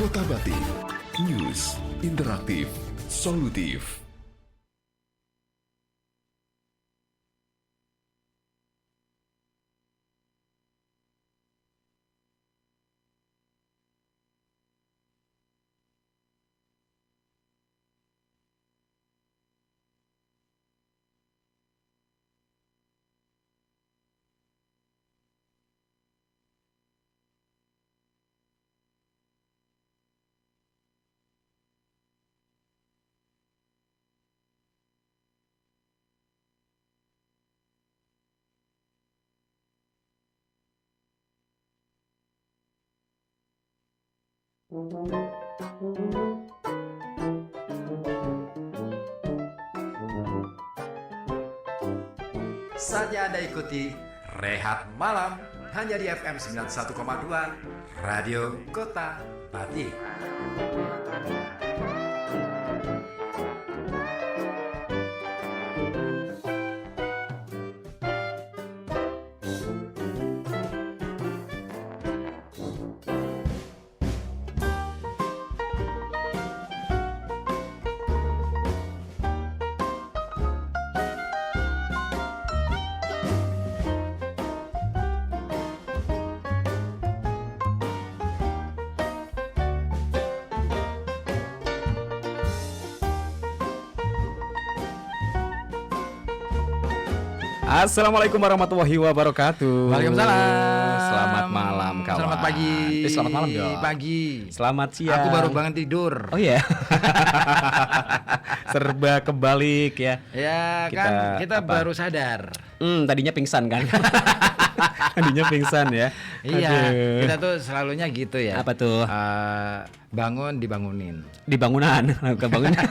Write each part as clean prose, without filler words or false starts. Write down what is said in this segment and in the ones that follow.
Kota Batik, News, interaktif, solutif. Saatnya Anda ikuti Rehat Malam hanya di FM 91,2 Radio Kota Batik. Assalamualaikum warahmatullahi wabarakatuh. Waalaikumsalam. Selamat malam kawan. Selamat pagi. Selamat malam dong. Pagi. Selamat siang. Aku baru bangun tidur. Oh iya. Serba kebalik ya. Ya kita apa? baru sadar. Tadinya pingsan kan. Tadinya pingsan ya. Iya. Aduh. Kita tuh selalunya gitu ya. Apa tuh? Bangun dibangunin. Di bangunan, bukan bangunan.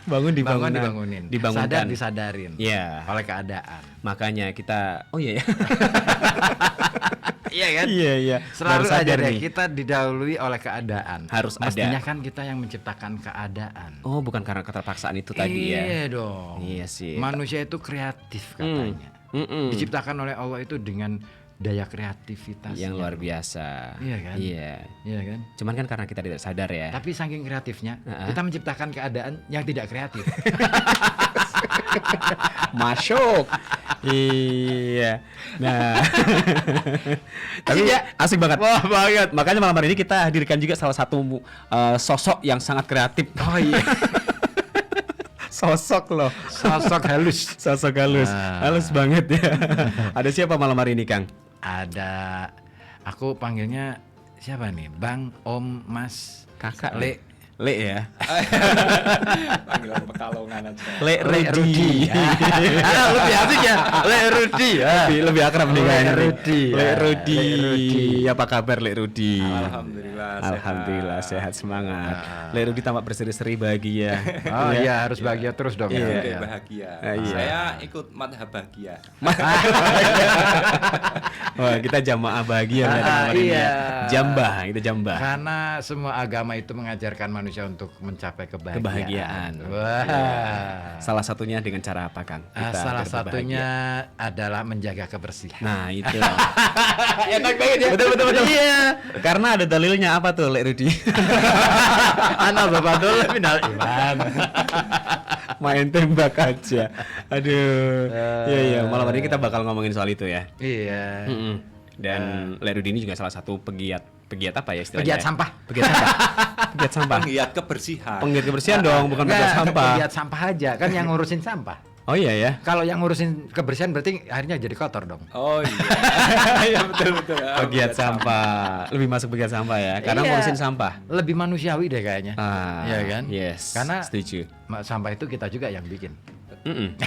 Bangun di bangunan. Dibangunin. Dibangunkan. Sadar disadarin. Iya. Oleh keadaan. Makanya kita, oh iya ya. Iya kan? Iya. Selalu Baru aja sadar deh nih. kita didahului oleh keadaan. Harus Mestinya ada. kan kita yang menciptakan keadaan. Oh, bukan karena keterpaksaan itu tadi ya. Iya dong. Iya sih. Manusia itu kreatif katanya. Diciptakan oleh Allah itu dengan daya kreativitas Yang luar biasa. Iya kan? Iya kan? Cuman kan karena kita tidak sadar ya. Tapi saking kreatifnya, kita menciptakan keadaan yang tidak kreatif. Masuk. Iya. Nah. Tapi Asik ya? asik banget. Wah, banget. Makanya malam hari ini kita hadirkan juga salah satu sosok yang sangat kreatif. Oh iya. Sosok loh. Sosok halus. Sosok halus. Halus banget ya. Ada siapa malam hari ini, Kang? Ada, aku panggilnya siapa nih? Bang, Om, Mas, Kakak Le. Le ya. Panggilan Pekalongan aja. Le Rudi. Lebih asik ya, Le Rudi. Lebih akrab nih Le kayaknya nih. Rudi. Le Rudi. Le Rudi. Apa kabar Le Rudi? Alhamdulillah. Alhamdulillah sehat semangat. Le Rudi tampak berseri-seri bahagia. Oh iya, harus bahagia terus dong. Iya. Oke, Ya. bahagia. Iya. Saya ikut madhab bahagia. Wah, kita jamaah bahagia ya, kemarin iya. ya. Jambah, kita jambah. Karena semua agama itu mengajarkan manusia untuk mencapai kebahagiaan. Kebahagiaan. Wah. Salah satunya dengan cara apa, Kang? Kita Salah agar berbahagia. satunya adalah menjaga kebersihan. Nah, itu. Enak banget ya. Betul. Iya. Karena ada dalilnya apa tuh, Le Rudi? Anak bapak dulu minal iman. Main tembak aja. Aduh. Iya, malam hari ini kita bakal ngomongin soal itu ya. Iya. Dan Le Rudi ini juga salah satu pegiat apa ya istilahnya? Pegiat sampah. Pegiat sampah. Pegiat sampah. Penggiat kebersihan. Penggiat kebersihan dong, bukan pegiat Enggak, sampah. Pegiat sampah aja kan yang ngurusin sampah. Oh iya ya. Kalau yang ngurusin kebersihan berarti akhirnya jadi kotor dong. Oh iya. Iya betul. Pegiat sampah. Lebih masuk pegiat sampah ya, karena Iya. ngurusin sampah. Lebih manusiawi deh kayaknya. Iya kan? Yes. Karena setuju. sampah itu kita juga yang bikin. Mm-mm.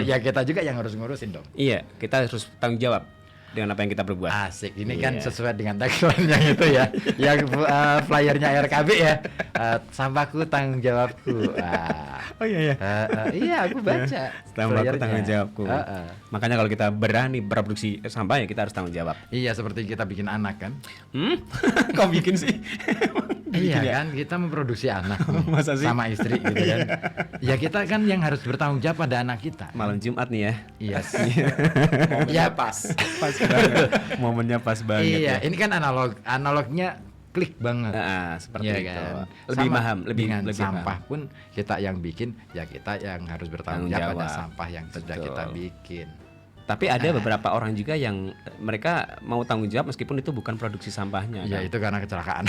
Ya kita juga yang harus ngurusin dong. Iya, kita harus tanggung jawab dengan apa yang kita berbuat. Asik, ini kan Iya. sesuai dengan tagline yang itu ya, yang flyernya RKB ya. Sampahku tanggung jawabku. Oh iya ya. Iya, aku baca. Sampahku flyernya. tanggung jawabku. Makanya kalau kita berani produksi sampah ya kita harus tanggung jawab. Iya, seperti kita bikin anak kan. Kau bikin sih? Iya Bikin ya? kan, kita memproduksi anak nih, Masa sih? sama istri gitu kan. Ya kita kan yang harus bertanggung jawab pada anak kita. Malam Jumat nih ya. Iya sih. Momennya pas. Pas banget. Momennya pas banget Iya, ya. ini kan analognya klik banget. Seperti Iya itu. kan? Lebih Sama paham, lebih dengan lebih sampah paham. pun kita yang bikin, ya kita yang harus bertanggung Tanggung jawab pada jawab. sampah yang sudah Betul. kita bikin. Tapi ada beberapa orang juga yang mereka mau tanggung jawab meskipun itu bukan produksi sampahnya. Ya kan? itu karena kecelakaan.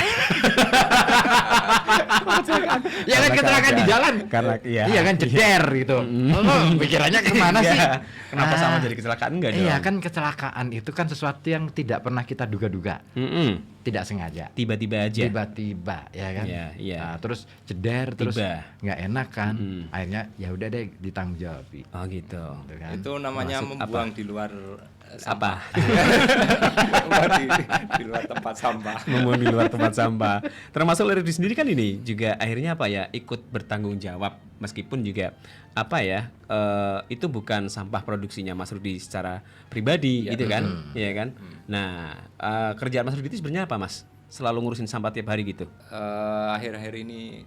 Ya kan Karena kecelakaan di ada- jalan. karena Iya kan jeder gitu. Lo pikirannya kemana sih? Iya. Kenapa Ah. sama jadi kecelakaan enggak dong? Iya kan kecelakaan itu kan sesuatu yang tidak pernah kita duga-duga, Mm-mm. tidak sengaja. Tiba-tiba aja. Tiba-tiba ya kan. Iya, iya. Nah, terus jeder terus Tiba. nggak enak kan. Mm. Akhirnya ya udah deh ditanggung jawab. Oh gitu. Gitu kan. Itu namanya Maksud membuang di luar Apa? Membuang di luar tempat sampah. Membuang di luar tempat sampah. Termasuk Lerudi sendiri kan ini juga akhirnya apa ya ikut bertanggung jawab meskipun juga apa ya itu bukan sampah produksinya Mas Rudi secara pribadi gitu kan, iya kan. Nah kerjaan Mas Rudi itu sebenarnya apa Mas? Selalu ngurusin sampah tiap hari gitu? Akhir-akhir ini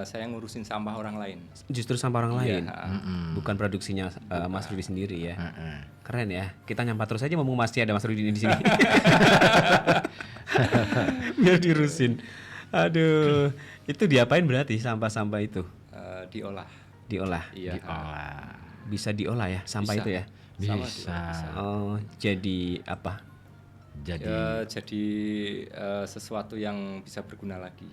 saya ngurusin sampah orang lain. Justru sampah orang lain, Iya, bukan produksinya Mas Rudi sendiri ya. Heeh. Keren ya, kita nyampa terus aja ngomong masih ada Mas Rudi di sini. Biar diurusin. Aduh, itu diapain berarti sampah-sampah itu? Diolah. Diolah. Iya. Diolah. Bisa diolah ya sampah Bisa. itu ya? Sama Bisa. Oh, jadi apa? Jadi Jadi sesuatu yang bisa berguna lagi.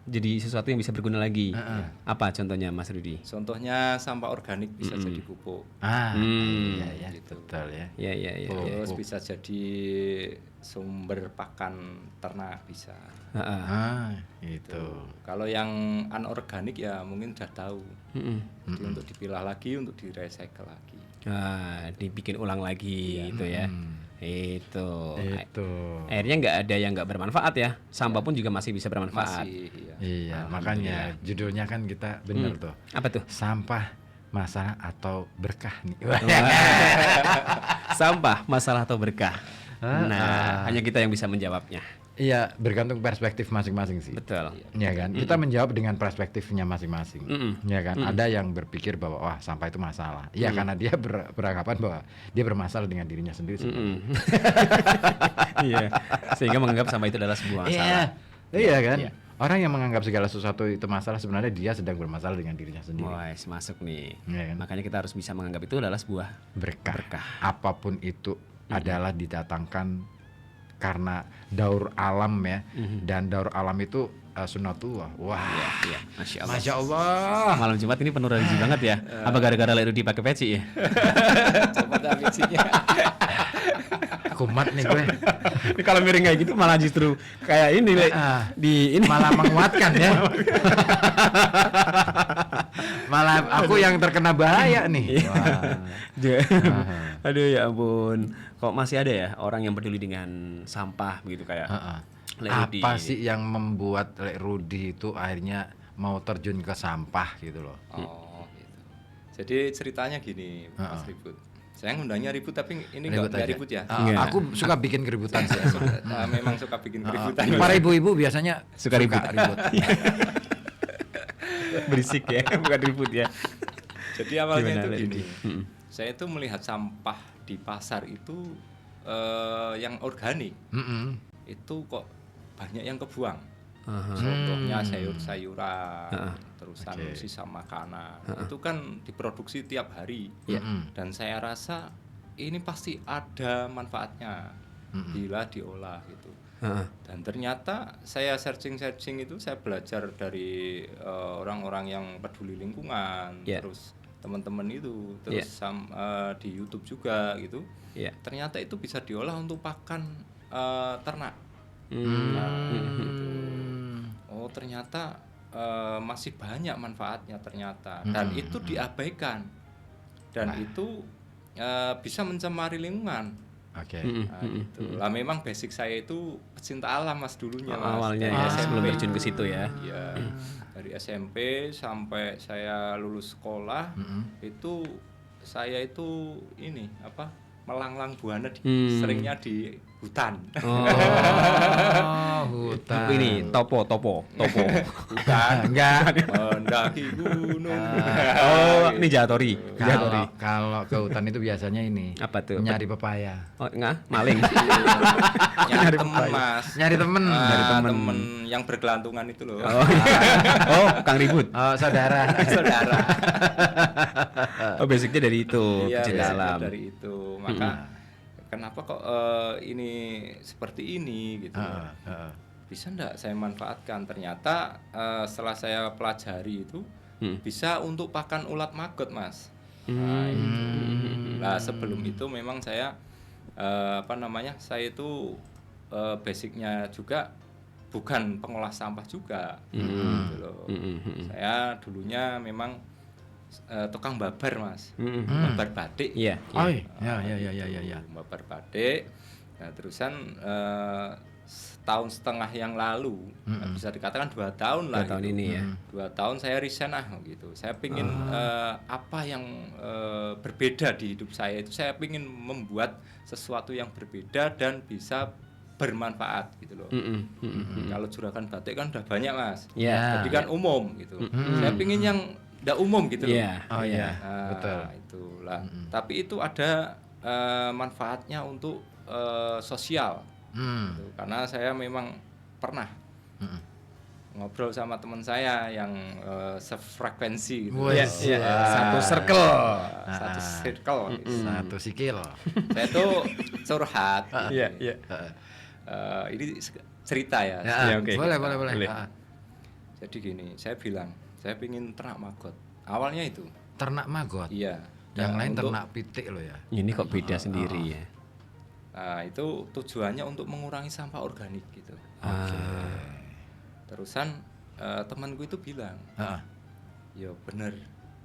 Jadi sesuatu yang bisa berguna lagi. Apa contohnya Mas Rudi? Contohnya sampah organik bisa jadi pupuk. iya ya, Gitu. betul ya. Ya, ya, ya. Terus bisa jadi sumber pakan ternak bisa. Itu. Kalau yang anorganik ya mungkin udah tahu. Jadi untuk dipilah lagi, untuk di-recycle lagi. Dibikin ulang lagi gitu ya. Itu. Itu. Akhirnya nggak ada yang nggak bermanfaat ya. Sampah pun juga masih bisa bermanfaat. Masih, iya. Iya, makanya judulnya kan kita bener tuh. Apa tuh? Sampah, masalah atau berkah nih. Sampah, masalah atau berkah. Nah, hanya kita yang bisa menjawabnya. Iya, bergantung perspektif masing-masing sih. Betul. Ya kan, kita menjawab dengan perspektifnya masing-masing. Ya kan, ada yang berpikir bahwa wah sampah itu masalah. Iya, karena dia beranggapan bahwa dia bermasalah dengan dirinya sendiri. sebenarnya. Iya. Sehingga menganggap sampah itu adalah sebuah masalah. Iya kan. Iya. Orang yang menganggap segala sesuatu itu masalah sebenarnya dia sedang bermasalah dengan dirinya sendiri. Wes, masuk nih. Iya kan? Makanya kita harus bisa menganggap itu adalah sebuah Berkah. Apapun itu adalah didatangkan karena daur alam ya. Dan daur alam itu sunnatullah. Wah. iya, Masya Allah. Masya Allah. Malam Jumat ini penuh religi banget ya. Apa gara-gara Lerudi pakai peci ya? Coba visinya. Kumat nih gue. Ini kalau miring kayak gitu malah justru kayak ini Le. Di ini Malah menguatkan ya. Malah aku yang terkena bahaya nih. Wah. Aduh ya ampun. Kok masih ada ya orang yang peduli dengan sampah begitu kayak Lerudi. Apa sih yang membuat Lek Rudi itu akhirnya mau terjun ke sampah gitu loh? Oh, gitu. Jadi ceritanya gini, Mas Ribut. Saya ngundangnya ribut tapi ini nggak aja. ribut ya. Enggak. Aku suka bikin keributan sih. Memang suka bikin keributan. Para ibu-ibu biasanya Suka ribut. Berisik ya, bukan ribut ya. Jadi awalnya Gimana, itu Lerudi? gini. Saya itu melihat sampah di pasar itu yang organik itu kok banyak yang kebuang. Contohnya sayur-sayuran, terusan sisa makanan. Itu kan diproduksi tiap hari. Dan saya rasa ini pasti ada manfaatnya bila diolah gitu. Dan ternyata saya searching itu saya belajar dari orang-orang yang peduli lingkungan, terus teman-teman itu, terus di YouTube juga gitu. Ternyata itu bisa diolah untuk pakan ternak. Gitu. Oh ternyata masih banyak manfaatnya ternyata, dan itu diabaikan, dan itu bisa mencemari lingkungan. Oke. Nah, gitu. Lah memang basic saya itu pecinta alam Mas dulunya Mas. Awalnya Dari ya, SMP. sebelum terjun ke situ ya. Iya. Dari SMP sampai saya lulus sekolah itu saya itu ini apa melanglang buana seringnya di hutan. Oh, hutan. Ini topo. Bukan. Enggak. Mendaki gunung. Oh, Ninja Tori. Kalau ke hutan itu biasanya ini. Apa tuh? Nyari pepaya. Oh, enggak, maling. Nyari temen, Mas. Nyari temen. Temen yang bergelantungan itu loh. Oh, iya. Oh, Kang Ribut. Oh, saudara. Saudara. Oh, basicnya dari itu, Iya, pecinta basicnya alam. dari itu. Maka kenapa kok ini seperti ini gitu. Bisa enggak saya manfaatkan? Ternyata setelah saya pelajari itu bisa untuk pakan ulat maggot, Mas. Nah, itu. Nah, sebelum itu memang saya saya itu basicnya juga bukan pengolah sampah juga, gitu loh. Saya dulunya memang tukang babar, Mas. Babar batik. Iya. Oh, iya. Babar batik. Nah, terusan setahun setengah yang lalu, bisa dikatakan 2 tahun lah. 2 tahun gitu. ini ya. 2 tahun saya resign gitu. Saya pingin apa yang berbeda di hidup saya itu, saya pingin membuat sesuatu yang berbeda dan bisa bermanfaat gitu loh. Kalau juragan batik kan udah banyak, Mas. Iya. Jadi kan umum gitu. Saya pingin yang tidak umum gitu loh. Iya. Oh iya, Nah, betul. Itulah. Tapi itu ada manfaatnya untuk sosial. Gitu. Karena saya memang pernah ngobrol sama teman saya yang sefrekuensi gitu. Wih, Iya. Satu circle. Satu circle. Gitu. Satu sikil. Saya tuh curhat. Iya. Ini cerita ya. Ya, oke. Boleh. Boleh. Jadi gini, saya bilang, saya pingin ternak maggot. Awalnya itu. Ternak maggot. Iya. Yang Nah, lain untuk- ternak pitik loh ya. Ini kok beda sendiri ya. Nah, itu tujuannya untuk mengurangi sampah organik gitu. Terusan temanku itu bilang, ya bener,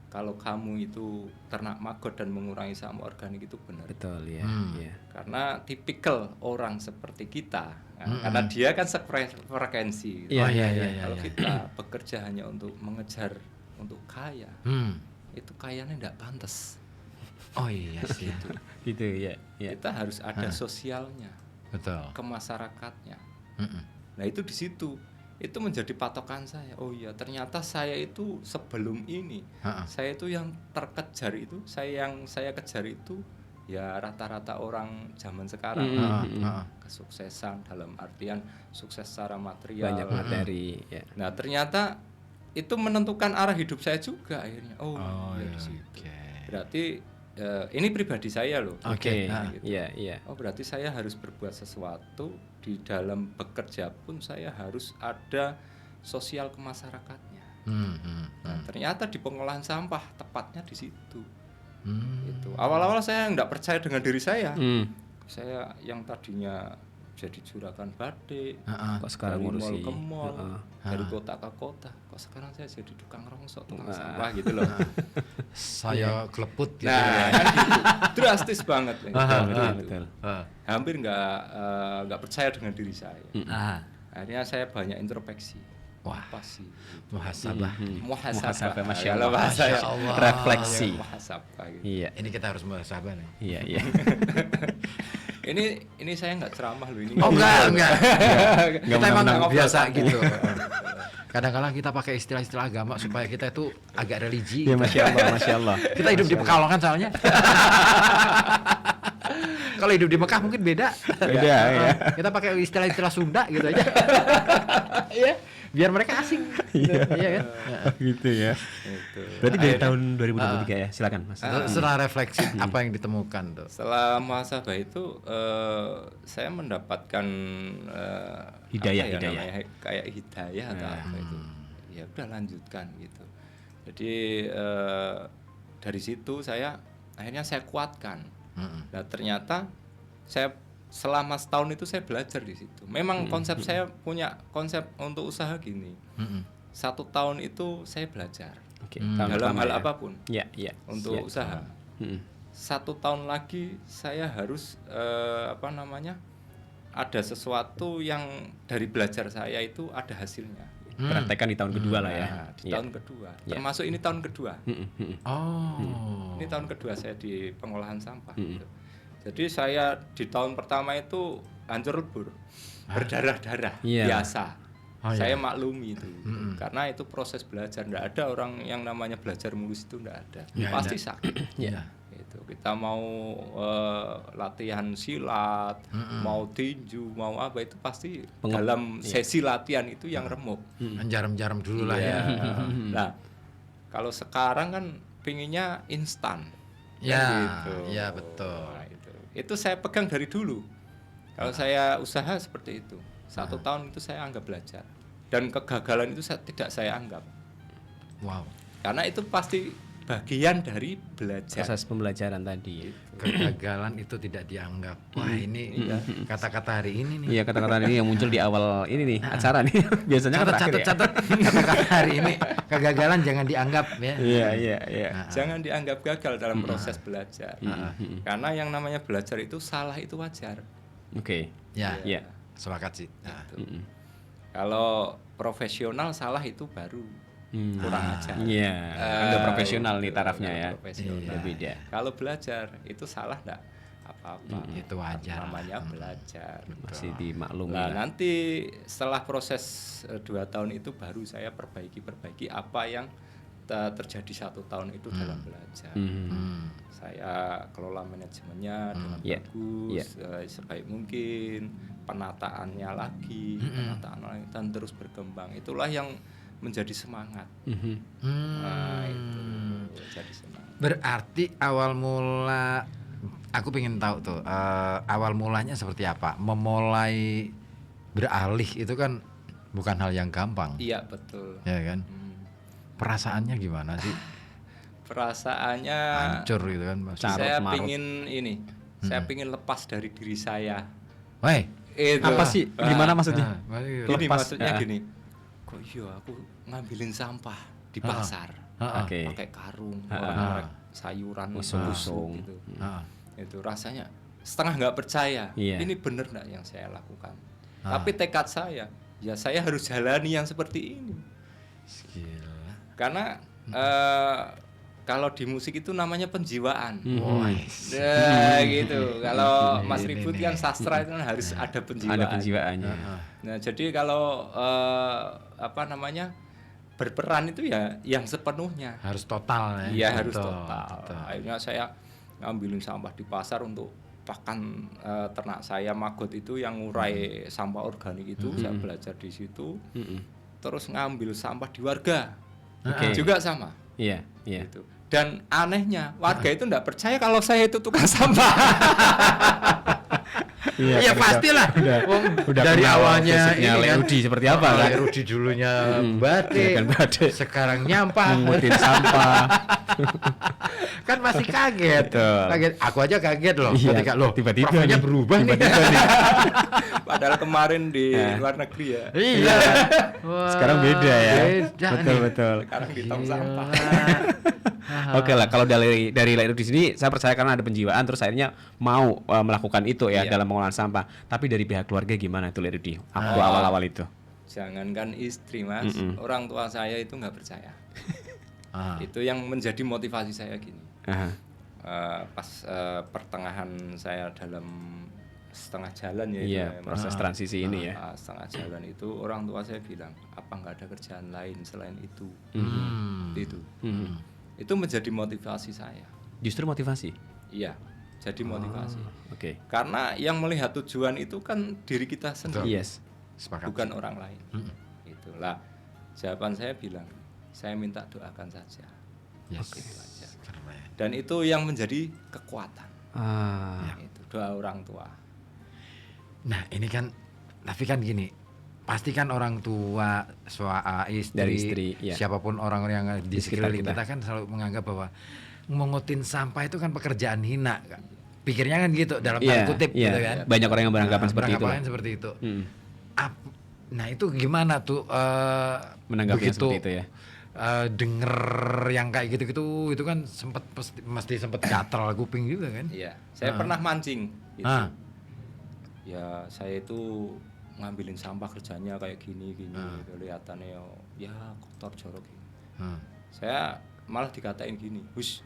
kalau kamu itu ternak maggot dan mengurangi sampah organik itu benar. Betul ya. Iya. Karena tipikal orang seperti kita, karena dia kan sefrekuensi. Gitu. Iya, Kalau kita bekerja hanya untuk mengejar untuk kaya, itu kayanya tidak pantas. Oh iya sih. Gitu ya. Iya. Kita harus ada sosialnya, Betul. ke masyarakatnya. Nah itu di situ, itu menjadi patokan saya. Oh iya, ternyata saya itu sebelum ini, saya itu yang terkejar itu, yang saya kejar itu ya rata-rata orang zaman sekarang. Kesuksesan dalam artian sukses secara material. Banyak materi ya. Nah ternyata itu menentukan arah hidup saya juga akhirnya. Oh, ya di situ. Berarti ini pribadi saya loh. Oke. Nah, gitu. Iya. Oh berarti saya harus berbuat sesuatu, di dalam bekerja pun saya harus ada sosial ke masyarakatnya. Nah, ternyata di pengolahan sampah tepatnya di situ. Gitu. Awal-awal saya nggak percaya dengan diri saya. Saya yang tadinya jadi juragan batik, Kok sekarang dari ngurusi mall ke mall, dari kota ke kota, kok sekarang saya jadi tukang rongsok, tukang sampah gitu loh. Saya keleput gitu. Nah, kan gitu. Drastis banget. Betul. Hampir nggak percaya dengan diri saya. Akhirnya saya banyak introspeksi. Wah. Apa sih? Muhasabah. Muhasabah, Masya Kalau Allah. bahasa ya, Refleksi. muhasabah gitu. Iya. Ini kita harus muhasabah nih. Iya. Ini saya nggak ceramah loh ini. Oh enggak. Kita emang menang-menang. biasa gitu. Kadang-kadang kita pakai istilah-istilah agama supaya kita itu agak religi. Ya, gitu. Masya Allah. Kita hidup di Pekalongan soalnya. Kalau hidup di Mekah mungkin beda. Beda ya. Kita pakai istilah-istilah Sunda gitu aja. Iya, biar mereka asing. Iya kan? Gitu ya. Itu. Berarti dari tahun 2023 ya. Silakan Mas. Setelah refleksi apa yang ditemukan tuh? Setelah muhasabah itu saya mendapatkan Hidayah, apa ya hidayah. namanya, kayak hidayah atau apa itu. Ya udah lanjutkan gitu. Jadi dari situ akhirnya saya kuatkan. Nah ternyata saya selama setahun itu saya belajar di situ. Memang konsep saya punya konsep untuk usaha gini. 1 tahun itu saya belajar Oke. dalam hal ya. apapun Iya. untuk Siap. usaha. 1 tahun lagi saya harus ada sesuatu yang dari belajar saya itu ada hasilnya. Praktekkan di tahun kedua lah ya. Nah, di Iya. tahun kedua, termasuk ini tahun kedua. Oh. Ini tahun kedua saya di pengolahan sampah. Gitu. Jadi saya di tahun pertama itu hancur lebur, berdarah-darah Iya. biasa. Oh, iya. Saya maklumi itu, karena itu proses belajar. Nggak ada orang yang namanya belajar mulus itu, nggak ada. Nggak Pasti ada. sakit. Iya. Itu kita mau latihan silat, mau tinju, mau apa itu pasti dalam sesi latihan itu yang remuk. Jaram-jaram dulu lah ya. Nah, kalau sekarang kan pinginnya instan. Ya, Kan gitu. ya betul. Nah, itu saya pegang dari dulu. Kalau saya usaha seperti itu, 1 tahun itu saya anggap belajar, dan kegagalan itu tidak saya anggap, Wow. karena itu pasti bagian dari belajar. Proses pembelajaran tadi. Kegagalan itu tidak dianggap. Wah, ini kata-kata hari ini nih. Iya, kata-kata ini yang muncul di awal ini nih acara nih. Biasanya kan terakhir ya. Catat kata-kata hari ini. Kegagalan jangan dianggap ya. Iya, iya, iya. Jangan dianggap gagal dalam proses belajar, karena yang namanya belajar itu salah itu wajar. Oke. Ya, Iya. sepakat sih. Nah, Kalau profesional salah itu baru kurang ajar. Iya. Udah profesional nih tarafnya ya. Profesional. Udah beda. Kalau belajar itu salah enggak apa-apa. itu wajar. Namanya belajar. Masih dimaklumi Nah, lah. nanti setelah proses 2 tahun itu baru saya perbaiki apa yang terjadi 1 tahun itu dalam belajar. Saya kelola manajemennya dengan Iya, bagus, sebaik mungkin, penataannya lagi, dan terus berkembang. Itulah yang menjadi semangat. Nah, itu jadi semangat. Berarti awal mula aku pengen tahu tuh awal mulanya seperti apa? Memulai beralih itu kan bukan hal yang gampang. Iya, betul. Ya kan? Perasaannya gimana sih? Perasaannya Hancur gitu kan. saya Marut. pingin ini, saya pingin lepas dari diri saya. Woi, Itu. Apa sih? Gimana maksudnya? Gini Lepas, maksudnya ah. gini. Kok iya aku ngambilin sampah di pasar. Oke. Pakai karung, warna sayuran, Usung-usung. gitu. Heeh. Itu rasanya setengah nggak percaya. Iya. Ini bener nggak yang saya lakukan? Tapi tekad saya, ya saya harus jalani yang seperti ini. Gila. Karena kalau di musik itu namanya penjiwaan. Woi. Nah, gitu. Kalau Mas Ribut kan sastra itu kan harus ada penjiwaan. Ada penjiwaannya. Nah, jadi kalau apa namanya berperan itu ya yang sepenuhnya. Harus total ya. Iya, harus Betul, total. betul. Akhirnya saya ngambilin sampah di pasar untuk pakan ternak saya, maggot itu yang ngurai sampah organik itu. Saya belajar di situ. Terus ngambil sampah di warga. Oke. Juga sama. Iya, iya. Gitu. Dan anehnya warga itu enggak percaya kalau saya itu tukang sampah. Iya pastilah. Udah dari kenal awalnya fisiknya ini kan. Leudi seperti apa kan? Rudi dulunya batik, Kan batik. sekarang nyampah. Ngutin sampah. Kan masih kaget. Betul. Kaget. Aku aja kaget loh Iya, ketika loh tiba-tiba profilnya nih. berubah nih. Padahal kemarin di luar negeri ya. Iya. Wah, Sekarang beda ya. beda Betul, nih. betul. Sekarang di tong Gila. sampah. Oke lah, kalau dari Leudi di sini saya percaya karena ada penjiwaan terus akhirnya mau melakukan itu ya Iya. dalam pengolahan sampah. Tapi dari pihak keluarga gimana itu Leudi? Waktu awal-awal itu. Jangankan istri, Mas, orang tua saya itu nggak percaya. Ah. Itu yang menjadi motivasi saya gini. Aha. Pas pertengahan saya dalam setengah jalan ya itu Iya, ya, Mas. proses transisi ini ya. Setengah jalan itu orang tua saya bilang, apa nggak ada kerjaan lain selain itu? Itu. Itu menjadi motivasi saya. Justru motivasi. Iya, jadi motivasi. Oke. Karena yang melihat tujuan itu kan diri kita sendiri, Yes. Sepakat. bukan orang lain. Itulah jawaban saya bilang, saya minta doakan saja. Yes. Itu aja. Keren. Dan itu yang menjadi kekuatan. Ah. Itu doa orang tua. Nah ini kan, tapi kan gini, pasti kan orang tua, istri, Dari istri, ya. siapapun orang yang di Di sekitar sekeliling kita. Kan selalu menganggap bahwa mengutin sampah itu kan pekerjaan hina. Kan? Pikirnya kan gitu dalam tanda Iya, kutip iya. gitu kan. Banyak orang yang beranggapan seperti itu. beranggapan seperti itu. Mm. Nah itu gimana tuh Menanggapinya begitu, seperti itu ya. denger yang kayak gitu-gitu itu kan mesti sempet gatal kuping juga kan. Iya, saya pernah mancing. Gitu. Ah. Ya saya itu ngambilin sampah kerjanya kayak gini kelihatannya ya kotor jorok gini. Saya malah dikatain gini, Hus,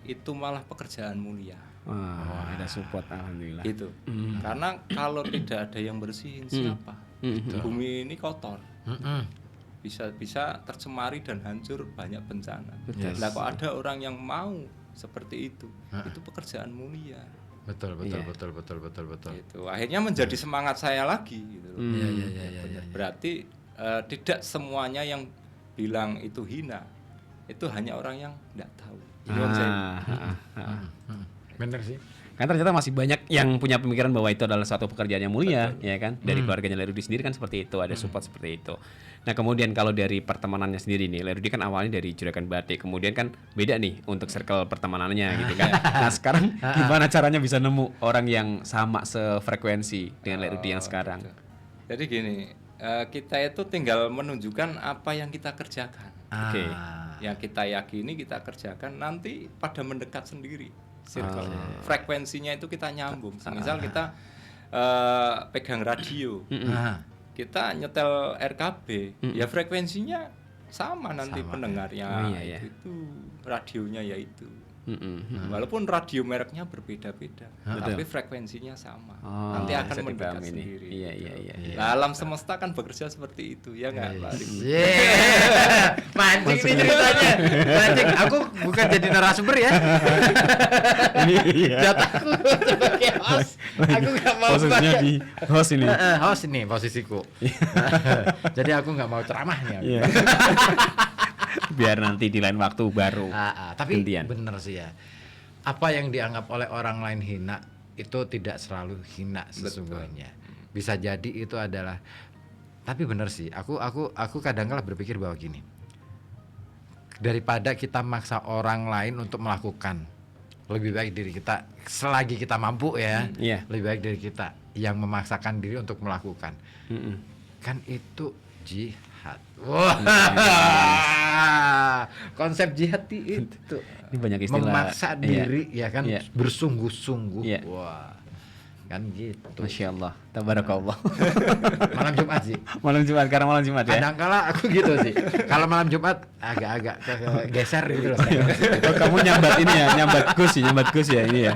itu malah pekerjaan mulia. Wah, ada support alhamdulillah. Gitu. Karena kalau tidak ada yang bersihin siapa? Bumi ini kotor. Bisa tercemari dan hancur banyak bencana. Nah, kok ada orang yang mau seperti itu pekerjaan mulia. Betul. Itu akhirnya menjadi semangat saya lagi gitu loh. Iya. Berarti tidak semuanya yang bilang itu hina. Itu hanya orang yang enggak tahu. Bener sih. Kan ternyata masih banyak yang punya pemikiran bahwa itu adalah suatu pekerjaan yang mulia, ya kan? Dari keluarganya Lerudi sendiri kan seperti itu, ada support seperti itu. Nah, kemudian kalau dari pertemanannya sendiri nih, Lerudi kan awalnya dari Juragan Batik, kemudian kan beda nih untuk circle pertemanannya gitu kan. Nah, sekarang gimana caranya bisa nemu orang yang sama sefrekuensi dengan Lerudi yang sekarang? Jadi gini, kita itu tinggal menunjukkan apa yang kita kerjakan. Oke. Yang kita yakini kita kerjakan, nanti pada mendekat sendiri circle. Frekuensinya itu kita nyambung. Misal kita pegang radio, kita nyetel RKB, ya frekuensinya sama nanti pendengarnya. Itu radionya ya itu. Walaupun radio mereknya berbeda-beda, tapi frekuensinya sama. Nanti akan mendekat sendiri. Iya. Nah, alam semesta kan bekerja seperti itu, ya nggak, Pak? Mancing ini ceritanya. Mancing. Aku bukan jadi narasumber ya. Jatahku sebagai host. Aku nggak mau. Posisinya di host ini. Host ini posisiku. Jadi aku nggak mau ceramah nih. Iya. Biar nanti di lain waktu baru. Tapi gantian. bener sih ya. Apa yang dianggap oleh orang lain hina itu tidak selalu hina sesungguhnya. Bisa jadi itu adalah. Tapi bener sih. Aku kadang-kala berpikir bahwa gini. Daripada kita maksa orang lain untuk melakukan, lebih baik diri kita selagi kita mampu ya. Lebih baik diri kita yang memaksakan diri untuk melakukan. Kan itu jihad. Wah, konsep jihad itu Ini banyak istilah. memaksa diri ya kan, bersungguh-sungguh. Wah, kan gitu. Masya Allah, tabarakallah. Malam Jumat sih. Malam Jumat, karena malam Jumat ya. Kadang-kala aku gitu sih. Kalau malam Jumat agak-agak geser gitu loh. Oh, kamu nyambat ini ya, nyambat Gus ya ini ya.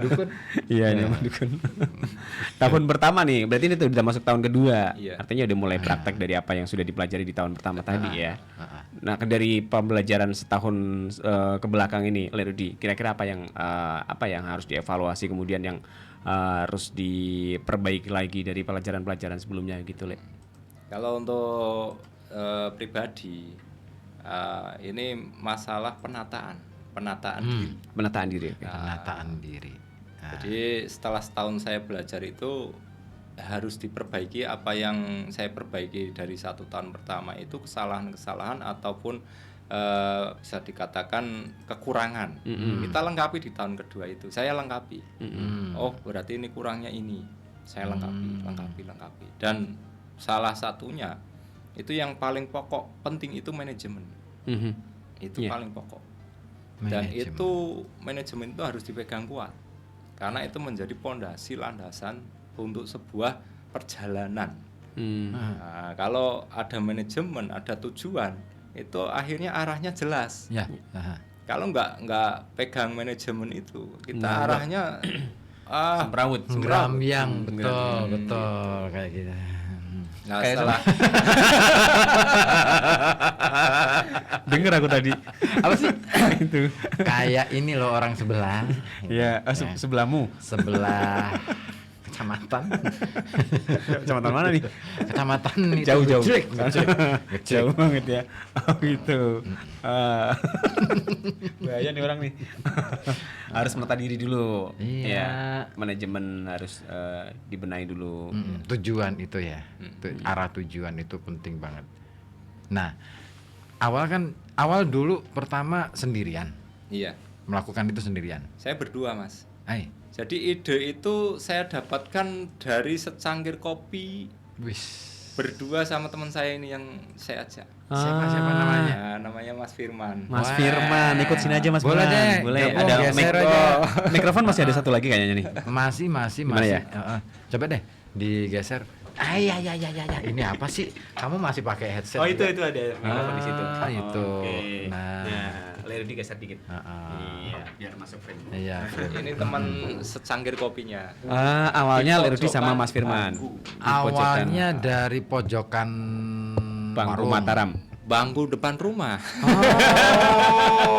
Dukun. Iya, nyambat dukun. Tahun pertama nih, berarti ini tuh udah masuk tahun kedua. Artinya udah mulai praktek dari apa yang sudah dipelajari di tahun pertama tadi ya. Nah, dari pembelajaran setahun ke belakang ini, Lerudi, kira-kira apa yang harus dievaluasi kemudian yang harus diperbaiki lagi dari pelajaran-pelajaran sebelumnya gitu, Le? Kalau untuk pribadi, ini masalah penataan diri. Penataan diri. Okay. Penataan diri. Jadi setelah setahun saya belajar itu harus diperbaiki apa yang saya perbaiki dari 1 tahun pertama itu kesalahan-kesalahan ataupun bisa dikatakan kekurangan. Kita lengkapi di tahun kedua itu. Saya lengkapi. Oh, berarti ini kurangnya ini. Saya lengkapi. Dan salah satunya itu yang paling pokok penting itu manajemen. Itu paling pokok. Dan itu manajemen itu harus dipegang kuat. Karena itu menjadi pondasi landasan untuk sebuah perjalanan. Nah, kalau ada manajemen, ada tujuan, itu akhirnya arahnya jelas. Kalau nggak pegang manajemen itu, kita arahnya Semrawut. Gerambyang, betul kayak gitu. Nah, setelah Dengar aku tadi. Apa sih? Itu. Kayak ini loh orang sebelah. Ya, sebelahmu. Sebelah kecamatan. Kecamatan mana nih? Kecamatan itu Jauh. Gecek. Jauh banget ya. Oh gitu. Bahaya nih orang nih. Harus menata diri dulu. Iya. Ya, manajemen harus dibenahi dulu. Tujuan itu ya. Arah tujuan itu penting banget. Nah, awal dulu pertama sendirian. iya, Melakukan itu sendirian. saya berdua, Mas. Jadi Jadi ide itu saya dapatkan dari secangkir kopi berdua sama teman saya ini yang saya ajak. Siapa namanya? Ya, namanya Mas Firman. Mas Firman, ikut sini aja Mas Boleh Firman. deh. Boleh. Gabung, Ada geser aja. mikrofon masih ada satu lagi kayaknya nih. Masih. Gimana ya? Coba deh digeser. Ya. Ini apa sih? Kamu masih pakai headset? Oh, itu juga? ada mikrofon di situ. Itu. Oke. Nah, Lerudi geser dikit. Iya, biar masuk frame. Iya. Ini teman secangkir kopinya. Awalnya Di Lerudi sama pojokan Mas Firman. bangku. Di pojokan Awalnya dari pojokan Bangku warung. Mataram. Bangku depan rumah.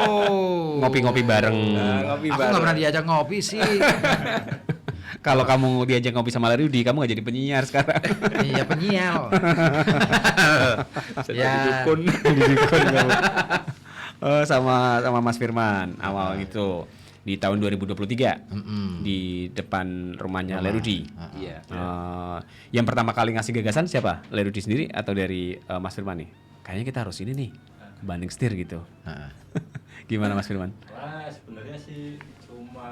Oh. Ngopi-ngopi bareng. Ngopi Aku nggak pernah diajak ngopi sih. Kalau kamu diajak ngopi sama Lerudi, kamu nggak jadi penyiar sekarang. Iya penyiar. Ya. Dukun kamu. Oh, sama Mas Firman awal gitu di tahun 2023 di depan rumahnya Lerudi. Iya. Yang pertama kali ngasih gagasan siapa? Lerudi sendiri atau dari Mas Firman nih? Kayaknya kita harus ini nih, banding setir gitu. Gimana Mas Firman? Wah, sebenarnya sih cuma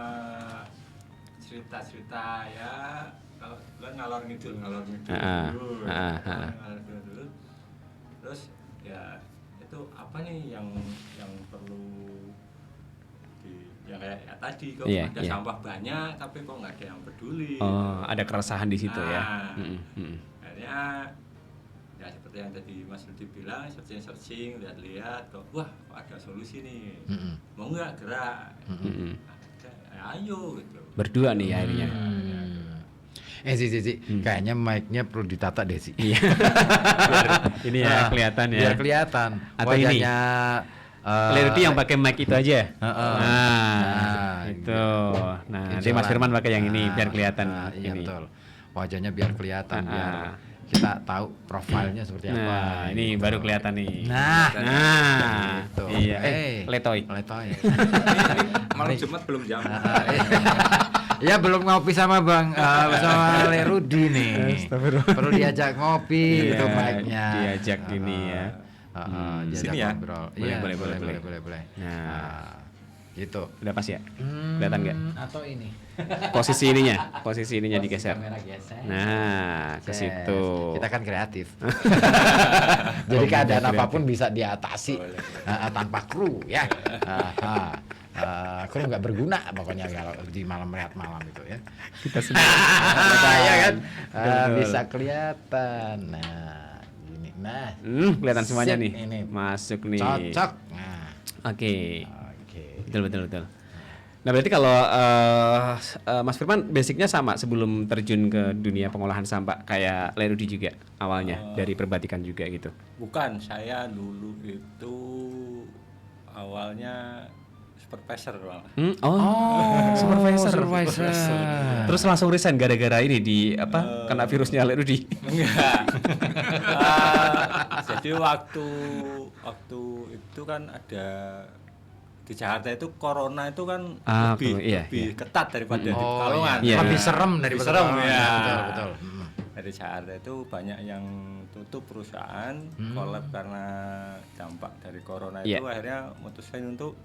cerita-cerita ya, kalau ngalor ngidul dulu. Ngalor ngidul dulu. Terus ya itu apa nih yang perlu yang kayak ya tadi kok ada sampah banyak tapi kok nggak ada yang peduli. Oh, ada keresahan di situ ya. Akhirnya ya seperti yang tadi Mas Rudi bilang, searching lihat-lihat kok wah kok ada solusi nih. Mau nggak gerak? Ayo gitu. Berdua nih akhirnya. Sih. Kayaknya mic-nya perlu ditata deh sih. Iya. Ini ya kelihatan ya. Biar kelihatan. Atau ini? Wajahnya Lerudi yang pakai mic itu aja. Nah, itu. gitu. Nah, nanti Mas Firman pakai yang ini biar kelihatan Iya ini. betul. Wajahnya biar kelihatan, biar kita tahu profilnya seperti apa. Nah, ini gitu. baru kelihatan nih. Nah, Gitu. Iya. Letoy. Letoy. Malam Jumat belum jam. Ya belum ngopi sama Bang sama Lerudi nih. Perlu diajak ngopi gitu mic-nya. Diajak gini ya. Diajak Sini ya? ngobrol. Boleh, Iya, boleh. Nah, Nah, gitu. udah pas ya? Kelihatan nggak? Atau ini. Posisi ininya digeser. Kamera geser. Nah, ke situ. Kita kan kreatif. Jadi keadaan apapun bisa diatasi tanpa kru ya. Kru nggak berguna pokoknya kalau di malam rehat malam itu ya. Kita sudah. Ya kan? Bisa kelihatan. Nah, gini. Nah, Kelihatan semuanya sip, nih. ini. Masuk nih. cocok. Nah, Oke. oke. Betul. Nah, berarti kalau Mas Firman basicnya sama sebelum terjun ke dunia pengolahan sampah kayak Lerudi juga awalnya dari perbatikan juga gitu. Bukan, saya dulu itu awalnya supervisor malah. Supervisor. Terus langsung resign gara-gara ini kena virusnya Lerudi. Enggak. Jadi waktu itu kan ada di Jakarta itu corona itu kan lebih ketat daripada di Pekalongan. Iya. Lebih serem daripada serem, Pekalongan. ya. Betul. Dari Jakarta itu banyak yang tutup perusahaan, kolab karena dampak dari corona itu akhirnya memutuskan untuk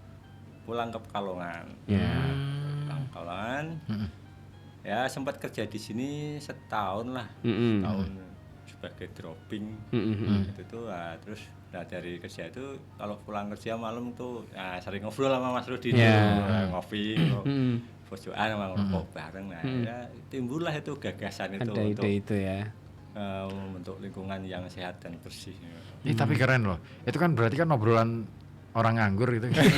pulang ke Pekalongan. Pulang ke Pekalongan. Ya sempat kerja di sini setahun lah. Setahun sebagai dropping. Itu tuh terus dari kerja itu kalau pulang kerja malam tuh sering ngobrol sama Mas Rudi ngopi, pojokan sama ngerokok bareng. Nah, ya timbullah itu gagasan itu Ada untuk ide itu ya. membentuk lingkungan yang sehat dan bersih. Tapi keren loh. Itu kan berarti kan obrolan orang nganggur gitu. Iya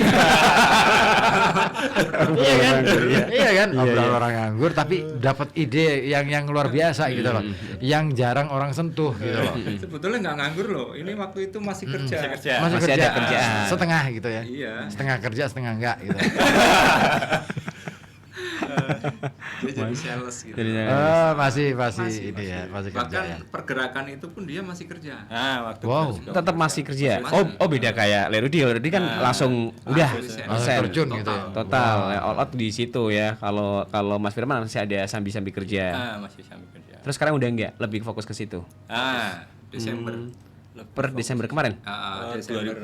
kan? Iya kan? Obrolan orang nganggur tapi dapat ide yang luar biasa gitu loh. Yang jarang orang sentuh gitu loh. Sebetulnya nggak nganggur loh. Ini waktu itu masih kerja. Masih Masih kerja. ada kerjaan. Setengah gitu ya. Iya. Setengah kerja, setengah enggak gitu. Dia jadi sales gitu. Masih ini ya, masih kerja Bahkan ya. pergerakan itu pun dia masih kerja. Nah, waktu Wow. itu juga Tetap masih kerja. Masih. Oh beda kayak Lerudi. Lerudi kan langsung udah resign. resign. Terjun gitu ya. Total all out di situ ya. Kalau Mas Firman masih ada sambil kerja. masih sambil kerja. Terus sekarang udah enggak lebih fokus ke situ. Desember. Per Desember kemarin Desember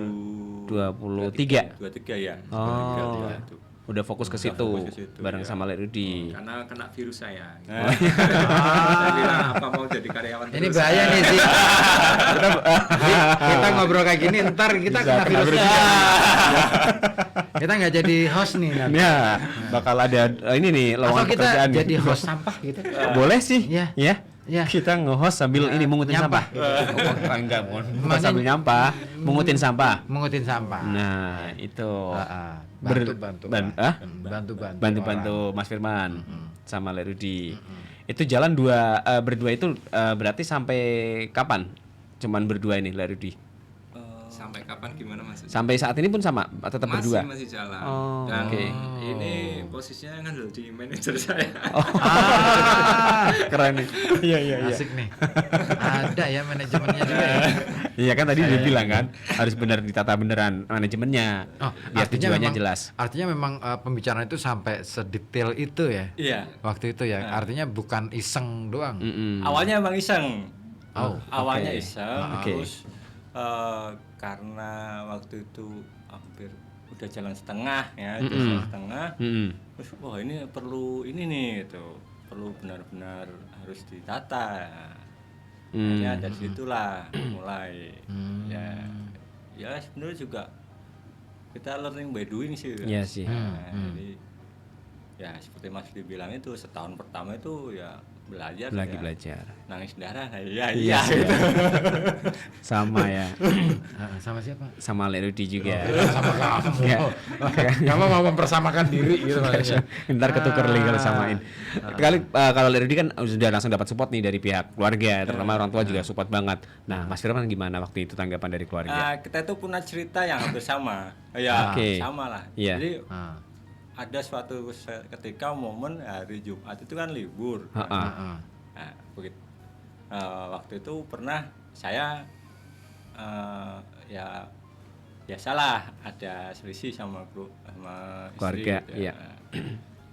23. 23 ya. Oh. 23 itu. Udah fokus ke situ fokus ke situ, bareng ya. sama Lerudi. karena kena virus saya. Saya bilang apa mau jadi karyawan Ini terus. bahaya nih sih. Kita ngobrol kayak gini ntar kita kena virus juga. Kita nggak jadi host nih nanti. Ya, bakal ada ini nih Atau lowongan kita pekerjaan. jadi host sampah gitu. Boleh sih. Iya. Ya. Ya. Kita nge-host sambil ini mungutin Nyampah. sampah. Enggak, sambil nyampah, mungutin sampah. Mengutin sampah. Nah, itu. Bantu-bantu Mas Firman sama Le Rudi. Itu jalan berdua itu berarti sampai kapan? Cuman berdua ini Le Rudi. Sampai kapan gimana Mas? Sampai saat ini pun sama, tetap berdua. Masih jalan. Oh, Dan oke. ini posisinya kan di manajer saya. Keren nih. Iya. Asik nih. Ada ya manajemennya juga ya. Iya kan tadi dia bilang kan harus benar ditata beneran manajemennya. Biar tujuannya jelas. Artinya memang pembicaraan itu sampai sedetail itu ya. Iya. Waktu itu ya. Artinya bukan iseng doang. Awalnya emang iseng. oke. Awalnya iseng. Oke. Terus karena waktu itu hampir udah jalan setengah ya, jalan setengah. Terus wah ini perlu ini nih gitu. Perlu benar-benar harus ditata. Akhirnya dari situlah mulai ya sebenarnya juga kita learning by doing sih. Iya sih. Jadi ya seperti Mas dibilang itu setahun pertama itu ya belajar. Nangis darah. Iya. Gitu. Sama ya. Sama siapa? Sama Le Rudi juga. Sama kamu. Ya. Kamu mau mempersamakan diri gitu maksudnya. Ntar ketuker lagi kalau samain. Kalau Le Rudi kan sudah langsung dapat support nih dari pihak keluarga, terutama orang tua juga support banget. Nah, Mas Firman gimana waktu itu tanggapan dari keluarga? Kita itu punya cerita yang hampir sama. Ya, sama lah. Iya. Jadi ada suatu ketika momen hari Jumat itu kan libur. Nah, begitu. Waktu itu pernah saya ya biasalah ada selisih sama keluarga. istri. Iya.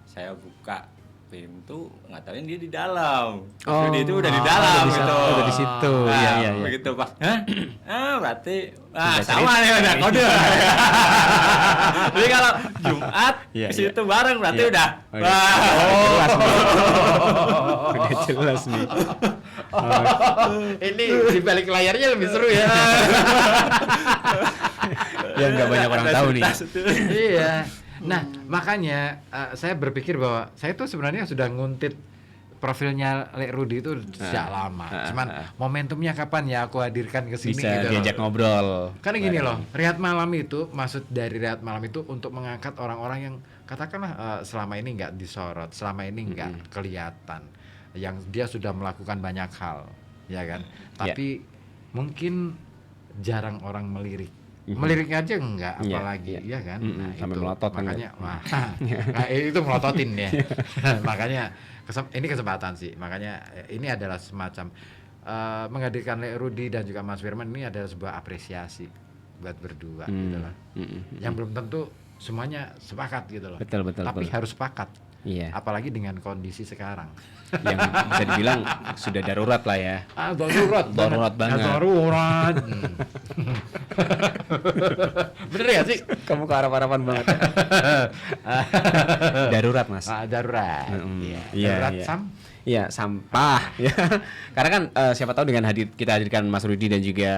Saya buka pintu, ngatakan dia di dalam. Dia itu udah di dalam gitu. Udah di situ. Iya. Begitu Pak. Berarti sama nih udah kode. Jadi kalau Jumat ke situ bareng berarti udah. Jelas nih. Ini di balik layarnya lebih seru ya. Yang nggak banyak orang tahu nih. Iya. Nah, makanya saya berpikir bahwa saya tuh sebenarnya sudah nguntit profilnya Le Rudi itu sejak lama. Cuman momentumnya kapan ya aku hadirkan ke sini Bisa gitu diajak ngobrol. Karena gini loh, Rehat Malam itu maksud dari Rehat Malam itu untuk mengangkat orang-orang yang katakanlah selama ini nggak disorot, selama ini nggak kelihatan, yang dia sudah melakukan banyak hal, ya kan? Tapi mungkin jarang orang melirik. Melirik aja enggak, apalagi ya kan? Nah, sampai itu melotot makanya itu melototin ya. Makanya ini kesempatan sih. Makanya ini adalah semacam menghadirkan Le Rudi dan juga Mas Firman ini adalah sebuah apresiasi buat berdua gitu loh. Yang belum tentu semuanya sepakat gitu loh. Betul. Tapi harus sepakat. Iya. Apalagi dengan kondisi sekarang. Yang bisa dibilang sudah darurat lah ya. Darurat banget. Darurat. Bener ya sih? Kamu kearah-arahan banget. Darurat Mas. Darurat. Iya. Darurat Sam. Iya, sampah. Ya. Karena kan siapa tahu dengan kita hadirkan Mas Rudi dan juga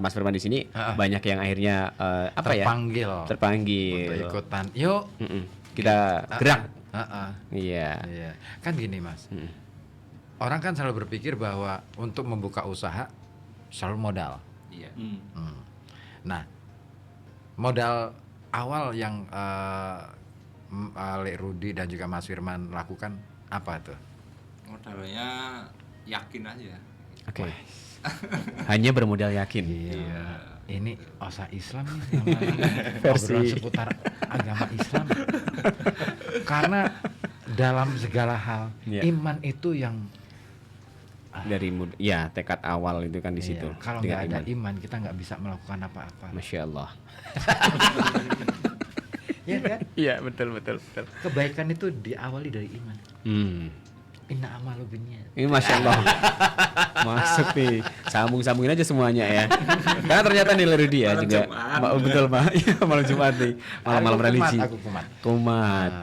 Mas Firman di sini banyak yang akhirnya terpanggil untuk ikutan. Yuk. Kita gerak. Iya. Kan gini Mas. Orang kan selalu berpikir bahwa untuk membuka usaha selalu modal. Iya. Nah, modal awal yang Le Rudi dan juga Mas Firman lakukan apa tuh? Modalnya yakin aja. Oke. Hanya bermodal yakin. Iya. Ini osa Islam nih obrolan seputar agama Islam. Karena dalam segala hal iman itu yang dari tekad awal itu kan di situ. Kalau nggak ada iman kita nggak bisa melakukan apa-apa. Masya Allah. Iya kan? Iya betul. Kebaikan itu diawali dari iman. Inna amalu binniyat. Ini Masya Allah. Masuk nih. Sambungin aja semuanya ya. Karena ternyata nih Le Rudi ya juga. Betul Pak. Iya malam Jumat nih. Malam religi. Aku kumat.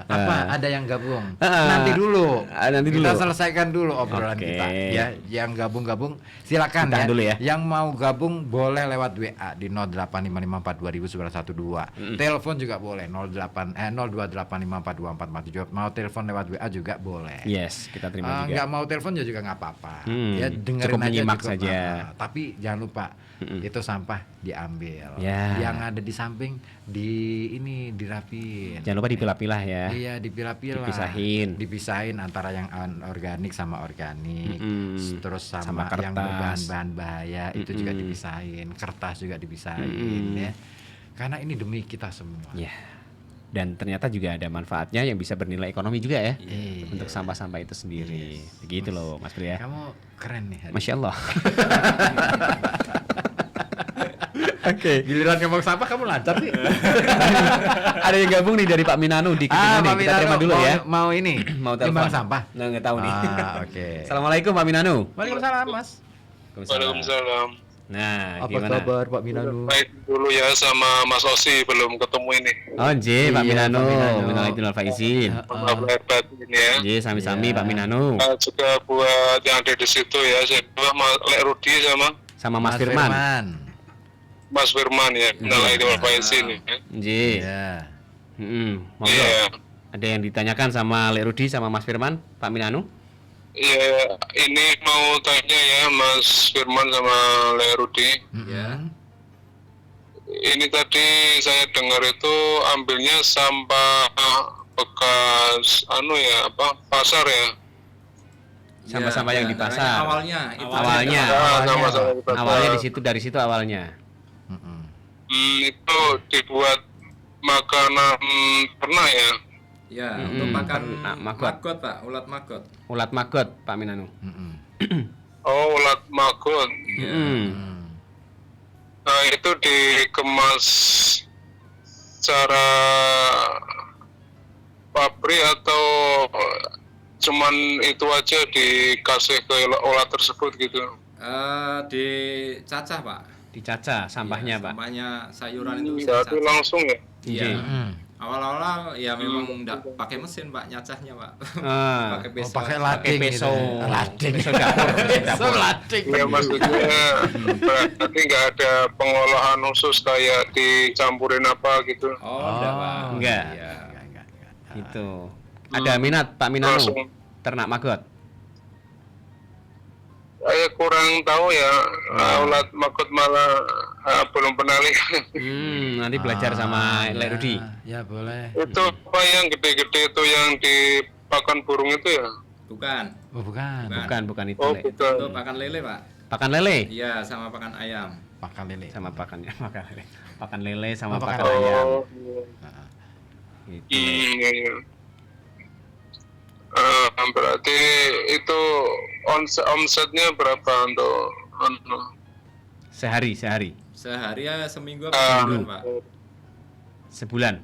Apa? Ada yang gabung? Nanti dulu. Kita selesaikan dulu obrolan kita. Ya, yang gabung silakan ya. Dulu ya. Yang mau gabung boleh lewat WA di 08554200012. Telepon juga boleh 0285424447. Mau telepon lewat WA juga boleh. Yes, kita terima juga. Nggak mau telepon juga nggak apa-apa. Ya dengerin cukup aja menyimak cukup. saja. Tapi jangan lupa itu sampah diambil. Ya. Yang ada di samping dirapin. Jangan lupa dipilah-pilah ya. Iya, dipilah-pilah. Dipisahin antara yang organik sama organik. Terus sama yang kertas. berbahan-bahan bahaya itu juga dipisahin. Kertas juga dipisahin ya. Karena ini demi kita semua. Ya. Dan ternyata juga ada manfaatnya yang bisa bernilai ekonomi juga ya. Iya. Untuk sampah-sampah itu sendiri. Begitu loh Mas Bro ya. Kamu keren nih. Hadi. Masya Allah. Oke. Giliran ngomong sampah kamu lancar nih. Ada yang gabung nih dari Pak Minanu di Kuningan nih. Pak Kita Minanu terima dulu ya. Mau ini. Mau telepon. Timbang sampah. Nah, nggak tahu nih. Oke. Assalamualaikum Pak Minanu. Waalaikumsalam, Mas. Waalaikumsalam. Nah, Apa gimana? kabar Pak Minanu? Baik dulu ya sama Mas Osi, belum ketemu ini. Oh, J, Pak Iya, Minanu. Pak Minanu. Minal aidin wal faizin. Maaf lahir batin ini ya. J, sami-sami Pak Minanu. Juga buat yang ada di situ ya, saya Lek Rudi sama Sama Mas Firman. Mas Firman ya. Minal aidin wal faizin ya. J. Iya. Monggo. Iya. Ada yang ditanyakan sama Lek Rudi sama Mas Firman, Pak Minanu? Iya, ini mau tanya ya Mas Firman sama Lek Rudi. Ya. Ini tadi saya dengar itu ambilnya sampah bekas pasar ya. Sampah-sampah yang di antaranya pasar. Awalnya itu. Awalnya. Sama-sama di pasar. Awalnya dari situ awalnya. Itu dibuat makanan ternak ya. Ya, untuk makan maggot. maggot Pak, ulat maggot. Ulat maggot, Pak Minanu. Oh, ulat maggot. Nah, itu dikemas secara pabrik atau cuman itu aja dikasih ke ulat tersebut gitu? Dicacah Pak. Dicacah sampahnya, Ya, Pak. sampahnya sayuran itu Berarti dicacah. langsung ya? Iya. Awal-awal ya memang enggak pakai mesin Pak nyacahnya Pak. Ah. Pakai Oh, pisau. pakai lading peso. gitu. Lading. Peso dapur. Peso lading. Ya maksudnya berarti nggak ada pengolahan khusus kayak dicampurin apa gitu? Oh, enggak Pak. Enggak. Iya. Gitu. Ada minat Pak Minanu Langsung. ternak maggot? Saya kurang tahu ya, ulat maggot malah belum pernah lihat. Nanti belajar sama Lek Rudi. Ya boleh. Itu apa yang gede-gede itu yang dipakan burung itu ya? Bukan. Oh bukan. Bukan itu, Oh Lek. bukan. Itu pakan lele Pak. Pakan lele Iya, sama pakan ayam. Pakan lele. sama pakan lele. Pakan lele sama Oh, pakan pakan ayam. Oh, Gitu. iya, iya. Berarti itu omsetnya berapa untuk Sehari. Sehari ya seminggu apa sebulan Pak? Sebulan.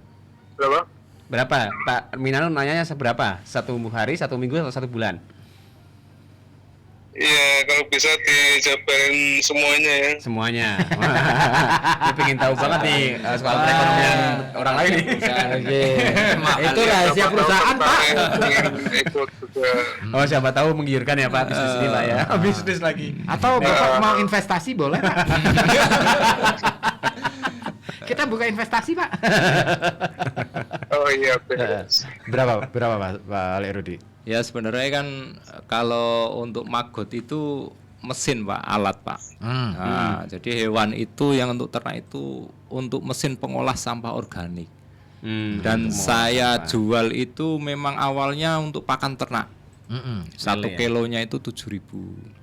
berapa? Berapa? Pak Minanu nanyanya seberapa? 1 hari, 1 minggu atau 1 bulan? Iya, kalau bisa dijabarin semuanya ya. Semuanya. Dia pengen tahu banget nih soal perekonomian orang lain nih. Oke. Itu rahasia perusahaan, Pak. Ikut juga. Oh, siapa tahu menggiurkan ya Pak bisnis ini Pak ya. Bisnis lagi. Atau Bapak mau investasi boleh, Pak? Kita buka investasi, Pak. Oh iya, betul. Berapa Pak Lek Rudi? Ya sebenarnya kan kalau untuk maggot itu mesin Pak, alat Pak. Nah, jadi hewan itu yang untuk ternak itu untuk mesin pengolah sampah organik. Dan saya jual itu memang awalnya untuk pakan ternak. 1 kilonya itu 7.000.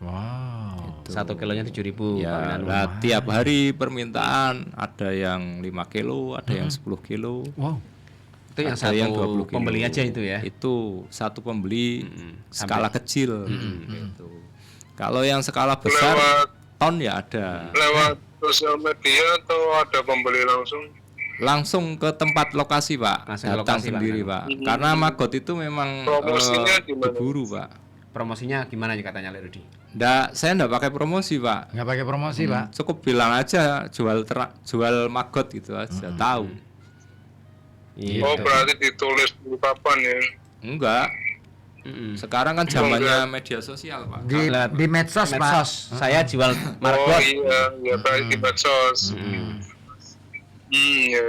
Wow. 1 kilonya 7.000. Ya, nah, tiap hari permintaan ada yang 5 kilo, ada yang 10 kilo. Wow. Itu yang ada yang 20 satu pembeli kilo. aja itu ya. Itu satu pembeli skala kecil gitu. Kalau yang skala besar Lewat- ton ya ada. Lewat sosial media atau ada pembeli langsung? Langsung ke tempat lokasi Pak, Langsung ke datang lokasi, sendiri Pak. Karena maggot itu memang Promosinya di mana? diburu Pak. Promosinya gimana ya katanya Lek Rudi? Saya enggak pakai promosi Pak. Nggak pakai promosi, Pak. Cukup bilang aja jual maggot gitu aja, tahu. Oh berarti ditulis di papan ya? Enggak. Sekarang kan zamannya media sosial Pak. Di medsos, Pak. Medsos. Saya jual Oh maggot. iya, berarti di medsos. Iya,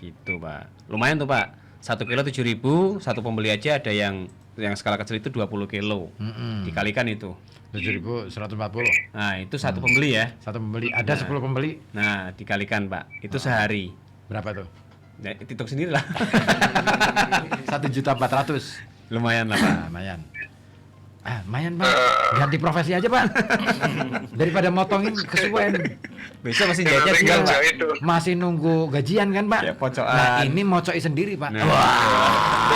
Gitu Pak. Lumayan tuh Pak. 1 kilo 7.000, satu pembeli aja ada yang yang skala kecil itu 20 kilo. Dikalikan itu 7.140. Nah, itu satu pembeli ya. Satu pembeli, ada 10 pembeli. Nah, dikalikan, Pak. Itu sehari. Berapa tuh? Ya, hitung sendiri lah. 1.400.000. Lumayan lah, Pak. Nah, lumayan. Lumayan Pak, ganti profesi aja Pak. Daripada motongin kesuwen. Besok masih Jangan jajan tinggal Pak. itu. Masih nunggu gajian kan Pak? Ya, pocokan. Nah ini mocoi sendiri Pak. Nah. Wah.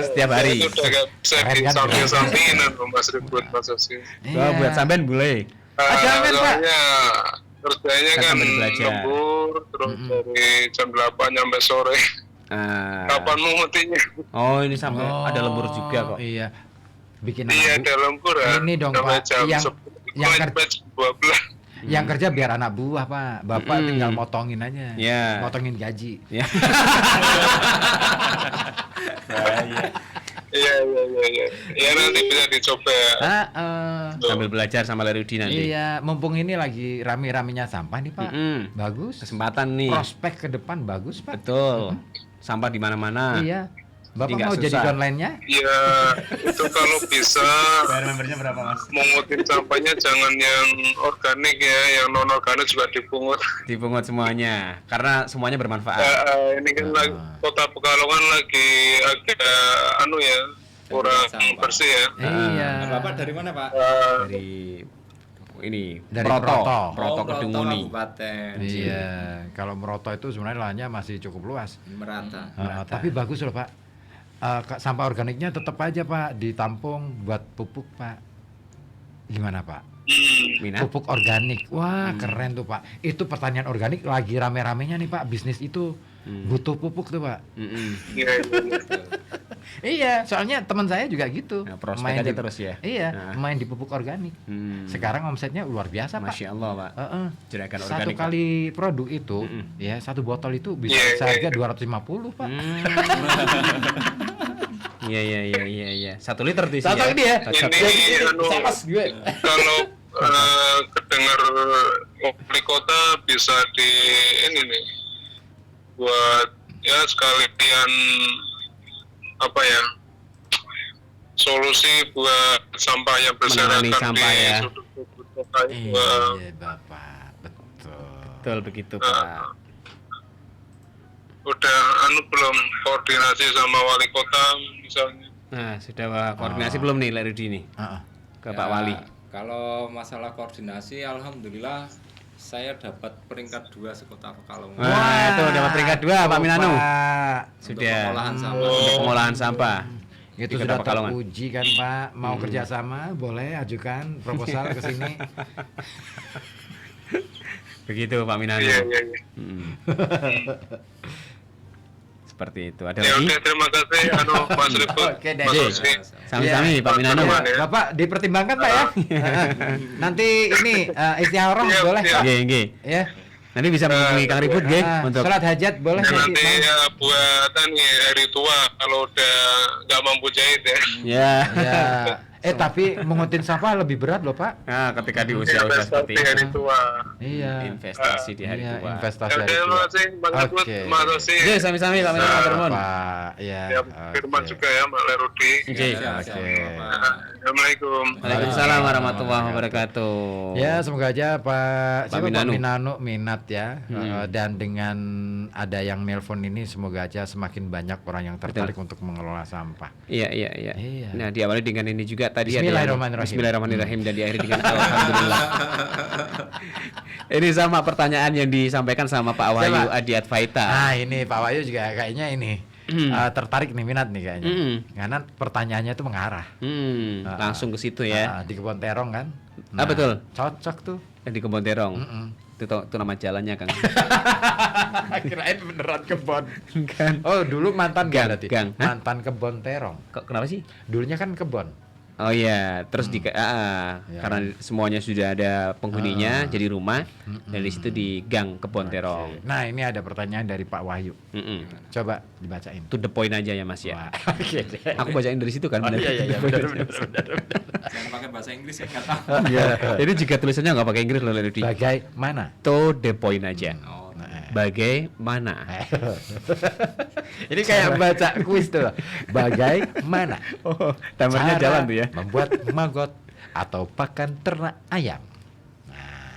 Setiap hari. Itu udah gak bisa Keren kan? disamping-sampingin Mas Ribut Mas Osi. Wah, buat sampean boleh. Sampean, Pak. Soalnya kerjanya Kan kan sambil belajar. lembur terus dari jam 8 sampai sore. Kapan mau matinya? Oh, ini sampai ada lembur juga kok. Iya. Bikin Iya, anak ada lembur ya. Ini dong Sampai Pak, jam yang 10, yang sampai jam 12. yang kerja biar anak buah Pak. Bapak tinggal motongin aja. Iya. Motongin gaji. Ya. Iya. Ya nanti bisa dicoba ya. Sambil belajar sama Larudi nanti. Iya, mumpung ini lagi rame-ramenya sampah nih Pak. Bagus. Kesempatan nih. Prospek ke depan bagus Pak. Betul. Sampah di mana-mana. Iya. Bapak Jadi nggak mau jadi susah. online-nya? Iya, itu kalau bisa Bayar membernya berapa, Mas? mengutin sampahnya jangan yang organik ya, yang non organik juga dipungut. Dipungut semuanya karena semuanya bermanfaat. Ini kan lagi, Kota Pekalongan lagi agak kurang Sampah. bersih ya. Iya. Bapak dari mana, Pak? Dari ini Dari Proto Proto. Kedunguni. Kabupaten. Iya, kalau Meroto itu sebenarnya lahannya masih cukup luas. Merata. Tapi bagus loh Pak. Sampah organiknya tetap aja Pak ditampung buat pupuk Pak. Gimana Pak? Minat? Pupuk organik. Wah, keren tuh Pak. Itu pertanian organik lagi rame-ramenya nih Pak. Bisnis itu butuh pupuk tuh Pak. Iya. Iya, soalnya teman saya juga gitu. Nah, prospek aja terus ya. Iya, Nah. main di pupuk organik. Sekarang omsetnya luar biasa Pak. Masya Allah, Pak. Juragan Satu organik. kali produk itu, ya satu botol itu bisa Iya, seharga 250 Pak. Iya. 1 liter tuh Satu isinya. ini ya. Cocok. Ini kalau kedengar wali kota bisa di ini nih buat ya sekalian apa ya solusi buat sampah yang Menangani berserakan sampah di ya. sudut-sudut kota itu. Iya Bapak, betul. Betul begitu, Pak. Udah belum koordinasi sama wali kota misalnya. Nah, sudah koordinasi belum nih Larudi nih ke Pak Ya, Wali? Kalau masalah koordinasi, alhamdulillah saya dapat peringkat 2 sekota Pekalongan. Wah, itu dapat peringkat 2 Pak Minanu. Pak. Untuk Sudah pengolahan sampah. untuk pengolahan sampah. Itu Di Kota sudah Pekalongan. teruji kan Pak. Mau kerjasama boleh ajukan proposal ke sini. Begitu Pak Minanu. Iya. Seperti itu. Ada Ya lagi? udah terima kasih Mas Ribut. Oke, deh. Mas Oke. Osi. Sami-sami Pak Minanu. Iya. Ya, Bapak dipertimbangkan Pak ya. Nanti ini istiharah Siap, boleh siap. Pak. Nggih. Ya. Nanti bisa menghubungi Kang Ribut nggih untuk Salat hajat boleh Ya, nanti. nanti ya buat hari tua kalau udah nggak mampu jahit ya. ya. Ya. Tapi mengutin sampah lebih berat loh Pak. Nah, ketika di usia-usia seperti Investasi hari itu. tua. Iya. Investasi di hari Iya, tua. investasi Ya, hari terima tua. kasih Bang Ribut, Oke. Mas Osi. Oke, sami-sami Pak Minanu matur nuwun. Pak, ya. Ya, Firman oke. juga ya, Mbak Lerudi. Oke. Oke. Assalamualaikum. Waalaikumsalam warahmatullahi wabarakatuh. Ya, semoga aja Pak siapa, Pak Minanu. Minanu minat ya. Dan dengan ada yang nelpon ini semoga aja semakin banyak orang yang tertarik untuk mengelola sampah. Iya. Iya. Nah, diawali dengan ini juga tadi Bismillahirrahmanirrahim. Bismillahirrahmanirrahim dan diakhiri dengan alhamdulillah. Ini sama pertanyaan yang disampaikan sama Pak Wahyu Siapa? Adi Advaita. Nah, ini Pak Wahyu juga kayaknya ini tertarik nih, minat nih kayaknya. Karena pertanyaannya itu mengarah. Langsung ke situ ya. Di Kebon Terong kan. Betul. Cocok tuh. Di Kebon Terong. Itu nama jalannya, Kang. Kirain beneran kebon. Kan. Oh, dulu mantan Gang, berarti. gang. Hah? Mantan Kebon Terong. Kenapa sih? Dulunya kan kebon. Oh iya, terus Ya. karena semuanya sudah ada penghuninya jadi rumah dan di situ di Gang Kebon Terong. Nah, ini ada pertanyaan dari Pak Wahyu. Coba dibacain. To the point aja ya Mas ya. Wah, oke deh. Aku bacain dari situ kan. Oh, bener? iya, benar. Jangan pakai bahasa Inggris ya, nggak tahu. Iya. Ini juga tulisannya nggak pakai Inggris loh Lady. Bagaimana? To the point aja. Oh, bagaimana? Ini kayak baca kuis tuh. Bagaimana? Oh, gambarnya jalan tuh ya. Membuat maggot atau pakan ternak ayam.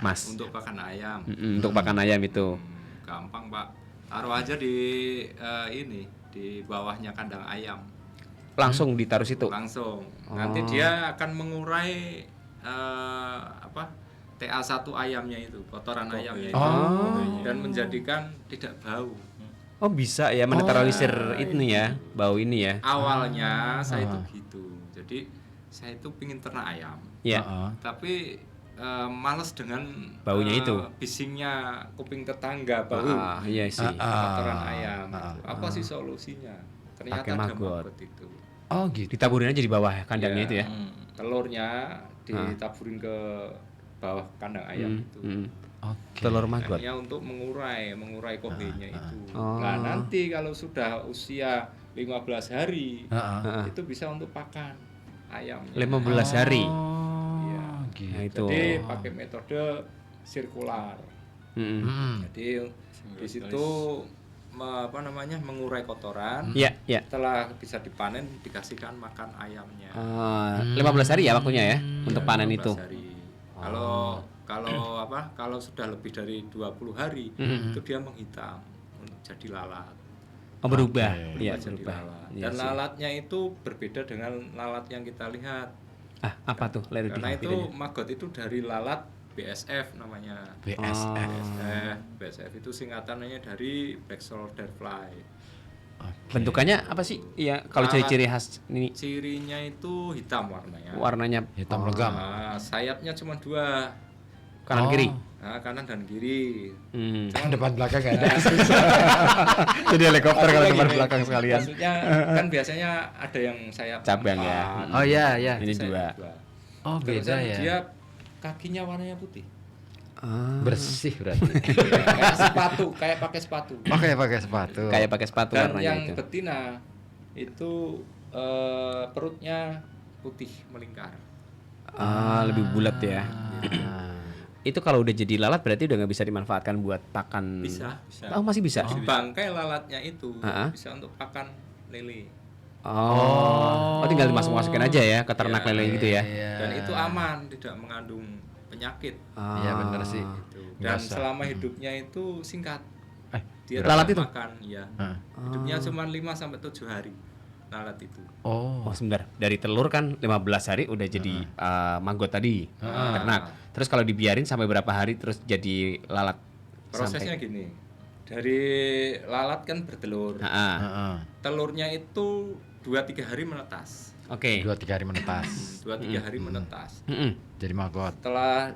Mas. Untuk pakan ayam. Untuk pakan ayam itu. Gampang Pak. Taruh aja di ini di bawahnya kandang ayam. Langsung ditaruh situ. Langsung. Nanti dia akan mengurai TA1 ayamnya itu, kotoran ayamnya itu, dan menjadikan tidak bau. Oh bisa ya menetralisir ini ya, bau ini ya. Awalnya saya itu gitu. Jadi saya itu pingin ternak ayam. Ya. Tapi males dengan baunya itu. Bisingnya kuping tetangga bau. Iya sih. Kotoran ayam. Apa sih solusinya? Ternyata pakai ada maggot itu. Oh gitu. Ditaburin aja di bawah kandangnya itu ya. Telurnya ditaburin ke bawah kandang ayam itu. Telur maggot. Hanya untuk mengurai kohenya itu. Nah, nanti kalau sudah usia 15 hari itu bisa untuk pakan ayamnya. 15 hari. Iya. Gitu. Nah, itu. Jadi pakai metode sirkular. Jadi di situ mengurai kotoran. Iya, iya. Setelah bisa dipanen dikasihkan makan ayamnya. 15 hari ya waktunya ya untuk panen 15 itu. hari. Kalau sudah lebih dari 20 hari itu dia menghitam untuk jadi lalat. Oh berubah. Iya, Iya, jadi berubah. lalat. Iya Dan sih. lalatnya itu berbeda dengan lalat yang kita lihat. Apa tuh? Karena itu maggot itu dari lalat BSF namanya. BSF itu singkatannya dari Black Shoulder Fly. Bentukannya apa sih? Ya kalau ciri-ciri khas ini Cirinya itu hitam warnanya. warnanya Hitam legam. Sayapnya cuma 2. kanan kiri. Nah, kanan dan kiri. Depan belakang nggak ada. Jadi helikopter kalau Maksudnya depan gini, belakang sekalian. Maksudnya kan biasanya ada yang sayap Cabang ya. 4, Oh iya iya. Ini sayap 2. 2. Oh Terus beda ya. Dia kakinya warnanya putih. Bersih berarti. Kayak sepatu, kayak pakai sepatu. Pakai sepatu. Kayak pakai sepatu Dan warnanya yang itu. betina itu perutnya putih melingkar. Lebih bulat ya. Itu kalau udah jadi lalat berarti udah nggak bisa dimanfaatkan buat pakan. Bisa. Oh masih bisa. Bangkai lalatnya itu Ah. bisa untuk pakan lele. Oh, tinggal dimasukin aja ya ke ternak lele gitu ya. Dan itu aman, tidak mengandung penyakit. Iya benar sih. Gitu. Dan selama hidupnya itu singkat. Dia lalat tetap itu? makan, ya. Hidupnya cuma 5 sampai 7 hari. Lalat itu. Oh, sebentar. Dari telur kan 15 hari udah jadi maggot tadi, ternak. Terus kalau dibiarin sampai berapa hari terus jadi lalat? Prosesnya gini. Dari lalat kan bertelur. Telurnya itu 2-3 hari menetas. Oke. 2-3 hari menetas. 2-3 hari menetas. Jadi maggot. Setelah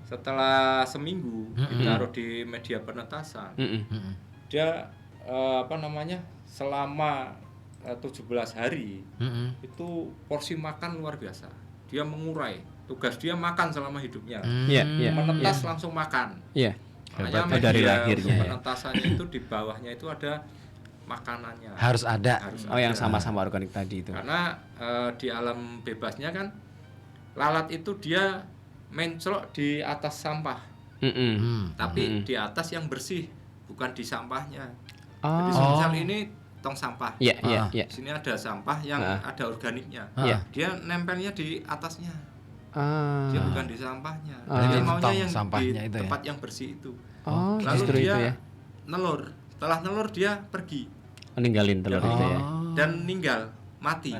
setelah seminggu ditaruh di media penetasan, dia selama 17 hari itu porsi makan luar biasa. Dia mengurai. Tugas dia makan selama hidupnya. Menetas langsung makan. Makanya Hebat dari media lahirnya ya. penetasannya itu di bawahnya itu ada makanannya. Harus ada. Yang sama-sama organik tadi itu. Karena di alam bebasnya kan lalat itu dia menclok di atas sampah. Tapi di atas yang bersih, bukan di sampahnya. Jadi misal ini tong sampah. Di sini ada sampah yang ada organiknya. Dia nempelnya di atasnya. Dia bukan di sampahnya. Dia maunya yang sampahnya di itu tempat yang bersih itu. Lalu justru dia itu ya. nelur. Setelah nelur dia pergi Meninggalin telur itu ya. dan meninggal, mati.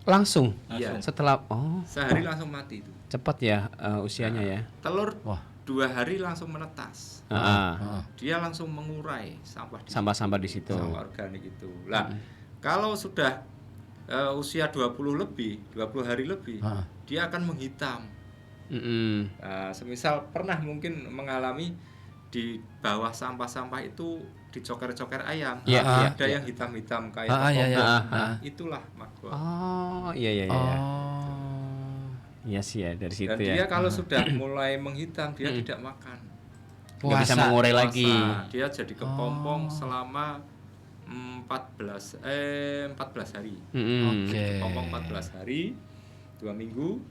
Langsung. Iya. Setelah Sehari langsung mati itu. cepat ya usianya ya. Telur 2 hari langsung menetas. Dia langsung mengurai sampah di Sampah-sampah di situ. sampah organik itu. Lah, kalau sudah usia 20 hari lebih, dia akan menghitam. Semisal pernah mungkin mengalami di bawah sampah-sampah itu dicoker-coker ayam. Ada yang hitam-hitam kayak itulah maggot. Iya. Iya sih ya dari situ Dan ya. dia kalau sudah mulai menghitam dia tidak makan. Nggak bisa mengurai Puasa. lagi. Dia jadi kepompong selama 14 hari. Kepompong 14 hari, 2 minggu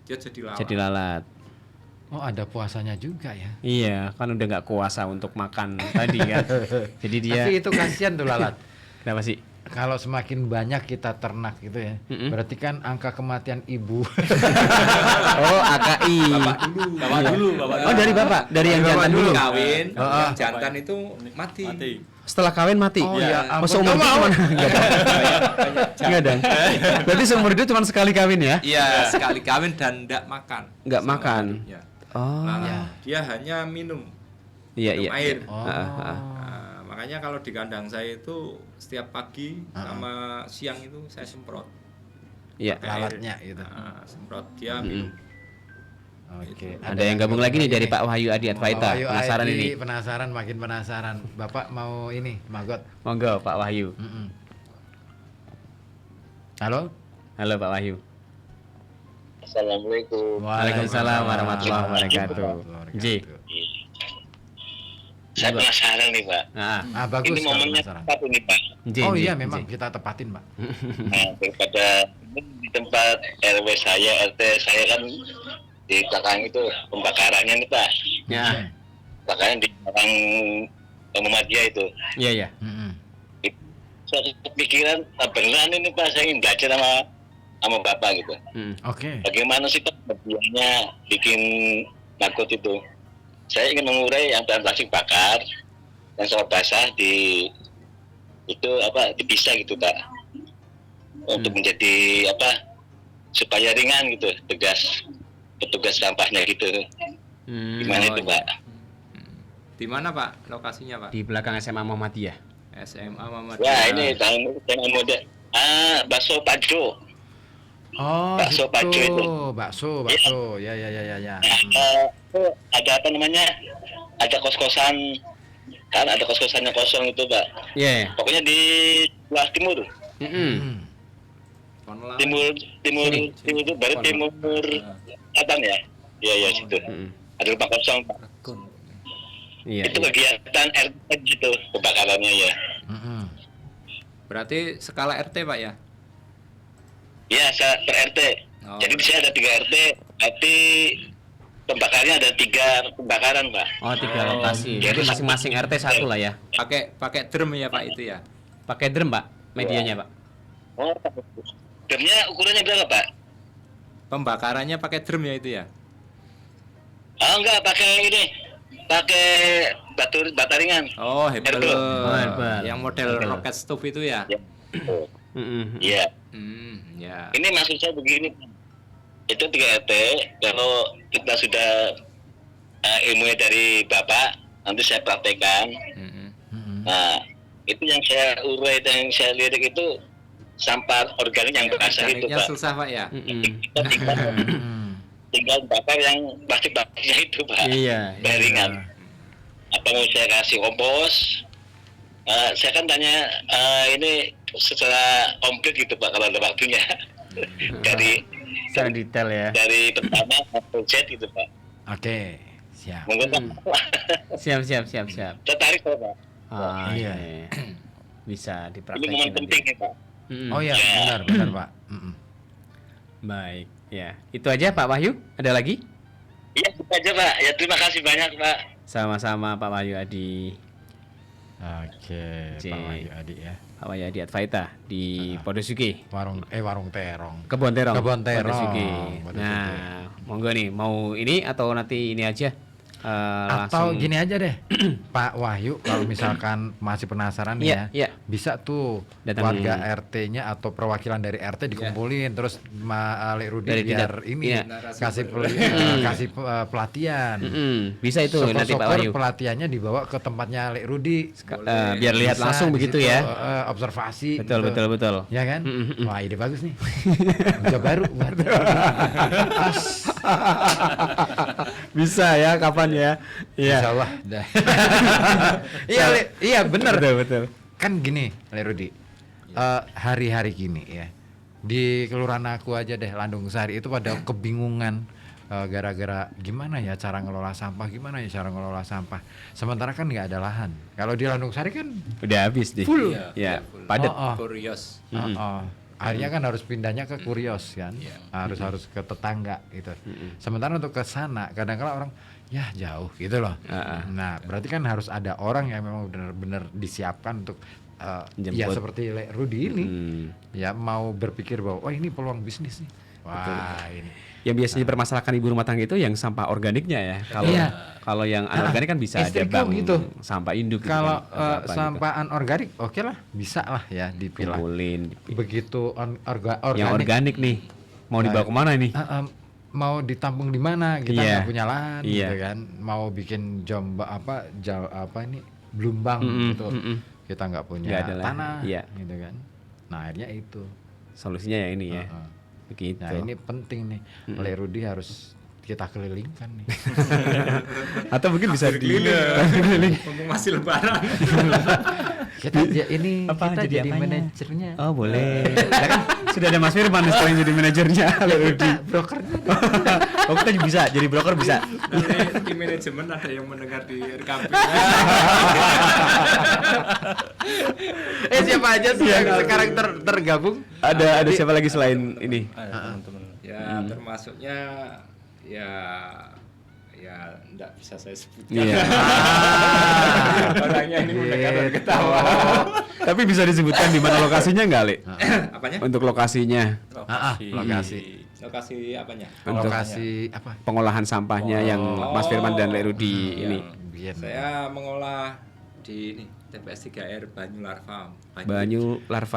dia jadi lalat. Jadi lalat. Oh, ada puasanya juga ya. Iya, kan udah nggak kuasa untuk makan tadi kan. Jadi dia. Tapi itu kasihan tuh Lalat. Kenapa sih? Kalau semakin banyak kita ternak gitu ya, berarti kan angka kematian ibu. Oh, AKI. Bapak dulu. Oh, dari bapak, dari yang jantan dulu. Kawin, yang jantan itu mati. Setelah kawin mati. Oh ya, Oh, seumur hidup cuma enggak dong. Berarti seumur hidup cuma sekali kawin ya? Iya, sekali kawin dan enggak makan. Nggak Sama makan. sekali, ya. Oh. Nah, dia hanya minum Iya. air. Oh. Nah, makanya kalau di kandang saya itu setiap pagi sama siang itu saya semprot. Iya. Pakai air. Lalatnya gitu. Nah, semprot dia minum. Oke. Ada yang gabung lagi nih dari Pak Wahyu Adi Advaita. Wahyu Penasaran Adi, ini. Penasaran, makin penasaran. Bapak mau ini, Magot. Monggo Pak Wahyu. Halo? Halo Pak Wahyu. Assalamualaikum. Waalaikumsalam warahmatullahi wabarakatuh. J. Saya penasaran nih Pak. Nah, Bagus Ini kalau momennya penasaran. tepat ini Pak. J. Oh J, iya, J. memang kita tepatin, Pak. Nah, daripada di tempat RW saya, RT saya kan di belakang itu pembakarannya nih Pak. Ya. Pembakaran di belakang Muhammadiyah itu. Iya, iya. Saya kepikiran, beneran ini Pak, saya ingin belajar sama Bapak gitu. Oke. Bagaimana sih Pak biayanya bikin Magot itu? Saya ingin mengurai yang bahan plastik bakar dan sama basah dipisah gitu Pak, untuk menjadi supaya ringan gitu petugas sampahnya gitu. Gimana itu Pak? Di mana Pak lokasinya Pak? Di belakang SMA Muhammadiyah. SMA Muhammadiyah. Wah ini tahun muda. Bakso Pajo. Oh, Bakso Pajo itu. Bakso. Ya. Ada apa namanya? Ada kos-kosan, kan ada kos-kosannya kosong itu Pak. Iya. Pokoknya di sebelah timur. Timur itu baru timur selatan ya. Iya situ. Ada rumah kosong Pak. Iya. Itu kegiatan RT gitu kebakarannya ya. Berarti skala RT Pak ya? Iya, saya per RT. Oh. Jadi di sini ada 3 RT, tapi pembakarnya ada 3 pembakaran Pak. Oh, 3 lokasi. Jadi masing-masing RT satu lah ya. Pakai drum ya Pak itu ya? Pakai drum, Pak, medianya, Pak. Oh, drumnya ukurannya berapa Pak? Pembakarannya pakai drum ya itu ya? Enggak, pakai bata ringan. Oh, hebel. Hebel. Yang model rocket stove itu ya? Iya. Ya. Ini maksud saya begini, itu 3 RT, kalau kita sudah ilmunya dari Bapak, nanti saya praktekkan. Nah, itu yang saya urai dan saya lirik itu sampah organik yang basah itu Organiknya Pak. susah Pak ya? Kita tinggal bakar yang plastik-plastiknya itu Pak. Iya. Ringan. Apa mau saya kasih kompos? Saya kan tanya ini secara komplit gitu Pak kalau ada waktunya. Dari Secara detail ya. dari pertama sampai Z gitu Pak. Oke, siap. Monggo Pak. Siap. Tertarik Pak. Iya. Ini Bisa momen dipraktekin penting nanti. nih Pak. Oh iya, benar Pak. Baik, ya. Itu aja Pak Wahyu, ada lagi? Iya, itu aja Pak. Ya terima kasih banyak Pak. Sama-sama Pak Wahyu Adi. Oke, J. Pak Wahyu Adi ya. Pak Wahyu Adi Advaita di Podosuke. Warung Terong. Kebon Terong. Podosuke. Nah, monggo nih, mau ini atau nanti ini aja? Atau langsung gini aja deh, Pak Wahyu, kalau misalkan masih penasaran nih Iya. bisa tuh Datang. warga RT-nya atau perwakilan dari RT dikumpulin, terus Lek Rudi Dari biar tidak. ini Iya. kasih pelatihan. Bisa itu nanti Pak Wahyu. Pelatihannya dibawa ke tempatnya Lek Rudi. Biar lihat Bisa langsung di begitu situ, ya. Observasi. Betul. Ya kan? Wah, ide bagus nih. Udah baru. Bisa ya, kapan ya? Iya. Insya Allah. Iya benar. Betul. Kan gini, Le Rudi. Hari-hari gini ya. Di kelurahan aku aja deh, Landung Sari itu pada kebingungan gara-gara gimana ya cara ngelola sampah, sementara kan nggak ada lahan. Kalau di Landung Sari kan Udah habis deh. full. Ya, padat. Kurios. Akhirnya kan harus pindahnya ke kurios kan, harus ke tetangga gitu. Sementara untuk ke sana kadang-kadang orang ya jauh gitu loh. Nah berarti kan harus ada orang yang memang benar-benar disiapkan untuk ya seperti Rudy ini, ya mau berpikir bahwa oh ini peluang bisnis nih. Wah ini. Yang biasanya permasalahkan ibu rumah tangga itu yang sampah organiknya ya. Kalau yang anorganik kan bisa ada bank gitu. Sampah induk. Kalau gitu sampah anorganik oke lah, bisa lah ya dipilah. Kumpulin. Begitu organik. Yang organik nih mau dibawa kemana nih? Mau ditampung di mana? Kita nggak punya lahan, gitu kan. Mau bikin ini Blumbang gitu. Kita nggak punya tanah, gitu kan. Nah akhirnya itu solusinya ya ini ya. Begitu. Nah ini penting nih, oleh Rudy harus kita kelilingkan nih. Atau mungkin bisa keliling. Mumpung masih lebaran. Kita jadi manajernya. Oh boleh. Ya kan sudah ada Mas Firman sekarang jadi manajernya. Kita brokernya. Oh kita bisa jadi broker bisa. Di manajemen ada yang mendengar di RKP. Siapa aja sih yang sekarang tergabung? Ada siapa lagi selain ini? Teman-teman. Ya termasuknya ya enggak bisa saya sebutkan. Orangnya ini mendengar dan ketawa. Tapi bisa disebutkan di mana lokasinya enggak, Le? Apanya? Untuk lokasinya. Lokasi apanya? Lokasi apa? Pengolahan sampahnya yang Mas Firman dan Le Rudy ini. Saya mengolah di ini TPS 3R Banyu Larva.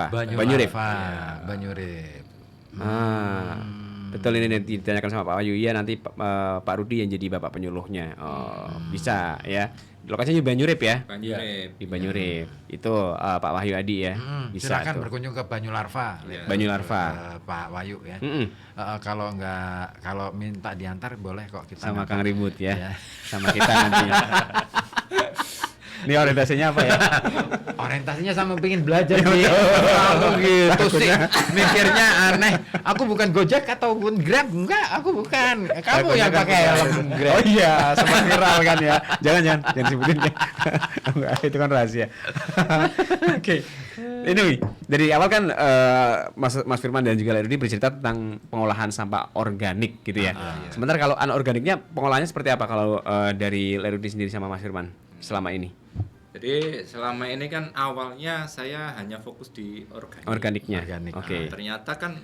Banyurip. Banyurip. Betul ini ditanyakan sama Pak Wahyu. Iya nanti Pak Rudy yang jadi bapak penyuluhnya. Bisa ya. Lokasinya di Banyurip ya. Di Banyurip. Itu Pak Wahyu Adi ya. Bisa. Silakan berkunjung ke Banyu Larva. Banyu Larva. Pak Wahyu ya. Kalau minta diantar boleh kok kita. Sama Kang Ribut ya. Sama kita nanti. Ini orientasinya apa ya? Orientasinya sama pengen belajar sih. Aku gitu sih. Mikirnya aneh. Aku bukan Gojek ataupun Grab, enggak. Aku bukan. Kamu yang pakai helm Grab. Oh iya, sempat viral kan ya. Jangan sebutin ya. Enggak, itu kan rahasia. Oke. Ini dari awal kan Mas Firman dan juga Rudy bercerita tentang pengolahan sampah organik gitu ya. Sementara kalau anorganiknya pengolahannya seperti apa kalau dari Rudy sendiri sama Mas Firman selama ini? Jadi selama ini kan awalnya saya hanya fokus di organiknya. Oke. Ternyata kan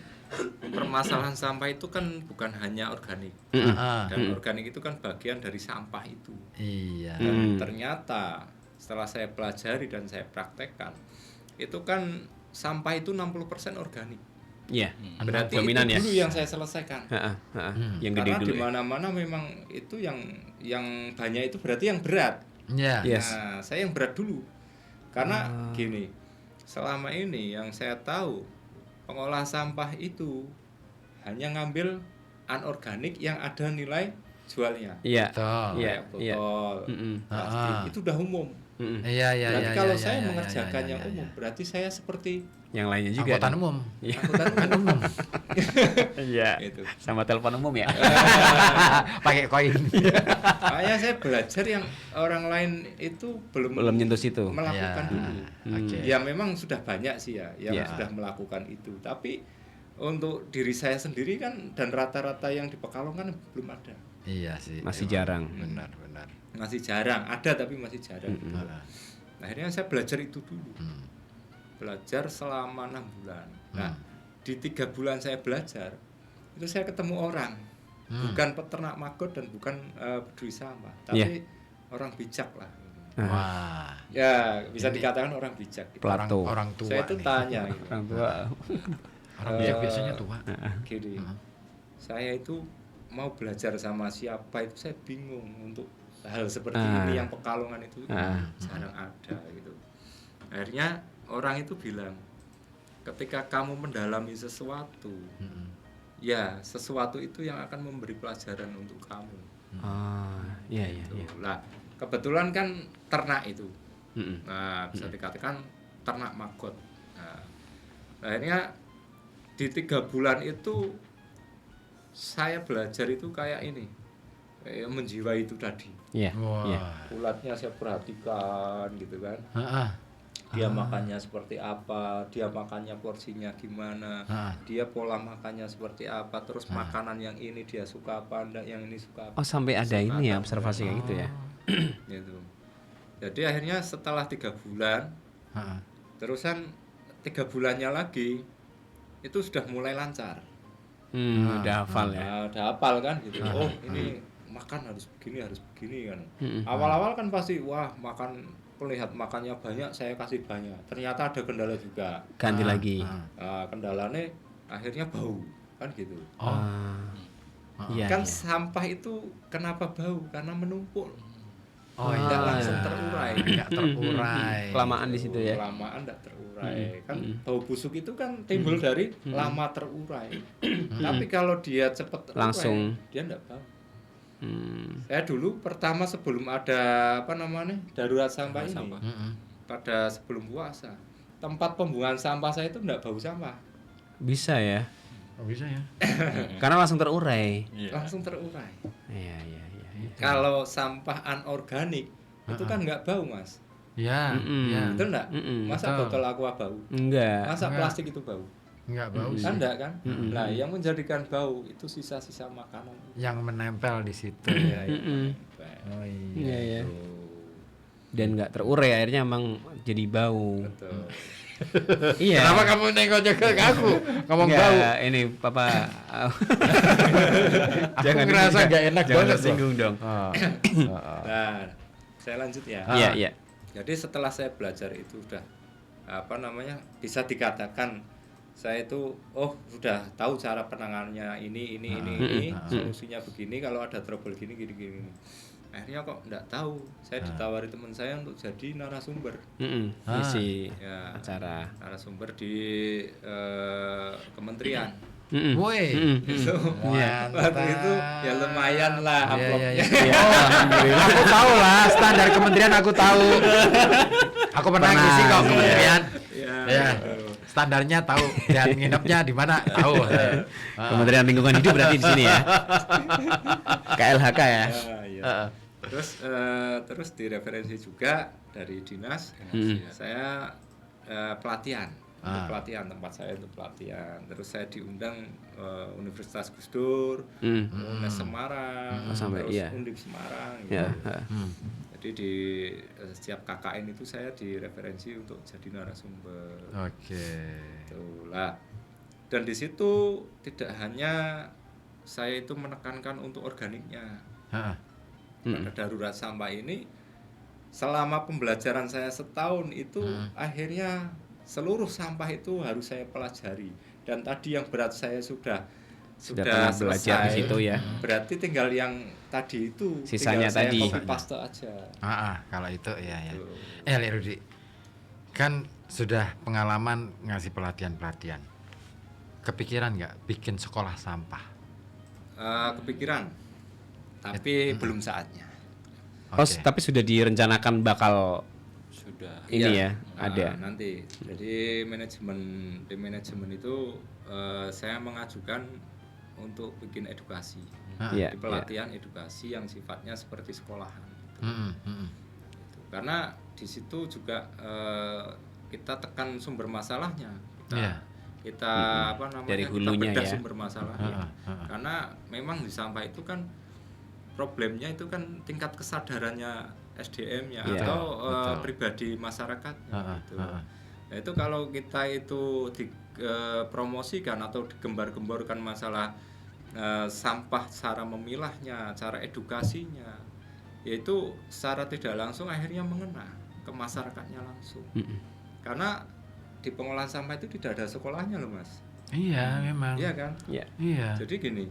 permasalahan sampah itu kan bukan hanya organik. Dan organik itu kan bagian dari sampah itu. Iya. Dan ternyata setelah saya pelajari dan saya praktekkan, itu kan sampah itu 60% organik. Iya. Berarti dominan itu dulu ya. yang saya selesaikan. Yang gede karena dulu. Di mana-mana memang itu yang banyak itu berarti yang berat. Nah, saya yang berat dulu. Karena gini, selama ini yang saya tahu pengolah sampah itu hanya ngambil anorganik yang ada nilai jualnya. Iya. Botol, plastik itu udah umum. Iya. Berarti kalau saya mengerjakan yang umum, berarti saya seperti yang lainnya juga. Angkutan umum. Angkutan umum. Iya. Gitu. Sama telepon umum ya. Pakai koin. Makanya saya belajar yang orang lain itu belum nyentuh situ. Melakukan dulu. Ya memang sudah banyak sih ya yang sudah melakukan itu. Tapi untuk diri saya sendiri kan dan rata-rata yang di Pekalongan belum ada. Iya sih. Masih jarang. Benar. Masih jarang. Ada tapi masih jarang. Akhirnya saya belajar itu dulu. Belajar selama 6 bulan. Nah, di 3 bulan saya belajar, itu saya ketemu orang, bukan peternak maggot dan bukan peduli sampah, tapi orang bijak lah. Wah. Ya, bisa dikatakan orang bijak. Gitu. Orang tua. Saya itu tanya. Gitu. Orang tua. Orang bijak biasanya tua. Gini, saya itu mau belajar sama siapa itu saya bingung untuk hal seperti ini yang Pekalongan itu jarang ada gitu. Akhirnya orang itu bilang, ketika kamu mendalami sesuatu, ya sesuatu itu yang akan memberi pelajaran untuk kamu. Iya. Lah, kebetulan kan ternak itu. Nah, bisa dikatakan ternak maggot. Nah, akhirnya di 3 bulan itu saya belajar itu kayak ini, kayak menjiwai itu tadi. Iya. Ulatnya saya perhatikan gitu kan. Dia makannya seperti apa, dia makannya porsinya gimana, dia pola makannya seperti apa, terus makanan yang ini dia suka apa, enggak, yang ini suka apa. Oh, sampai ada ini ya, observasi kayak gitu ya. Gitu. Jadi akhirnya setelah 3 bulan, terusan 3 bulannya lagi itu sudah mulai lancar. Udah hafal ya. Nah, udah hafal kan gitu. Oh, ini makan harus begini kan. Awal-awal kan pasti wah makan, lihat makannya banyak saya kasih banyak. Ternyata ada kendala juga. Ganti lagi. Kendalanya akhirnya bau kan gitu. Iya. Kan sampah itu kenapa bau? Karena menumpuk. Tidak langsung terurai. Nggak terurai. Kelamaan di situ ya. Kelamaan enggak terurai. Kan bau busuk itu kan timbul dari lama terurai. Tapi kalau dia cepat terurai, Langsung. dia enggak bau. Saya dulu pertama sebelum ada darurat sampah ini, pada sebelum puasa, tempat pembuangan sampah saya itu enggak bau sampah. Bisa ya. Oh, bisa ya. Karena langsung terurai. Langsung terurai. Iya. Kalau sampah anorganik itu kan nggak bau, Mas. Ya, Betul nggak? Masa botol aqua bau? Enggak. Masa plastik itu bau? nggak bau sih. Kan enggak kan? Nah, yang menjadikan bau itu sisa-sisa makanan. Yang menempel di situ. Ya, Oh Iya. Dan nggak terurai, akhirnya emang jadi bau. Betul. Iya. Kenapa kamu nengok ke aku? Ngomong Nggak, bau. ini papa. Aku ngerasa nggak enak jangan banget tersinggung dong. Nah, saya lanjut ya. Iya. Jadi setelah saya belajar itu udah bisa dikatakan saya itu sudah tahu cara penanganannya ini solusinya begini, kalau ada trouble gini. Akhirnya kok enggak tahu. Saya ditawari teman saya untuk jadi narasumber. Isi acara Narasumber di kementerian. Woi. Waktu itu ya lumayan lah amplopnya. Alhamdulillah. Aku tahu lah standar kementerian, aku tahu. Aku pernah ngisi kok kementerian. Ya. Standarnya tahu, dan nginepnya di mana tahu. Kementerian Lingkungan Hidup berarti di sini ya. KLHK ya. Terus direferensi juga dari dinas. Saya pelatihan. Untuk pelatihan, tempat saya untuk pelatihan. Terus saya diundang Universitas Gus Dur, UNES Semarang, terus Undip Semarang gitu. Jadi di setiap KKN itu saya direferensi untuk jadi narasumber. Itulah. Dan di situ tidak hanya saya itu menekankan untuk organiknya. Pada darurat sampah ini, selama pembelajaran saya setahun itu akhirnya seluruh sampah itu harus saya pelajari. Dan tadi yang berat saya sudah belajar di situ ya. Berarti tinggal yang tadi itu sisanya tinggal tadi. saya copy paste aja. Kalau itu ya. Rudi, kan sudah pengalaman ngasih pelatihan. Kepikiran nggak bikin sekolah sampah? Kepikiran, tapi belum saatnya. Tapi sudah direncanakan bakal Sudah. Ini ada. Nanti. Jadi manajemen itu saya mengajukan untuk bikin edukasi. Di pelatihan edukasi yang sifatnya seperti sekolahan. Gitu. Karena di situ juga kita tekan sumber masalahnya. Kita dari hulunya kita bedah ya. sumber masalahnya. Karena memang di sampah itu kan problemnya itu kan tingkat kesadarannya SDM-nya atau pribadi masyarakat. Gitu. Nah, itu kalau kita itu dipromosikan atau digembar-gemborkan masalah sampah, cara memilahnya, cara edukasinya, yaitu secara tidak langsung akhirnya mengena ke masyarakatnya langsung. Karena di pengolahan sampah itu tidak ada sekolahnya loh, Mas. Iya, memang. Iya kan? Iya. Jadi gini,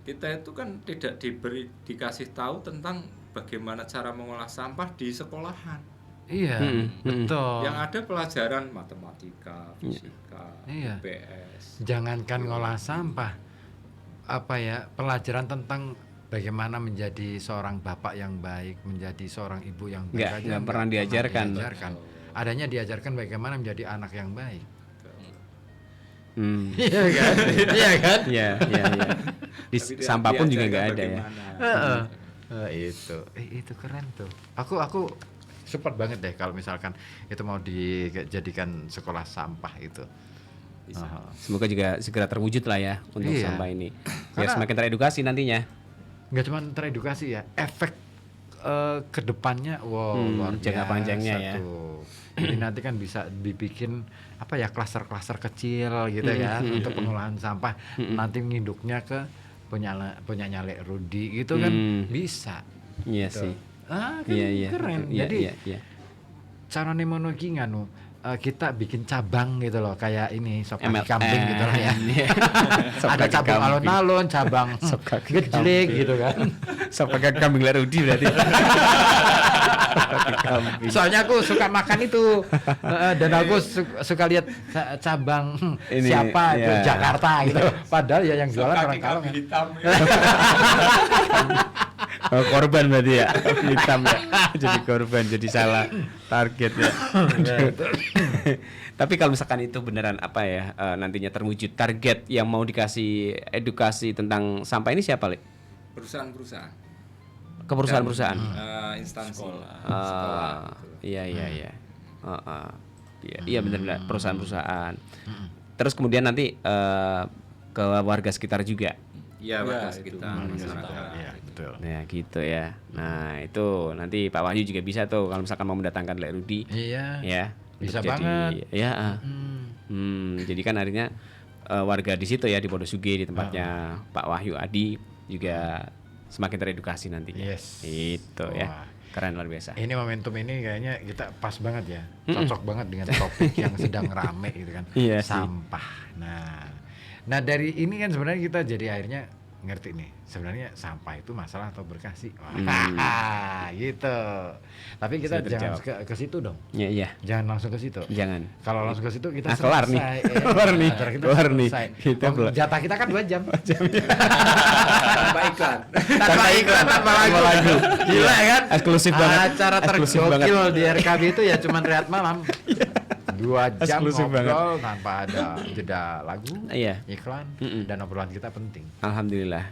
kita itu kan tidak dikasih tahu tentang bagaimana cara mengolah sampah di sekolahan. Iya, betul. Yang ada pelajaran matematika, fisika, IPS. Jangankan ngolah sampah, pelajaran tentang bagaimana menjadi seorang bapak yang baik, menjadi seorang ibu yang baik nggak pernah diajarkan. Adanya diajarkan bagaimana menjadi anak yang baik. Iya kan? Iya. Di sampah pun juga nggak ada ya. Itu keren tuh. Aku support banget deh kalau misalkan itu mau dijadikan sekolah sampah itu. Semoga juga segera terwujud lah ya untuk sampah ini. Biar Karena semakin teredukasi nantinya. Nggak cuma teredukasi ya, efek kedepannya luar jangka biasa panjangnya ya. tuh. Jadi nanti kan bisa dibikin apa ya, klaster-klaster kecil gitu ya untuk pengolahan sampah. Nanti nginduknya ke punyanya Lek Rudi gitu kan bisa. Iya Gitu. sih. Kan Iya. keren. Iya, Jadi iya. carane mono iki nganu kita bikin cabang gitu loh, kayak ini sop kaki MLM. kambing gitu lah ya. Sop Ada kaki cabang kambing. alun-alun, cabang Sop kaki gejlek gitu kan. Sop kaki kambing Lek Rudi berarti. Kambing. Soalnya aku suka makan itu dan aku suka lihat cabang Ini, siapa itu ya. Jakarta gitu. Padahal ya yang jualan orang kalau hitam. Oh, korban berarti ya. Hitam ya. Jadi korban, jadi salah target ya. Tapi kalau misalkan itu beneran apa ya, nantinya terwujud target yang mau dikasih edukasi tentang sampah ini siapa, Lek? Perusahaan-perusahaan. Ke perusahaan-perusahaan. Instansi. Ah, iya. Iya benar perusahaan-perusahaan. Terus kemudian nanti ke warga sekitar juga. Iya, warga sekitar masyarakat. Iya, betul. Nah gitu ya. Nah itu nanti Pak Wahyu juga bisa tuh kalau misalkan mau mendatangkan Lek Rudi. Iya. Ya. Bisa untuk banget. Ya. Jadi kan akhirnya warga di situ ya di Wonosuge di tempatnya Pak Wahyu Adi juga semakin teredukasi nantinya. Yes. Itu ya. Wah. Keren luar biasa. Ini momentum ini kayaknya kita pas banget ya, cocok banget dengan topik yang sedang rame gitu kan, Iya sih. sampah. Nah dari ini kan sebenarnya kita jadi akhirnya ngerti nih, sebenarnya sampah itu masalah atau berkah sih? Wah, gitu. Tapi kita Sudah jangan terjawab. ke situ dong, Iya. jangan langsung ke situ. Jangan. Kalau langsung ke situ kita kelar nih. selesai. Kelar nih. Acara kita Kelar nih. selesai. Kita belum. Jatah kita kan 2 jam. Tanpa iklan. Tanpa iklan, tanpa lagu. Gila kan? Eksklusif banget. Acara Eksklusif tergokil di RKB itu ya cuman Rehat Malam. 2 jam Eksklusif ngobrol tanpa ada jeda lagu, Iya. iklan, dan obrolan kita penting. Alhamdulillah.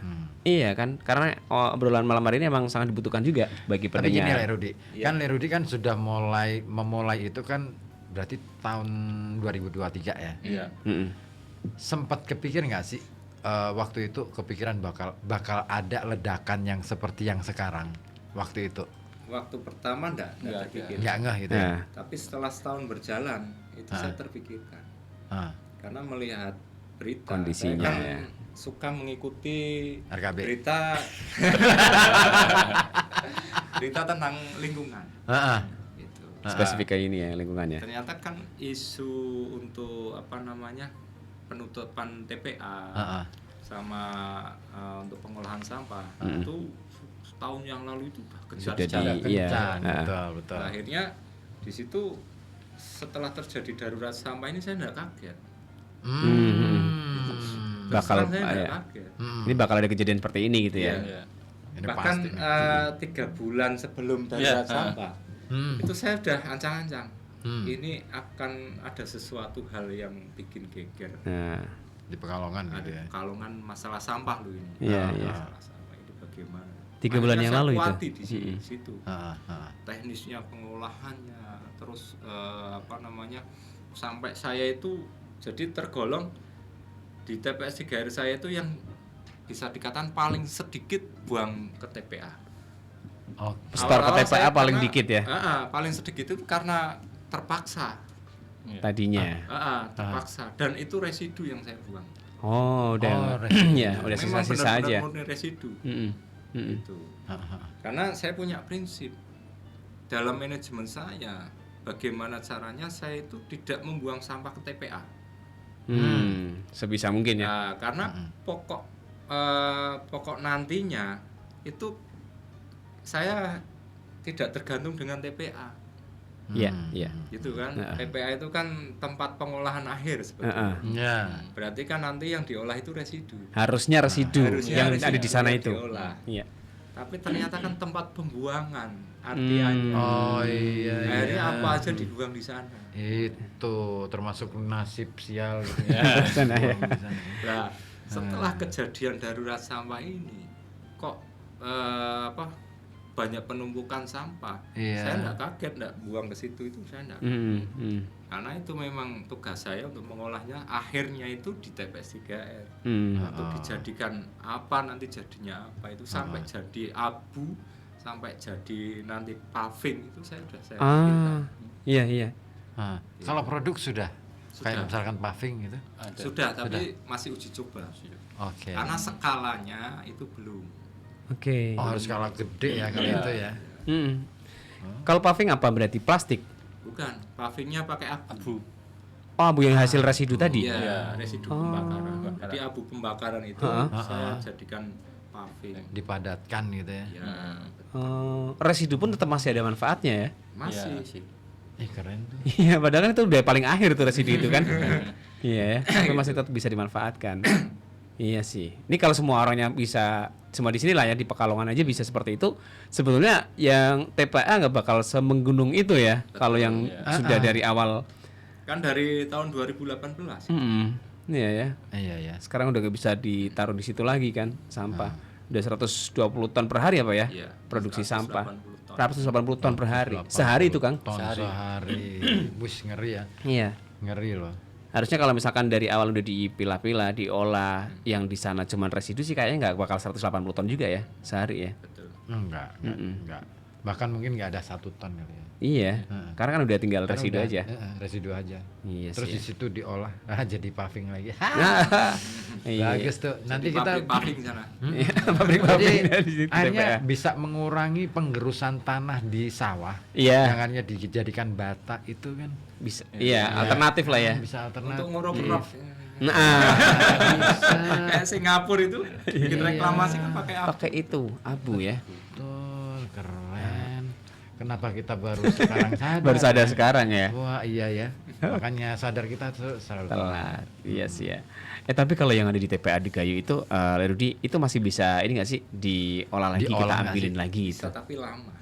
Iya kan, karena obrolan malam hari ini emang sangat dibutuhkan juga bagi Tapi gini pendengar. Lek Rudi, kan Lek Rudi kan sudah memulai itu kan berarti tahun 2023 ya. Iya. Sempat kepikir nggak sih waktu itu kepikiran bakal ada ledakan yang seperti yang sekarang waktu itu? Waktu pertama enggak terpikir. Nggak ngeh gitu ya? Nah, Tapi setelah setahun berjalan itu saya terpikirkan. Ah, Karena melihat berita, Kondisinya, saya kan ya. suka mengikuti RKB. berita tentang lingkungan. ah. Gitu. spesifik kayak ini ya lingkungannya. Ternyata kan isu untuk penutupan TPA sama untuk pengolahan sampah itu setahun yang lalu itu udah Sudah gencar. iya. Betul. Nah, akhirnya di situ setelah terjadi darurat sampah ini saya tidak kaget. Terus Bakal terang saya tidak ya. kaget. Ini bakal ada kejadian seperti ini gitu ya. Iya. Ini Bahkan pasti 3 bulan sebelum darurat sampah itu saya sudah ancang-ancang. Ini akan ada sesuatu hal yang bikin geger. Nah, di Pekalongan gitu ya. Ada Pekalongan masalah sampah loh ini. Iya, iya. Masalah sampah ini bagaimana? 3 bulan yang lalu itu. Kuati di situ. Ah. Teknisnya, pengolahannya, terus sampai saya itu jadi tergolong di TPS 3R saya itu yang bisa dikatakan paling sedikit buang ke TPA. Oh, Store ke Awal-awal TPA saya paling karena- dikit ya paling sedikit itu karena terpaksa. tadinya. Terpaksa, dan itu residu yang saya buang. Oh, udah. residu. Ya, udah Memang sisa-sisa benar-benar aja. murni residu. Gitu. Ah. Karena saya punya prinsip dalam manajemen saya, bagaimana caranya saya itu tidak membuang sampah ke TPA. Sebisa mungkin ya. Nah, karena pokok nantinya itu saya tidak tergantung dengan TPA. Iya, iya. Gitu kan. TPA itu kan tempat pengolahan akhir sebetulnya. Ya. Berarti kan nanti yang diolah itu residu. Harusnya residu Harusnya yang residu ada di sana yang itu. diolah. Iya. Tapi ternyata kan tempat pembuangan artiannya. Oh iya. Akhirnya apa aja dibuang di sana. Itu termasuk nasib sial gitu ya. Nah, setelah kejadian darurat sampah ini, kok banyak penumpukan sampah. Iya. Saya enggak kaget enggak buang ke situ, itu saya enggak. Karena itu memang tugas saya untuk mengolahnya, akhirnya itu di TPS 3R. Untuk dijadikan apa, nanti jadinya apa, itu sampai jadi abu, sampai jadi nanti paving, itu saya pikirkan. Iya. Kalau produk sudah? Kayak misalkan paving gitu? Sudah, tapi masih uji coba. Oke. Karena skalanya itu belum. Oke. Oh, harus skala gede ya kalau itu ya. Kalau paving apa berarti plastik? Bukan, pavingnya pakai abu. Oh, abu yang hasil residu tadi? Iya, residu pembakaran. Jadi abu pembakaran itu saya jadikan paving. Dipadatkan gitu ya. Ya, Residu pun tetap masih ada manfaatnya ya? masih. Keren tuh. Iya, padahal kan itu udah paling akhir tuh residu itu kan. Iya ya, tapi masih tetap bisa dimanfaatkan. Iya sih. Ini kalau semua orangnya bisa, semua di sini lah ya, di Pekalongan aja bisa seperti itu. Sebetulnya yang TPA nggak bakal semenggunung itu ya. Kalau yang sudah dari awal. Kan dari tahun 2018. Iya ya. Iya. Sekarang udah nggak bisa ditaruh di situ lagi kan sampah. Udah 120 ton per hari apa ya? Iya, Produksi 180 sampah. ton. 180 ton per hari. Sehari itu Kang? Sehari. Bus ngeri ya. Iya. Ngeri loh. Harusnya kalau misalkan dari awal udah dipilah-pilah, diolah, yang di sana cuman residu sih kayaknya nggak bakal 180 ton juga ya sehari ya. Betul. Enggak. Bahkan mungkin nggak ada 1 ton kali ya. Iya, karena kan udah tinggal Karena residu udah, aja. Residu aja. Iya Terus sih. di situ diolah, jadi paving lagi. Iya. Bagus tuh. Nanti Jadi kita paving sana. Pabrik-pabrik jadi di situ akhirnya TPA. bisa mengurangi penggerusan tanah di sawah. Iya. Jangannya dijadikan bata itu kan. Bisa. Iya, alternatif lah ya. Bisa alternatif. Untuk nguruk-nguruk. Nah, Kayak Singapura itu bikin reklamasi kan pakai apa? pakai itu abu ya. Betul, keren. Kenapa kita baru sekarang sadar? Baru sadar sekarang ya. Wah, iya ya. Makanya sadar kita tuh selalu Telat. Iya sih ya. Tapi kalau yang ada di TPA di Gayo itu, Rudi, itu masih bisa ini nggak sih diolah lagi, Diolah kita nggak ambilin lagi itu. Bisa, tapi lama.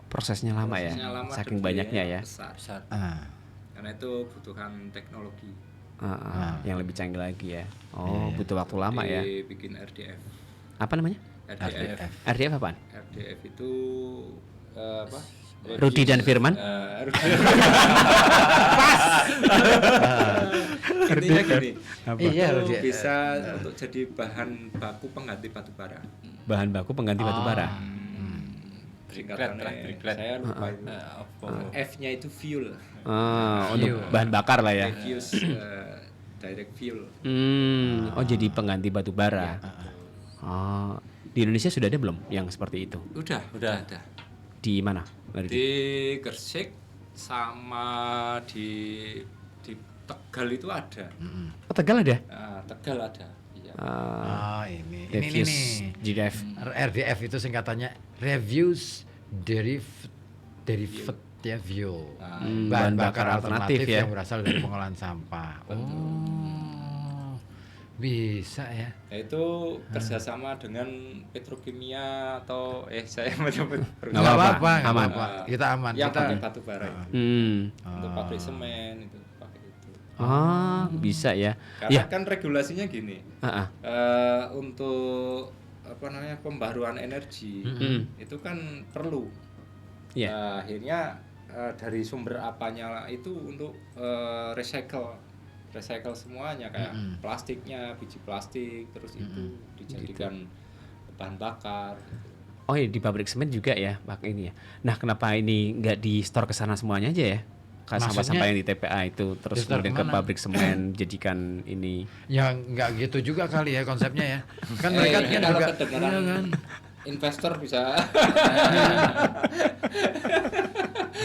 Prosesnya lama ya. Prosesnya lama, Saking dan banyaknya biaya ya. besar. Ah, Karena itu butuhkan teknologi. Yang lebih canggih lagi ya. Oh, butuh waktu lama ya. Bikin RDF. Apa namanya? RDF. RDF apaan? RDF itu apa? Rudi dan Firman. Intinya gini, iya, itu Rudi. bisa untuk jadi bahan baku pengganti batu bara. Bahan baku pengganti batu bara. Singkatannya saya lupa itu. F-nya itu fuel. Untuk bahan bakar lah ya. Refuse direct fuel. Oh, jadi pengganti batu bara. Oh, di Indonesia sudah ada belum yang seperti itu? Udah ada. Di mana? Di Gresik sama di Tegal itu ada. Oh, Tegal ada? Tegal ada. Iya. Ini Refuse GDF. RDF itu singkatannya Refuse Derivative ya fuel. Bahan bakar alternatif ya, yang berasal dari pengolahan sampah. Oh, bisa ya. Itu kerjasama dengan petrokimia atau saya menyebut Nggak apa-apa, aman. aman. Kita aman. yang Kita pakai batu bara itu. Untuk pabrik semen itu pakai itu. Bisa ya. Karena kan regulasinya gini. Ah, ah. Untuk apa namanya pembaruan energi itu kan perlu. Iya. Akhirnya dari sumber apanya itu untuk recycle semuanya kayak plastiknya, biji plastik, terus itu dijadikan bahan bakar. Oh ya, di pabrik semen juga ya pakai ini ya. Nah, kenapa ini nggak di store ke sana semuanya aja ya? Sampah-sampah yang di TPA itu terus kemudian ke pabrik semen jadikan ini. Ya nggak gitu juga kali ya konsepnya ya. Kan mereka kan kalau juga kedengaran investor bisa.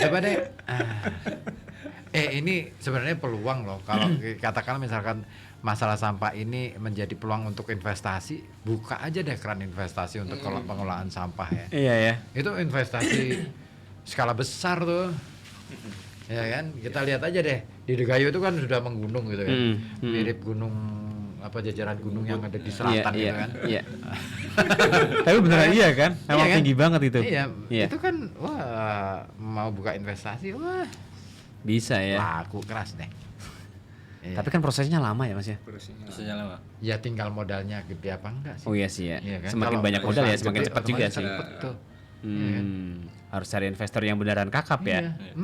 Coba deh. Ini sebenarnya peluang loh. Kalau katakan misalkan masalah sampah ini menjadi peluang untuk investasi, buka aja deh keran investasi untuk pengolahan sampah ya. Iya ya. Itu investasi skala besar tuh. Ya kan, kita lihat aja deh di Degayo itu kan sudah menggunung gitu kan, mirip gunung apa jajaran gunung yang ada di selatan gitu kan. Iya. Tapi beneran iya kan? Emang kan? tinggi banget itu. Iya. Itu kan wah mau buka investasi wah bisa ya. laku keras deh. Iya. Tapi kan prosesnya lama ya Mas ya. Prosesnya lama. Ya tinggal modalnya gede apa enggak sih? Oh iya sih ya. Iya kan? Semakin Kalau banyak modal ya perusahaan semakin gede, cepat juga otomatis sih. cepet tuh. Iya kan? harus cari investor yang beneran kakap ya. Iya.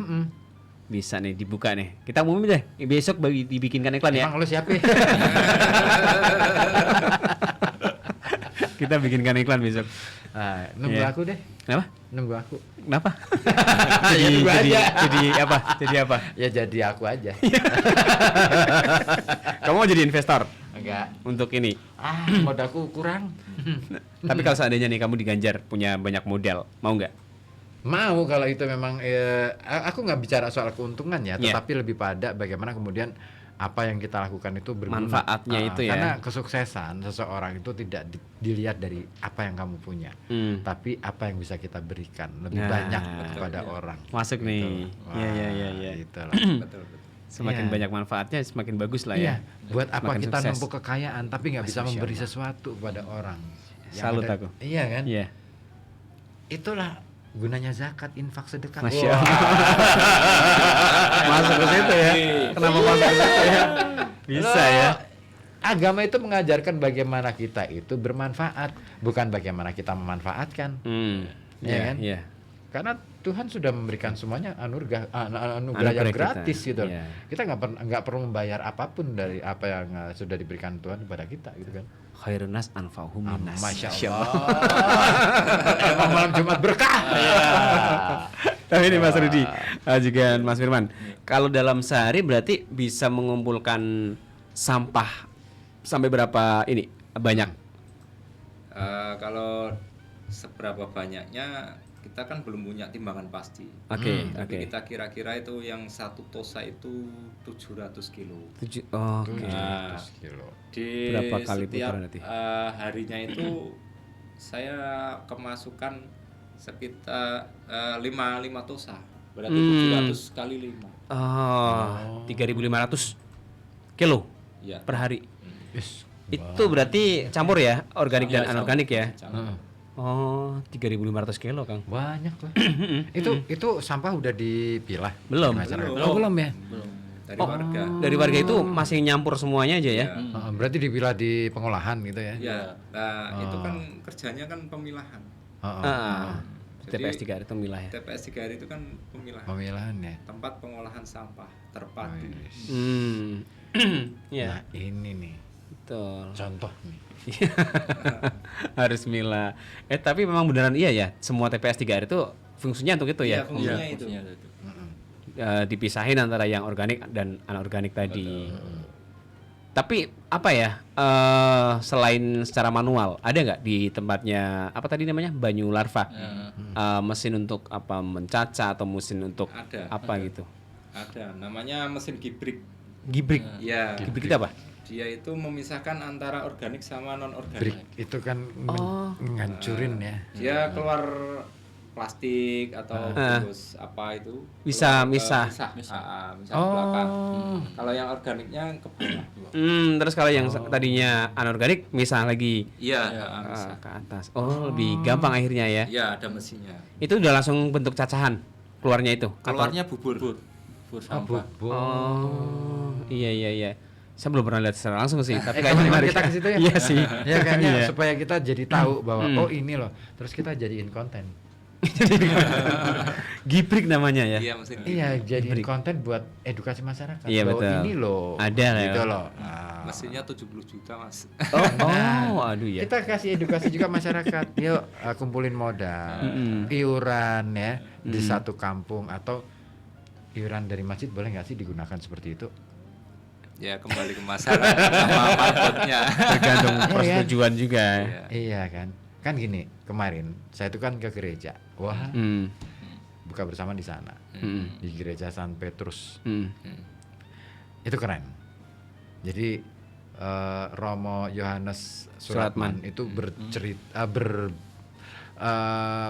Bisa nih dibuka nih. Kita umumin deh. Besok dibikinkan iklan ya. Emang lu siapa? Kita bikinkan iklan besok. Nunggu Iya. aku deh. Kenapa? Nunggu aku. Kenapa? Ya, tunggu aja. Jadi apa? Jadi apa? Ya jadi aku aja. Kamu mau jadi investor Enggak. untuk ini. Modalku kurang. Tapi kalau seandainya nih kamu diganjar punya banyak modal, mau nggak? Mau kalau itu memang aku nggak bicara soal keuntungan ya, Iya. tetapi lebih pada bagaimana kemudian apa yang kita lakukan itu berguna. Manfaatnya itu ya. Karena kesuksesan seseorang itu tidak dilihat dari apa yang kamu punya, tapi apa yang bisa kita berikan lebih Nah, banyak kepada orang. Masuk Gitu nih. loh. Iya, Wah, iya, iya, iya. gitu loh. Betul. Semakin Iya. banyak manfaatnya semakin bagus lah ya. Iya, buat apa Semakin kita sukses. numpuk kekayaan tapi nggak bisa Masya memberi Allah. sesuatu kepada orang. Yang Salut ada- aku. Iya kan? Iya. Itulah gunanya zakat, infak, sedekah. Masya Wah. Masuk ke situ ya. Kenapa masuk ke situ ya? Bisa Loh, ya. Agama itu mengajarkan bagaimana kita itu bermanfaat, bukan bagaimana kita memanfaatkan. Iya Iya kan? Iya. Karena Tuhan sudah memberikan semuanya anugerah Anugerah yang kita. gratis gitu. Iya. Kita nggak perlu membayar apapun dari apa yang sudah diberikan Tuhan kepada kita gitu kan. Khairun nas anfa'uhum linnas. Masya Allah. Emang malam Jumat berkah. Tapi ini Mas Rudi, juga Mas Firman, kalau dalam sehari berarti bisa mengumpulkan sampah sampai berapa ini banyak? Kalau seberapa banyaknya kita kan belum punya timbangan pasti. Oke, Tapi oke. kita kira-kira itu yang satu tosa itu 700 kilo. Oke. Nah, 700 kilo. di Berapa kali setiap putaran nanti? harinya itu saya kemasukan sekitar 5 tosa. Berarti 700 kali 5. Oh, 3.500 kilo Ya. per hari. Yes. Itu berarti campur ya, organik dan Ya, anorganik ya? campur. Oh, 3.500 kilo, Kang. Banyak lah. itu sampah udah dipilah? Belum. Di masyarakat? Belum. Oh, belum ya? Belum. Dari warga. Dari warga itu masih nyampur semuanya aja ya? Berarti dipilah di pengolahan gitu ya? Ya, nah itu kan kerjanya kan pemilahan. Jadi, TPS 3 hari itu milah ya. TPS 3 hari itu kan pemilahan. Pemilahan ya. Tempat pengolahan sampah terpadu. Iya, Nah ini nih betul. contoh nih. Harus milah. Tapi memang beneran iya ya, semua TPS 3 hari itu fungsinya untuk itu Iya, ya? fungsinya itu. Dipisahin antara yang organik dan anorganik tadi. Tapi apa ya, selain secara manual, ada nggak di tempatnya apa tadi namanya Banyu Larva, mesin untuk apa mencaca atau mesin untuk Ada, apa gitu? Ada, namanya mesin gibrik. Gibrik. Ya, Gibrik itu apa? dia itu memisahkan antara organik sama non organik. Brick itu kan ngancurin ya. Dia keluar plastik atau terus apa itu Bisa keluar, misah. misah ke belakang. Kalau yang organiknya ke bawah. Terus kalau yang tadinya anorganik misah lagi Iya, ke atas. Oh, lebih gampang akhirnya ya. iya ada mesinnya. Itu udah langsung bentuk cacahan keluarnya itu. Atau- Keluarnya bubur sampah. Oh, iya. Saya belum pernah lihat secara langsung sih, tapi Kapan kayaknya menarik. kita ke situ ya? Iya sih. Ya kayaknya Iya. supaya kita jadi tahu bahwa oh ini loh. Terus kita jadiin konten. Gibrik namanya ya. Iya mesin. Iya, jadiin konten buat edukasi masyarakat. Iya, bahwa betul. ini loh. Ada lah ya. gitu loh. Mesinnya 70 juta, Mas. Oh, aduh ya. Kita kasih edukasi juga masyarakat. Yuk kumpulin modal, iuran ya di satu kampung atau iuran dari masjid boleh nggak sih digunakan seperti itu? Ya kembali ke masyarakat sama marbotnya. Tergantung Iya, kan? persetujuan juga. Iya kan? Kan gini, kemarin saya itu kan ke gereja. Wah, buka bersama di sana. Di gereja San Petrus. Itu keren. Jadi Romo Yohanes Suratman itu bercerita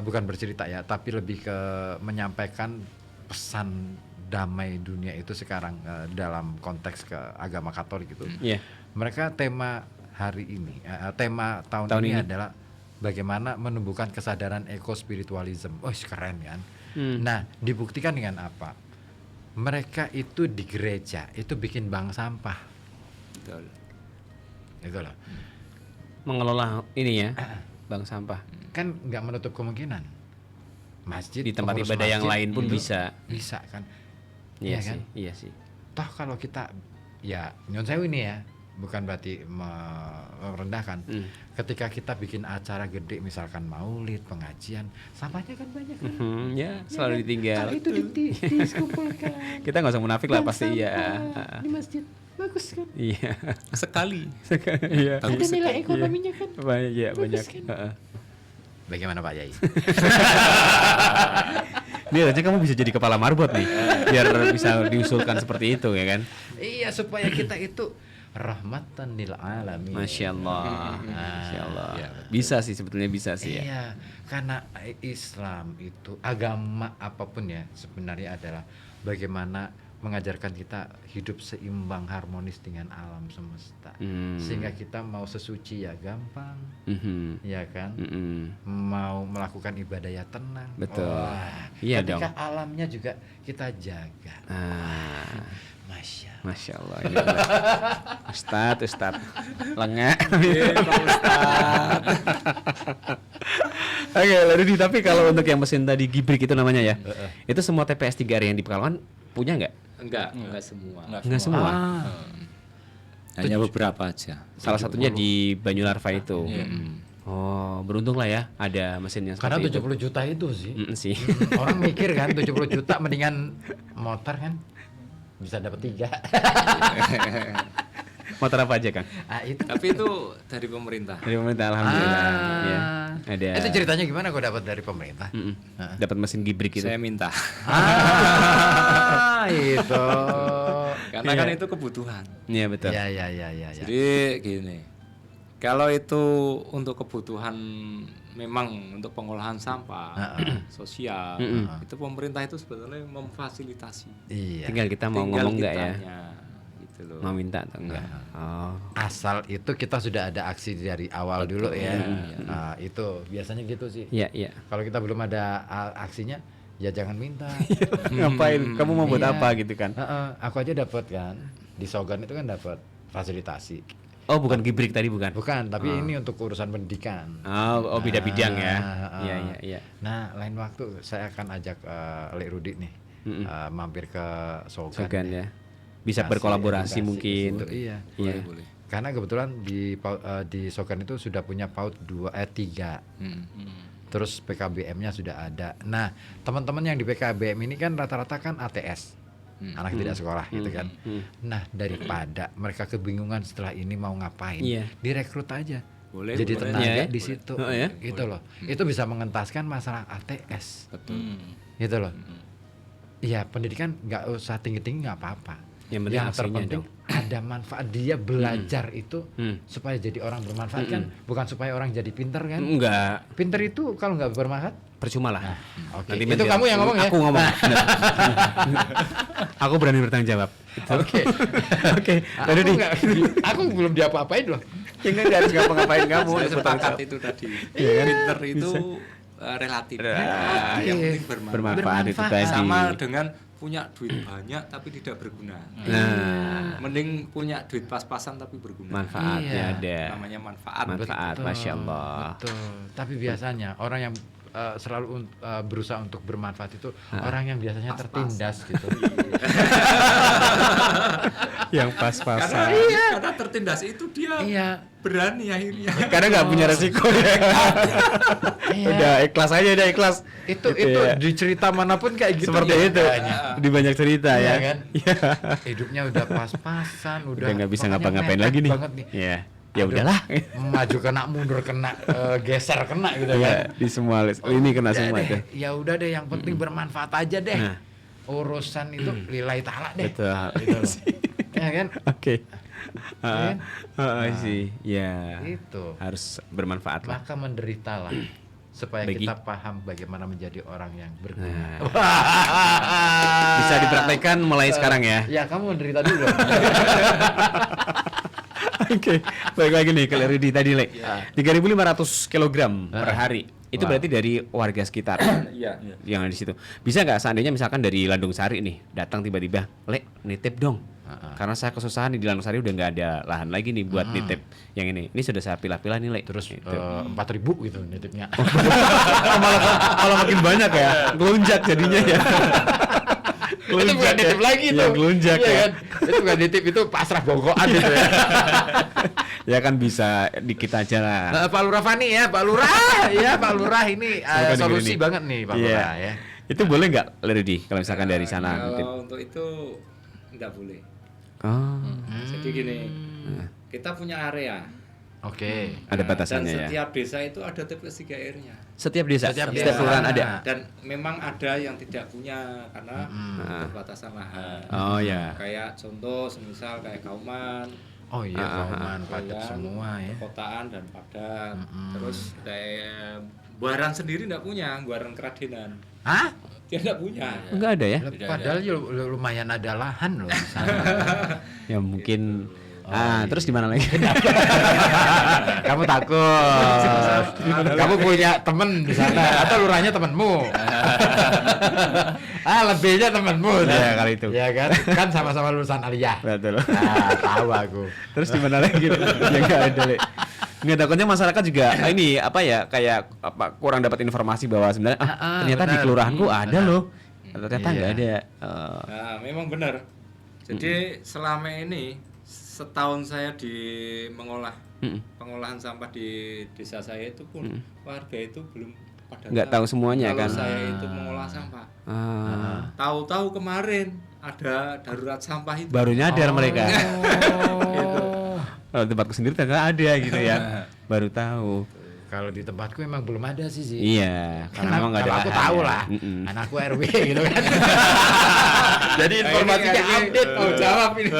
bukan bercerita ya, tapi lebih ke menyampaikan pesan damai dunia itu sekarang dalam konteks ke agama Katolik gitu. Iya. Mereka tema hari ini, tema tahun ini adalah bagaimana menumbuhkan kesadaran ekospiritualism. Oh, keren kan? Nah, dibuktikan dengan apa? Mereka itu di gereja itu bikin bank sampah. Betul. Itu loh. Mengelola ini ya, bank sampah. Kan nggak menutup kemungkinan masjid, di tempat pengurus ibadah yang masjid lain pun itu bisa. Bisa kan? Iya Iya sih, kan? iya sih. Toh kalau kita ya nyon sewu ini ya, bukan berarti merendahkan. Ketika kita bikin acara gede misalkan maulid, pengajian, sampahnya kan banyak kan? Ya, selalu ditinggal. Kalau itu dikumpulkan. Kita nggak usah munafik lah pasti ya. Di masjid bagus kan? Iya. Sekali. Iya. Ada nilai ekonominya kan? Banyak ya, Bagus banyak. kan? Heeh. Bagaimana Pak Yai? Nih aja kamu bisa jadi kepala marbot nih, biar bisa diusulkan seperti itu ya kan? Iya, supaya kita itu rahmatan lil alamin. Masya Allah, Masya Allah. Ya, Bisa sih sebetulnya bisa sih ya. Iya, karena Islam itu agama apapun ya sebenarnya adalah bagaimana mengajarkan kita hidup seimbang harmonis dengan alam semesta. Sehingga kita mau sesuci ya gampang. Ya kan? Mau melakukan ibadah ya tenang. Betul. Wah, Iya ketika dong. alamnya juga kita jaga. Masya Allah. Ini Ustadz, lengah. Oke, lalu tapi kalau untuk yang mesin tadi gibrik itu namanya ya, itu semua TPS 3R yang di Pekalongan punya nggak? Enggak semua. Nggak semua. Hanya beberapa aja. Salah satunya di Banyularfa itu. Oh, beruntung lah ya ada mesin yang Karena seperti 70 juta itu sih. sih. Orang mikir kan 70 juta mendingan motor kan bisa dapat 3. Motor apa aja, Kang? Itu. Tapi itu dari pemerintah. Dari pemerintah, alhamdulillah. Ya, ada. Itu ceritanya gimana kok dapat dari pemerintah? Dapat mesin gibrik itu. Saya minta. Itu. Karena kan itu kebutuhan. Iya, betul. Ya. Jadi gini. Kalau itu untuk kebutuhan memang untuk pengolahan sampah sosial, itu pemerintah itu sebetulnya memfasilitasi. Iya. Tinggal kita mau ngomong enggak ya? Gitu loh. Mau minta atau enggak? Oh. Asal itu kita sudah ada aksi dari awal dulu ya. Nah, itu biasanya gitu sih. Iya. Kalau kita belum ada aksinya, ya jangan minta. Ngapain? Kamu mau buat Iya. apa gitu kan? Aku aja dapat kan di Sogan itu kan dapat fasilitasi. Oh, bukan gibrik tadi bukan? Bukan, tapi ini untuk urusan pendidikan. Oh, beda bidang ya. Iya. Nah, lain waktu saya akan ajak Lek Rudi nih mampir ke Sogan. Sogan ya. Bisa Kasih berkolaborasi edukasi mungkin. ke situ, iya. Boleh. Karena kebetulan di Sogan itu sudah punya PAUD 3. Terus PKBM-nya sudah ada. Nah, teman-teman yang di PKBM ini kan rata-rata kan ATS. Anak tidak sekolah gitu kan. Nah, daripada mereka kebingungan setelah ini mau ngapain, direkrut aja. Boleh. Jadi boleh. tenaga Ya. di situ. Oh, ya? Gitu loh. Itu bisa mengentaskan masalah ATS. Betul. Gitu loh. Iya, pendidikan nggak usah tinggi-tinggi nggak apa-apa. Yang penting hasilnya terpenting dong. ada manfaat dia belajar itu supaya jadi orang bermanfaat kan, bukan supaya orang jadi pinter kan. Enggak, Pinter itu kalau nggak bermanfaat, percuma lah. oke. Nanti Itu kamu yang ngomong ya? Aku ngomong. Bener. Aku berani bertanggung jawab. Oke. Oke. Aku Lalu nggak, aku belum diapa-apain loh. ya enggak harus ngapa-ngapain kamu. Saya Aku sepakat bertanggung itu tadi. Iya. Pinter itu relatif. Yang penting bermanfaat. bermanfaat itu tadi. Sama dengan punya duit banyak tapi tidak berguna. Nah, Mending punya duit pas-pasan tapi berguna. manfaatnya Iya. ada. Namanya manfaat. Manfaat, Betul, masya Allah. Betul. Tapi biasanya orang yang selalu berusaha untuk bermanfaat itu orang yang biasanya tertindas gitu. Yang pas-pasan. Karena tertindas itu dia Iya. berani akhirnya. Karena nggak punya resiko ya. Udah ikhlas aja, udah ikhlas. Itu ya. di cerita manapun kayak gitu. Seperti ya, itu. kayaknya. Di banyak cerita Iya ya. kan? Iya. Hidupnya udah pas-pasan, Udah nggak bisa pokoknya ngapa-ngapain mepet lagi nih. banget nih. Iya. Ya Aduh, udahlah. Maju kena, mundur kena, geser kena gitu kan. Iya, di semua ini kena Udah semua deh, tuh. ya udah deh, yang penting bermanfaat aja deh. Nah. Urusan itu lillahi ta'ala deh. Betul. Gitu loh. Ya kan? Oke. Kan? Sih, ya. Itu. Harus bermanfaat lah. Maka menderitalah supaya Bagi- kita paham bagaimana menjadi orang yang berguna. Nah. Bisa dipraktekkan mulai sekarang ya. Ya, kamu menderita dulu dong. Oke, baik lagi nih ke Rudi tadi, Le. 3.500 kg per hari. Itu berarti dari warga sekitar. Iya. Yang ada di situ. Bisa nggak seandainya misalkan dari Landung Sari nih, datang tiba-tiba, Le, nitip dong. Karena saya kesusahan di Langungsari udah nggak ada lahan lagi nih buat nitip yang ini. Ini sudah saya pilah-pilah nih, Le. Terus gitu. 4.000 gitu nitipnya. malah makin banyak ya, gelunjak jadinya ya. Itu bukan nitip lagi tuh. Ya, gelunjak iya, ya. kan? Itu bukan nitip, itu pasrah bogokan gitu ya. Ya kan bisa dikit aja lah. Pak Lurah Fani ya, Pak Lurah. Ya, Pak Lurah ini solusi nih. banget nih Pak Lurah ya. Itu boleh nggak, Lerdi, kalau misalkan dari sana nitip? Kalau untuk itu nggak boleh. Oh. Jadi gini, kita punya area. Oke. Ada batasannya dan ya. setiap desa itu ada TPS 3R-nya. Setiap desa, Setiap setiap desa. kelurahan ada. Dan memang ada yang tidak punya karena keterbatasan lahan. Oh ya. Kayak contoh, semisal kayak Kauman, Oh iya, Kauman, padat Kauman, semua ya. perkotaan dan padat. Terus kayak Buaran sendiri tidak punya, Buaran Keradenan. Hah? Dia tidak punya. Enggak ada ya? Padahal ya lumayan ada lahan loh di sana. Ya mungkin. Terus di mana lagi? Kamu takut. Kamu punya temen di sana atau lurahnya temenmu? Lebihnya temenmu. Ya kali itu. Ya kan? Kan sama-sama lulusan aliyah. Betul. Tahu aku. Terus di mana lagi? Ya enggak ada, Le. Nggak, takutnya masyarakat juga ini apa ya, kayak apa, kurang dapat informasi bahwa sebenarnya ternyata benar. di kelurahanku ada loh. Ternyata nggak ada. Nah, memang benar. Jadi selama ini setahun saya di pengolahan sampah di desa saya itu pun warga itu belum pada Nggak tahu semuanya kalau kan. saya itu mengolah sampah. Tahu-tahu kemarin ada darurat sampah itu. Baru nyadar mereka. Gitu. Kalau tempatku sendiri ternyata ada gitu ya. Baru tahu. Kalau di tempatku emang belum ada sih. Iya, karena memang nggak ada. Kalau aku tahu lah. Anakku RW gitu kan. Jadi informasinya update, mau jawab ini.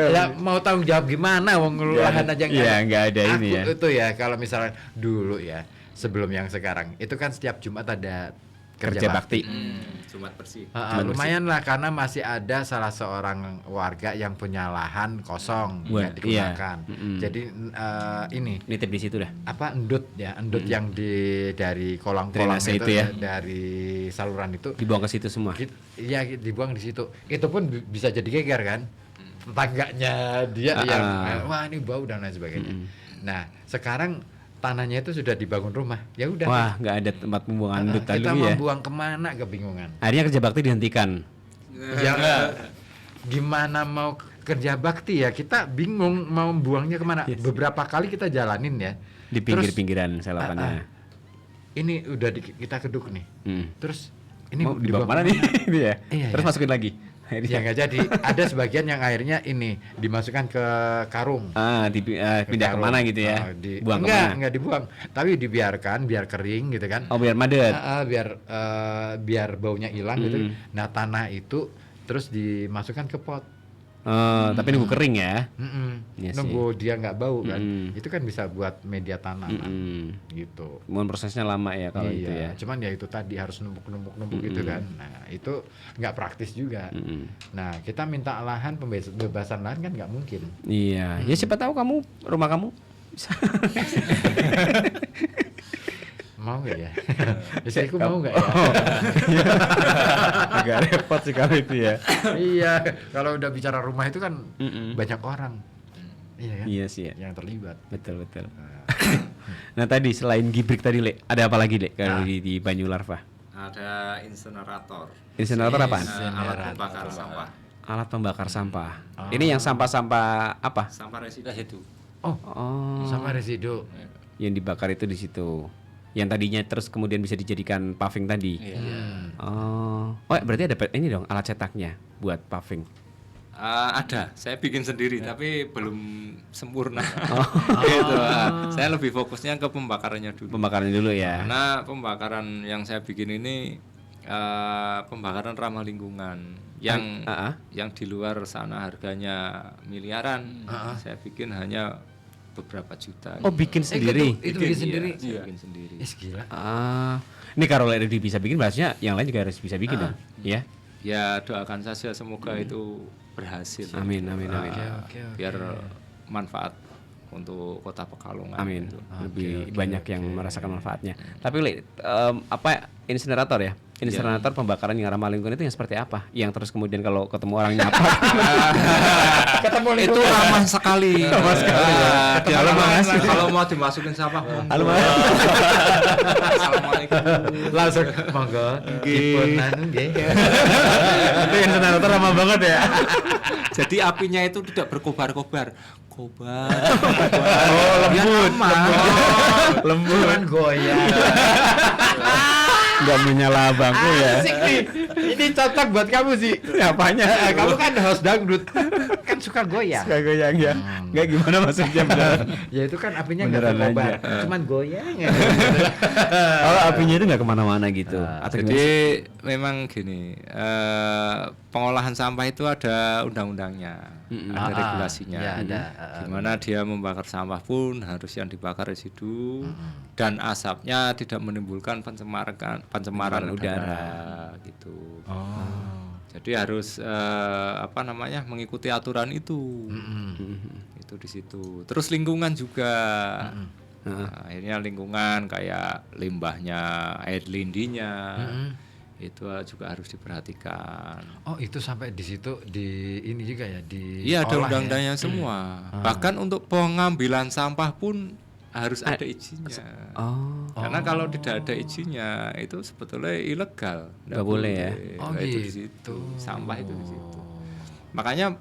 Ya mau tanggung jawab gimana, wong kelurahan aja nggak. Iya, nggak ada ini ya. Aku itu ya kalau misalnya dulu ya, sebelum yang sekarang, itu kan setiap Jumat ada kerja bakti. Jumat bersih. Lumayan lah karena masih ada salah seorang warga yang punya lahan kosong nggak digunakan. Jadi ini Nitip di situ dah. apa endut yang dari kolam-kolam Drainase itu, itu ya. dari saluran itu Dibuang ke situ semua. Iya dibuang di situ. Itu pun bisa jadi geger kan. Tangganya dia yang wah ini bau dan lain sebagainya. Nah, sekarang tanahnya itu sudah dibangun rumah. Ya udah. Wah, nggak ada tempat pembuangan endut tadi kita ya. mau buang kemana kebingungan. Akhirnya kerja bakti dihentikan. Ya gimana mau kerja bakti ya, kita bingung mau buangnya kemana. Beberapa kali kita jalanin ya. Di pinggir-pinggiran selokannya. Ini udah kita keduk nih. Terus ini mau dibawa mana nih? Iya. Terus iya. masukin lagi. Ya nggak jadi. Ada sebagian yang akhirnya ini dimasukkan ke karung. Pindah kemana gitu ya? Buang kemana? Enggak dibuang, tapi dibiarkan biar kering gitu kan. Oh, biar madet. Biar baunya hilang gitu. Nah tanah itu terus dimasukkan ke pot. Tapi nunggu kering ya. Iya Nunggu dia nggak bau kan. Itu kan bisa buat media tanaman gitu. Mohon prosesnya lama ya kalau itu ya. Cuman ya itu tadi harus numpuk gitu kan. Nah itu nggak praktis juga. Nah kita minta lahan, pembebasan lahan kan nggak mungkin. Iya. Ya siapa tahu rumah kamu mau nggak ya? Istriku mau nggak ya? Agak repot sih kalau itu ya. Iya, kalau udah bicara rumah itu kan banyak orang. Iya kan? Iya sih ya. Yang terlibat. Betul. Nah tadi selain gibrik tadi, Le, ada apa lagi, Le, kalau di Banyu Larva? Ada insenerator. Insenerator apaan? Alat pembakar sampah. Alat pembakar sampah. Ini yang sampah-sampah apa? Sampah residu. Oh, sama residu. Yang dibakar itu di situ. Yang tadinya terus kemudian bisa dijadikan paving tadi. Oh, berarti ada ini dong alat cetaknya buat paving. Ada, saya bikin sendiri tapi belum sempurna. Gitu. Saya lebih fokusnya ke pembakarannya dulu. Pembakarannya dulu ya. Karena pembakaran yang saya bikin ini pembakaran ramah lingkungan yang di luar sana harganya miliaran. Saya bikin hanya beberapa juta. Oh, bikin sendiri. Itu bikin sendiri. Iya, bikin sendiri. Gila. Ini kalau Lerdi bisa bikin, berarti yang lain juga harus bisa bikin dong. Ya. Ya doakan saja semoga itu berhasil. Amin. Biar manfaat untuk Kota Pekalongan. Amin. Lebih banyak yang merasakan manfaatnya. Tapi Le, apa insinerator ya? Insenerator pembakaran yang ramah lingkungan itu yang seperti apa? Yang terus kemudian kalau ketemu orang nyapa Ketemu Itu ramah sekali. Ramah sekali. Kalau mau dimasukin sampah, Halo, Mas. Assalamualaikum. langsung monggo dipunan nggih. Itu insenerator ramah banget ya. Jadi apinya itu tidak berkobar-kobar. Kobar. Lembut. Cuman goyang. Enggak menyala bangku ya. Asik nih. Ini cocok buat kamu sih. Apanya? Kamu kan host dangdut. Kan suka goyang. Suka goyang ya. Enggak gimana maksudnya beneran. Ya itu kan apinya enggak Beneran berkobar. aja. Cuman goyang. Kalau apinya itu enggak kemana-mana gitu. Atau Jadi memang gini, pengolahan sampah itu ada undang-undangnya, ada regulasinya. Ya, ada. Gimana dia membakar sampah pun harus yang dibakar residu dan asapnya tidak menimbulkan pencemaran udara gitu. Jadi harus mengikuti aturan itu. Itu di situ. Terus lingkungan juga. Nah, akhirnya lingkungan kayak limbahnya, air lindinya. Itu juga harus diperhatikan. Oh, itu sampai di situ di ini juga ya di. Iya, ada olah undang-undangnya semua. Bahkan untuk pengambilan sampah pun harus ada izinnya. Karena kalau tidak ada izinnya itu sebetulnya ilegal. Nggak boleh ya. Nah, itu di situ. Sampah itu di situ. Makanya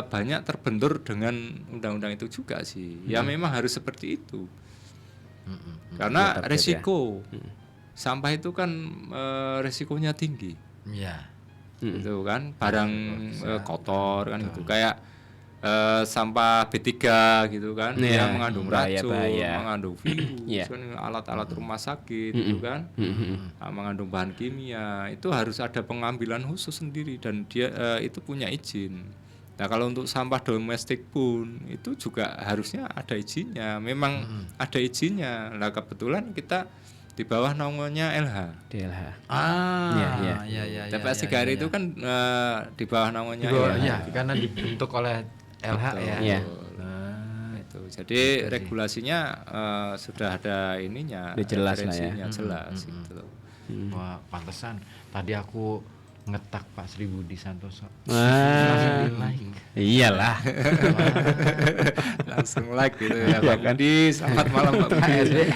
banyak terbentur dengan undang-undang itu juga sih. Ya memang harus seperti itu. Karena resiko sampah itu kan resikonya tinggi. Iya. Itu kan barang kotor kan gitu. Kayak sampah B3 gitu kan, yang mengandung racun, mengandung virus, kan, alat-alat rumah sakit gitu kan, mengandung bahan kimia, itu harus ada pengambilan khusus sendiri dan dia itu punya izin. Nah kalau untuk sampah domestik pun itu juga harusnya ada izinnya, memang ada izinnya. Nah kebetulan kita di bawah naungannya LH. DLH. Iya. TPS 3R itu kan di bawah naungannya LH. Iya, karena dibentuk oleh LH ya. Iya. Itu. Jadi regulasinya sudah ada ininya, udah jelas lah ya. Jelas gitu. Wah, pantesan tadi aku ngetak Pak Sri Budi Santoso. Langsung like. Iyalah. Langsung like gitu ya Pak Budi. Selamat malam Pak Budi.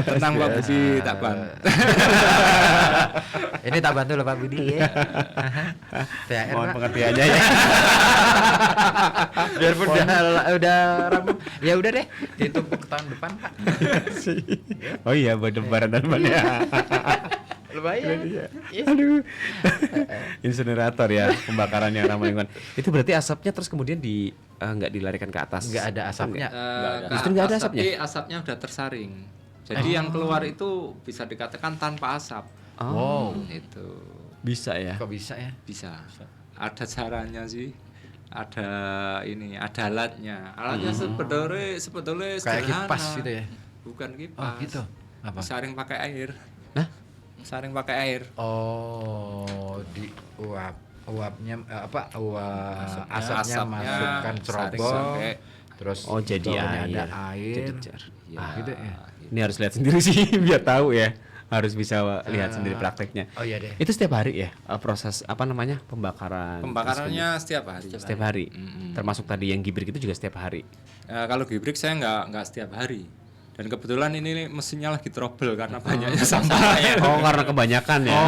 Tenang Pak Budi, tak bantu. Ini tak bantu loh Pak Budi ya. Mohon pengertiannya ya. Biarpun udah rampung. Ya udah deh, ditumpuk tahun depan Pak. Oh iya, buat lebaran depan ya. Lumayan. Aduh. Insenerator ya, pembakaran yang ramah lingkungan. Itu berarti asapnya terus kemudian nggak dilarikan ke atas. Nggak ada asapnya. Justru nggak ada asapnya. Asapnya udah tersaring. Jadi yang keluar itu bisa dikatakan tanpa asap. Oh, itu. Bisa ya. Kok bisa ya? Bisa. Ada caranya sih. Ada alatnya. Alatnya sebetulnya kayak sederhana. kipas gitu ya. Bukan kipas. Oh, gitu. Apa? Saring pakai air. Hah? Saring pakai air. Oh, di uapnya asapnya masukkan cerobong. Terus jadi ada air. Gitu ya. Ini harus lihat sendiri sih biar tahu ya. Harus bisa lihat sendiri prakteknya. Oh iya deh. Itu setiap hari ya proses pembakaran. Pembakarannya setiap hari. Setiap hari. Termasuk tadi yang gibrik itu juga setiap hari. Kalau gibrik saya nggak setiap hari. Dan kebetulan ini mesinnya lagi trouble karena banyaknya sampah. Oh, karena kebanyakan ya.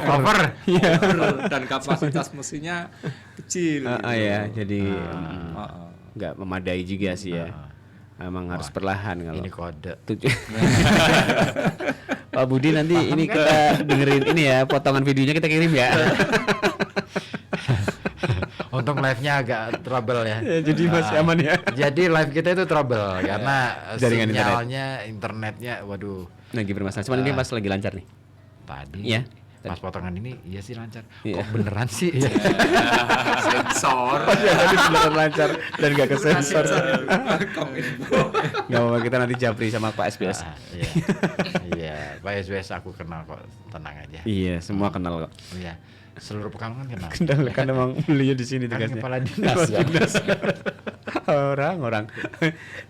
Over. Dan kapasitas mesinnya kecil. Ya, jadi nggak memadai juga sih ya. Emang harus perlahan kalau. Ini kode. Pak Budi nanti ini kita dengerin ini ya, potongan videonya kita kirim ya. Untung live-nya agak trouble ya. Jadi masih aman ya. Jadi live kita itu trouble karena Jaringan sinyalnya internetnya waduh. Lagi bermasalah. Cuman ini pas lagi lancar nih. Tadi. Iya. Pas potongan ini iya sih lancar. Iya. Kok beneran sih? Sensor. Jadi beneran lancar dan gak kesensor. Gak apa-apa, kita nanti japri sama Pak SBS. Iya, Pak SBS aku kenal kok, tenang aja. Iya, semua kenal kok. Iya. Seluruh Pekalongan kenal. Kenal kan emang beliau di sini Kan tugasnya. kepala dinas. Orang.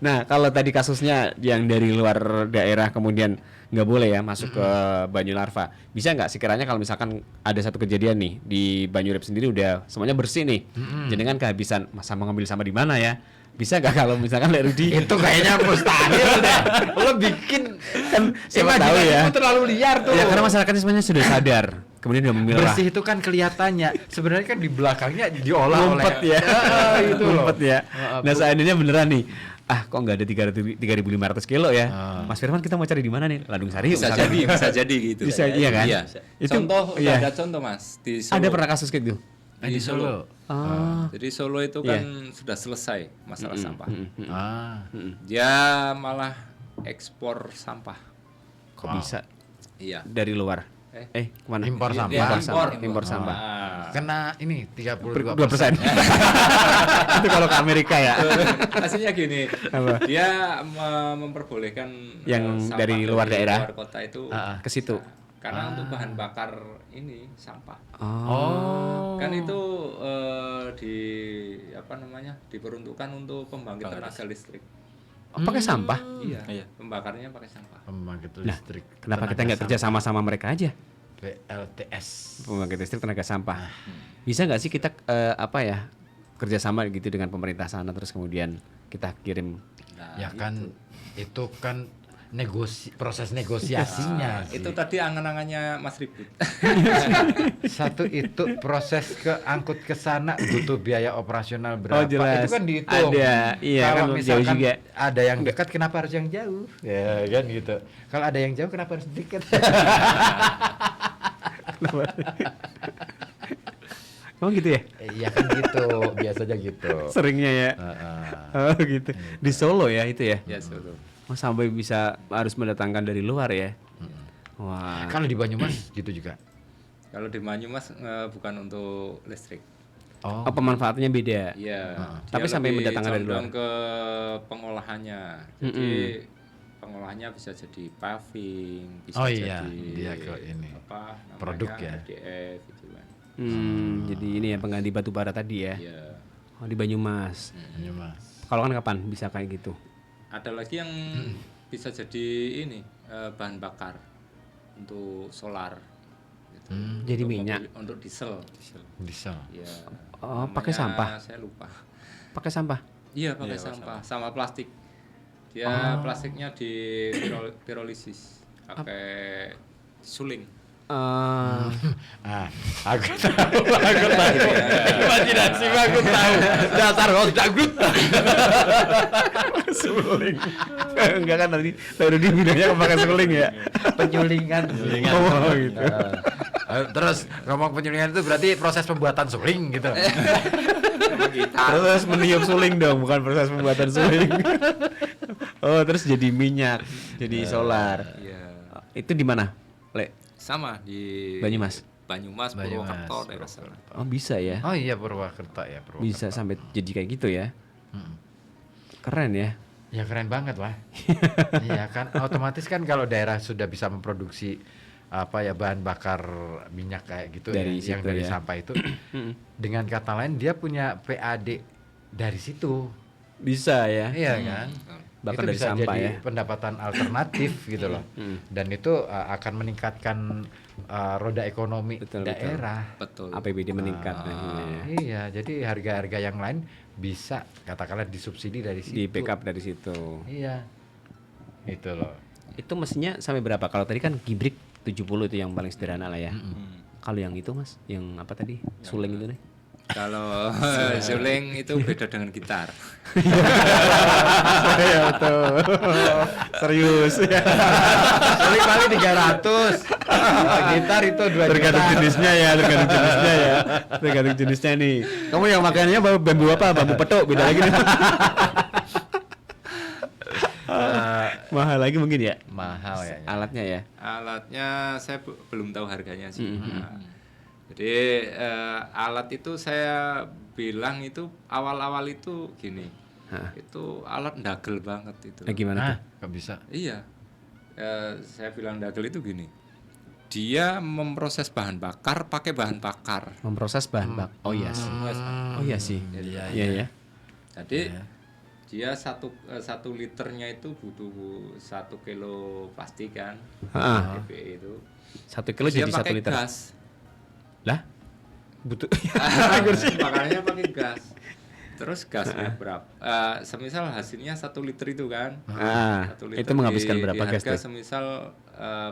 Nah, kalau tadi kasusnya yang dari luar daerah kemudian nggak boleh ya masuk ke Banyu Larva. Bisa nggak sekiranya kalau misalkan ada satu kejadian nih di Banyu Urip sendiri udah semuanya bersih nih, jenengan kehabisan sama ngambil sama di mana ya? Bisa nggak kalau misalkan Lek Rudi itu kayaknya mustahil deh. Lo bikin kan siapa tahu ya. Itu terlalu liar tuh. Ya karena masyarakatnya sebenarnya sudah sadar. Kemudian udah memilah. Bersih itu kan kelihatannya. Sebenarnya kan di belakangnya diolah Ngumpet oleh ya. itu loh. Ngumpet ya. Nah seandainya beneran nih, kok nggak ada 3.500 kilo ya, Mas Firman kita mau cari di mana nih? Ladung Sari. Bisa jadi gitu. Bisa, iya kan? Iya. Itu Ada contoh Mas di Solo. ada pernah kasus kayak gitu. Di Solo. Jadi Solo itu kan sudah selesai masalah sampah. Dia malah ekspor sampah. Kok bisa? Iya. Dari luar. Kemana? Impor sampah. Impor sampah. Kena ini 32%. 2%. Itu kalau ke Amerika ya. Hasilnya gini. Dia memperbolehkan yang sampah dari luar daerah luar kota itu ke situ. Karena untuk bahan bakar ini sampah. Oh. Kan itu diperuntukkan untuk pembangkit tenaga listrik. Pakai sampah? Iya. Pembakarnya pakai sampah. Pembangkit listrik. Kenapa kita nggak kerja sama-sama mereka aja? PLTS. Pembangkit listrik tenaga sampah. Bisa nggak sih kita kerjasama gitu dengan pemerintah sana terus kemudian kita kirim? Ya kan itu kan proses negosiasinya sih. Itu tadi angan-angannya Mas Ribut. Satu itu proses angkut ke sana butuh biaya operasional berapa? Jelas. Itu kan dihitung. Ada, iya, kalau kan misalkan jauh juga. ada yang dekat kenapa harus yang jauh? Ya kan gitu. Kalau ada yang jauh kenapa harus dekat? Oh gitu ya? Iya kan gitu, biasanya gitu. Seringnya ya. Oh gitu. Di Solo ya itu ya? Ya, Solo. Sampai bisa harus mendatangkan dari luar ya? Wah. Kalau di Banyumas gitu juga. Kalau di Banyumas bukan untuk listrik. Oh, pemanfaatannya beda. Iya. Tapi sampai mendatangkan dari luar. Ke pengolahannya. Jadi pengolahannya bisa jadi paving, bisa jadi dia ke ini. Produk ya. MDF gitu kan. Jadi ini ya pengganti batu bara tadi ya. Iya. Oh, di Banyumas. Kalau kan kapan bisa kayak gitu? Ada lagi yang bisa jadi ini bahan bakar untuk solar. Gitu. Jadi untuk minyak. Untuk diesel. Ya. Oh, pakai sampah? Saya lupa. Pakai sampah? Iya, pakai sampah sama plastik. Dia plastiknya di pirolisis pakai suling. Aku tahu. Imajinasi aku tahu. Dasar dagut. Suling. Enggak kan tadi Rudi bilangnya pakai suling ya. Penyulingan. Oh gitu. Terus ngomong penyulingan itu berarti proses pembuatan suling gitu. Terus meniup suling dong, bukan proses pembuatan suling. Oh, terus jadi minyak, jadi solar. Iya. Itu di mana, Le? Sama di Banyumas. Purwokerto daerah sana. Oh, bisa ya? Oh iya Purwokerto ya. Bisa sampai jadi kayak gitu ya? Keren ya? Ya keren banget lah. Iya kan, otomatis kan kalau daerah sudah bisa memproduksi bahan bakar minyak kayak gitu dari yang dari ya. sampah itu, dengan kata lain dia punya PAD dari situ. Bisa ya? Iya kan? Bahkan itu dari bisa sampah jadi ya. pendapatan alternatif gitu loh. Dan itu akan meningkatkan roda ekonomi daerah. Betul. APBD meningkat. Iya, jadi harga-harga yang lain bisa katakanlah disubsidi dari situ. Di backup dari situ. Iya. Itu loh. Itu mestinya sampai berapa? Kalau tadi kan gibrik 70 itu yang paling sederhana lah ya. Kalau yang itu Mas, yang apa tadi? Suling itu nih. Kalau suling itu beda dengan gitar. Iya betul. Serius ya. Suling paling 300. Gitar itu 2 juta. Tergantung jenisnya ya. Tergantung jenisnya nih. Kamu yang makannya bambu apa? Bambu petok, beda lagi nih. Mahal lagi mungkin ya? Mahal ya. Alatnya ya? Alatnya saya belum tahu harganya sih. Jadi alat itu saya bilang itu awal-awal itu gini. Itu alat ndagel banget itu. Gimana tuh? Gak bisa. Iya. Saya bilang ndagel itu gini. Dia memproses bahan bakar pakai bahan bakar. Memproses bahan bakar. Oh iya sih. Oh iya sih. Iya ya. Jadi dia satu liternya itu butuh 1 kilo plastik kan, TBE itu. 1 kilo Dia jadi 1 pakai liter. gas. Lah? Butuh. Makanya pakai gas. Terus gasnya berapa? Semisal hasilnya 1 liter itu kan. 1 liter itu menghabiskan berapa di gas harga tuh? semisal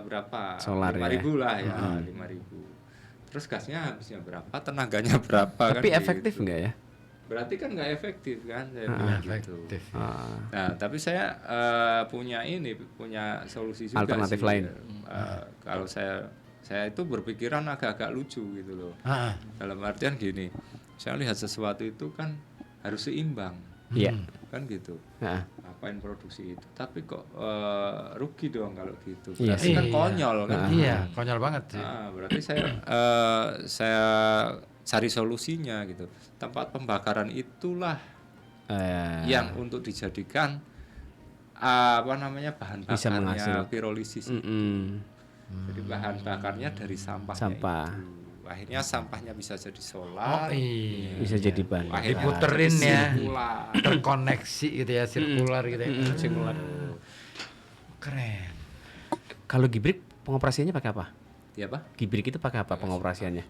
berapa? Solar 5.000 lah ya, 5.000. Terus gasnya habisnya berapa? Tenaganya berapa? Tapi kan efektif gitu. nggak ya? Berarti kan nggak efektif kan? Saya bilang gitu. Efektif. Nah, tapi saya punya solusi juga Alternatif sih. lain. Kalau saya itu berpikiran agak-agak lucu gitu loh. Dalam artian gini, saya lihat sesuatu itu kan harus seimbang. Iya. Kan gitu. Ngapain produksi itu? Tapi kok rugi dong kalau gitu. Iya Berarti sih. kan konyol kan? Iya, konyol banget sih. Berarti saya cari solusinya gitu. Tempat pembakaran itulah yang untuk dijadikan bahan Bisa bakarnya menghasilkan. pirolisis. Jadi bahan bakarnya dari sampahnya Sampah. itu. Akhirnya sampahnya bisa jadi solar. Bisa jadi bahan. Akhirnya Diputerin jadi ya. sirkular. Terkoneksi gitu ya, sirkular gitu ya. Sirkular. Keren. Kalau gibrik pengoperasiannya pakai apa? Iya apa? Gibrik itu pakai apa pengoperasiannya?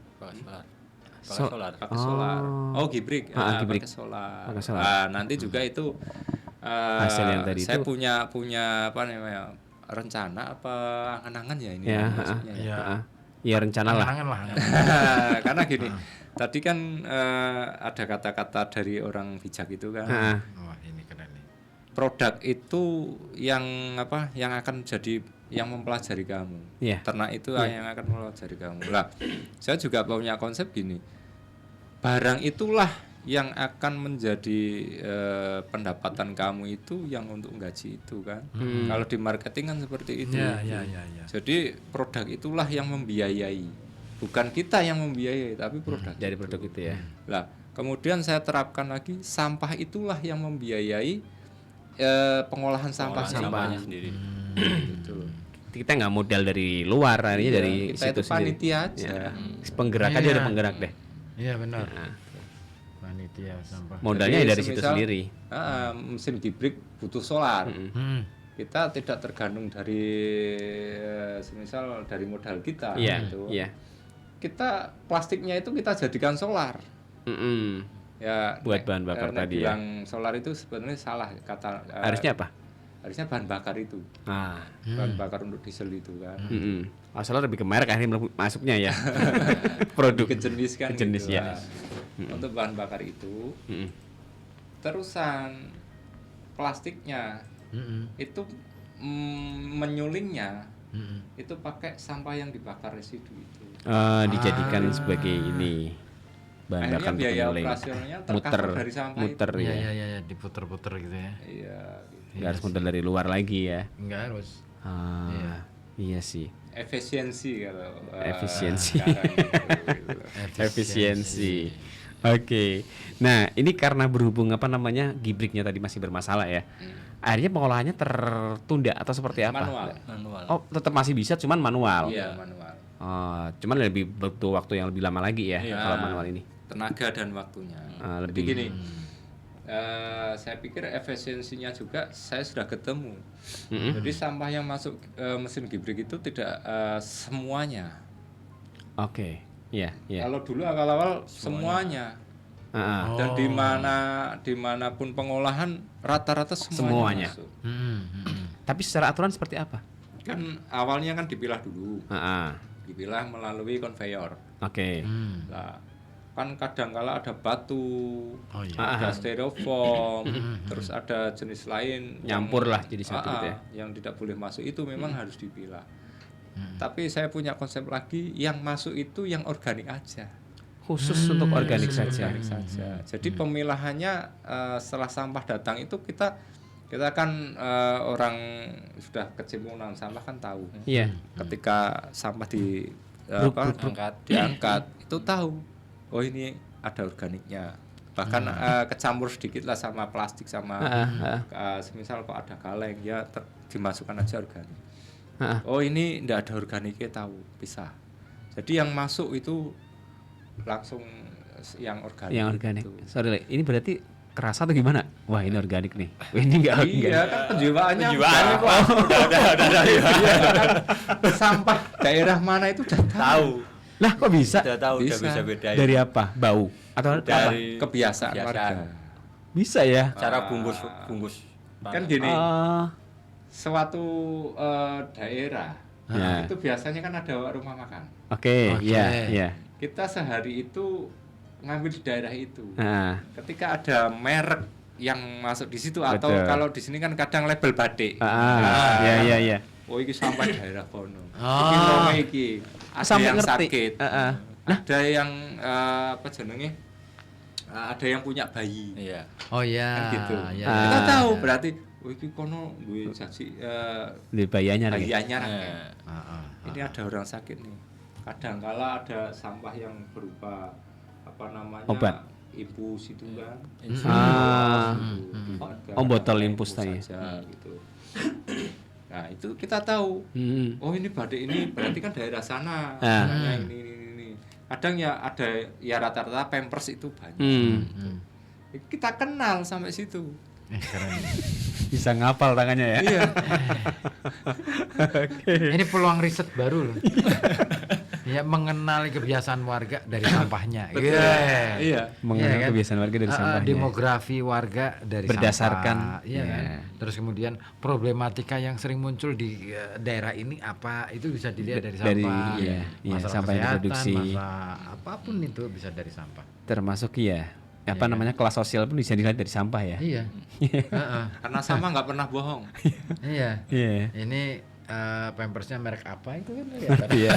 solar. Pakai solar. Oh, gibrik. Gibrik. Pakai solar. Pakai solar. Nanti juga itu Hasil yang tadi saya itu. punya apa namanya? Rencana apa angan-angan ya ini Ya, maksudnya ya. Ya rencana lah. Angan lah. Karena gini, tadi kan ada kata-kata dari orang bijak itu kan. Wah, ini keren nih. Produk itu yang apa? Yang akan jadi yang mempelajari kamu. Iya. Ternak itu yang akan mempelajari kamu. Lah, saya juga punya konsep gini. Barang itulah yang akan menjadi pendapatan kamu itu yang untuk gaji itu kan. Kalau di marketing kan seperti itu. Ya. Jadi produk itulah yang membiayai. Bukan kita yang membiayai, tapi produk. Dari produk itu ya. Lah, kemudian saya terapkan lagi sampah itulah yang membiayai pengolahan sampahnya sendiri. Gitu. Kita nggak modal dari luar, akhirnya dari Kita itu situ sendiri. panitia aja. Penggerakan dia ada penggerak deh. Iya benar. Panitia sampah. Modalnya Jadi dari situ semisal, sendiri. Mesin gibrik butuh solar. Kita tidak tergantung dari semisal dari modal kita Iya, gitu. iya. Kita plastiknya itu kita jadikan solar. Ya, Buat bahan bakar tadi ya. bilang solar itu sebenarnya salah kata. Harusnya apa? Harusnya bahan bakar itu. Bahan bakar untuk diesel itu kan. Soalnya lebih ke merek akhirnya masuknya ya. Produk Ke jenis kan. Ke jenis gitu. ya. Untuk bahan bakar itu. Terusan plastiknya itu menyulingnya itu pakai sampah yang dibakar residu itu. Dijadikan sebagai ini bahan Akhirnya bakar untuk biaya penyuling. operasionalnya Muter, tercover dari sampah muter itu. ya. Iya, diputer-puter gitu ya. Iya. Gitu. Nggak harus modal dari luar lagi ya. Enggak harus. Iya sih. Efisiensi kalau Efisiensi. sekarang gitu. Efisiensi. Oke. Nah, ini karena berhubung apa namanya gibriknya tadi masih bermasalah ya. Akhirnya pengolahannya tertunda atau seperti apa? Manual. Oh, tetap masih bisa, cuman manual. Iya, manual. Cuman lebih butuh waktu yang lebih lama lagi ya Iya. kalau manual ini. Tenaga dan waktunya. Jadi Lebih. gini, saya pikir efisiensinya juga saya sudah ketemu. Jadi sampah yang masuk mesin gibrik itu tidak semuanya. Oke. Iya, iya. Kalau dulu awal-awal semuanya. Dan dimanapun pengolahan rata-rata semuanya. Masuk. Tapi secara aturan seperti apa? Kan awalnya kan dipilah dulu. Ah, Dipilah melalui konveyor. Oke. Nah, kan kadang-kala ada batu, Oh iya. ada styrofoam, terus ada jenis lain Nyampur lah jadi satu gitu ya. yang tidak boleh masuk itu memang harus dipilah. Tapi saya punya konsep lagi yang masuk itu yang organik aja. Khusus untuk organik saja. Organik saja. Jadi pemilahannya setelah sampah datang itu kita kan orang sudah kecimunan sampah kan tahu. Iya. Ketika sampah diangkat itu tahu. Oh ini ada organiknya. Bahkan kecampur sedikit lah sama plastik sama semisal kok ada kaleng ya dimasukkan aja organik. Oh ini enggak ada organiknya tahu bisa. Jadi yang masuk itu langsung yang organik. Yang organik. Gitu. Sorry, Le. Ini berarti kerasa atau gimana? Wah ini organik nih. Wah, ini enggak. Iya kan penjiwaannya Udah. sampah daerah mana itu udah tahu. Lah kok bisa? Udah tahu, udah Bisa. bisa bedain. Dari apa? Bau atau apa? Dari Kebiasaan warga. Bisa ya? cara bungkus. Kan gini, Ah, suatu daerah Ya. itu biasanya kan ada rumah makan. Oke, iya, iya. Kita sehari itu ngambil di daerah itu. Nah, Ketika ada merek yang masuk di situ atau Betul. kalau di sini kan kadang label batik. iya, iya. Oh iki sampah daerah kono. Ah. Iki lome iki. Ada Sampai yang ngerti. sakit. Heeh. Ada yang apa jenenge? Ada yang punya bayi. Iya. Oh iya. Kan gitu. Iya, Ah. Kita iya. tahu berarti oh iki kono duwe janji Di bayanya lagi. bayi anyar. Iya. Ini ada orang sakit nih. Kadang kala ada sampah yang berupa apa namanya? Obat. Impus itu kan. Ah. Warga Oh, botol pakai impus tadi. saja, gitu. Nah, itu kita tahu. Hmm. Oh, ini badik ini berarti kan daerah sana. Ah. Makanya ini. Kadang ya ada ya rata-rata Pampers itu banyak. Hmm. Kita kenal sampai situ. Keren. Bisa ngapal tangannya ya. Iya. Ini peluang riset baru loh. Ya, mengenali kebiasaan warga dari sampahnya. Iya. Iya. Mengenal Iya kan? kebiasaan warga dari sampahnya. Demografi warga dari Berdasarkan, sampah. Iya kan? ya. Terus kemudian problematika yang sering muncul di daerah ini apa itu bisa dilihat dari sampah. Iya, iya, Masalah sampah yang kesehatan, diproduksi. masalah apapun itu bisa dari sampah. Termasuk ya. Apa namanya kelas sosial pun bisa dilihat dari sampah ya. Iya. Heeh. Karena sama nggak pernah bohong. Iya. Iya. Ini pampersnya merek apa itu kan kelihatan. Iya.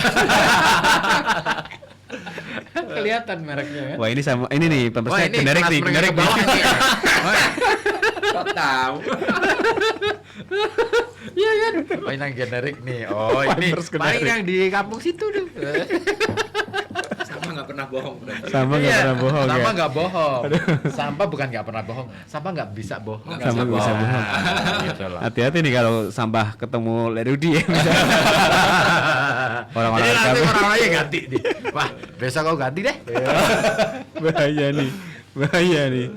Kelihatan mereknya kan. Wah ini sama ini nih pampersnya generik kelas nih, menengah generik ke bawah nih. nih. Kok tahu? Iya kan? Oh ini yang generik nih. Oh ini Pampers paling generik. yang di kampung situ tuh. Sama nggak pernah bohong berarti. Sama nggak pernah bohong ya. Sampah nggak bohong. Sampah bukan nggak pernah bohong. Sampah nggak bisa bohong. Sama nggak bisa bohong. Gitu lah. Hati-hati nih kalau sampah ketemu Lerudi ya. Orang-orang Jadi nanti kampung. orang lain ganti nih. Wah besok kau ganti deh. Bahaya nih. Bahaya nih.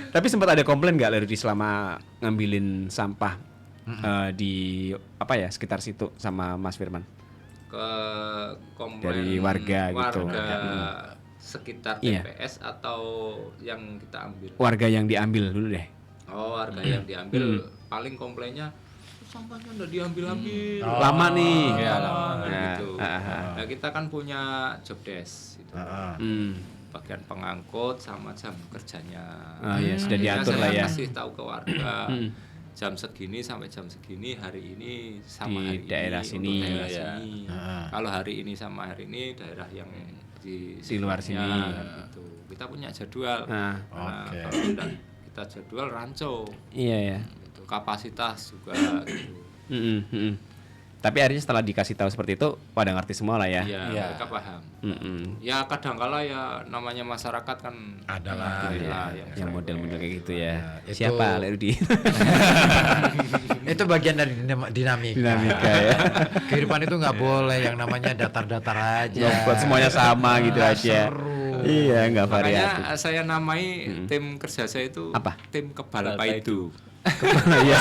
Tapi sempat ada komplain nggak Lerudi selama ngambilin sampah di apa ya sekitar situ sama Mas Firman? Ke komplain Dari warga gitu. Sekitar Iya. TPS atau yang kita ambil. Warga yang diambil dulu deh. Oh, warga yang diambil paling komplainnya sampahnya udah diambil-ambil. Lama nih. Iya, Ya, lama ya. gitu. Ah. Nah, kita kan punya job desk gitu. Bagian pengangkut sama jam kerjanya. Ya sudah diatur Saya lah ya. kasih tahu ke warga. Jam segini sampai jam segini hari ini sama Di hari daerah ini sini. untuk daerah Ya. sini. Kalau hari ini sama hari ini daerah yang di luar sini. gitu. Kita punya jadwal. Nah, Nah, Oke. kalau tidak kita jadwal rancu. iya ya. Gitu. Kapasitas juga gitu. Tapi akhirnya setelah dikasih tahu seperti itu, pada ngerti semua lah ya. Iya, mereka paham. Mm-mm. Ya kadang-kala ya namanya masyarakat kan Adalah, alhamdulillah, ya. Yang model-model kayak gitu ya. itu- Siapa Lerudi? Itu bagian dari dinamika. Dinamika ya. Kehidupan itu nggak boleh yang namanya datar-datar aja. Buat semuanya sama gitu Nggak aja. seru. Iya, nggak variatif. Makanya saya namai tim kerja saya itu Apa? tim kebal paidu. Iya.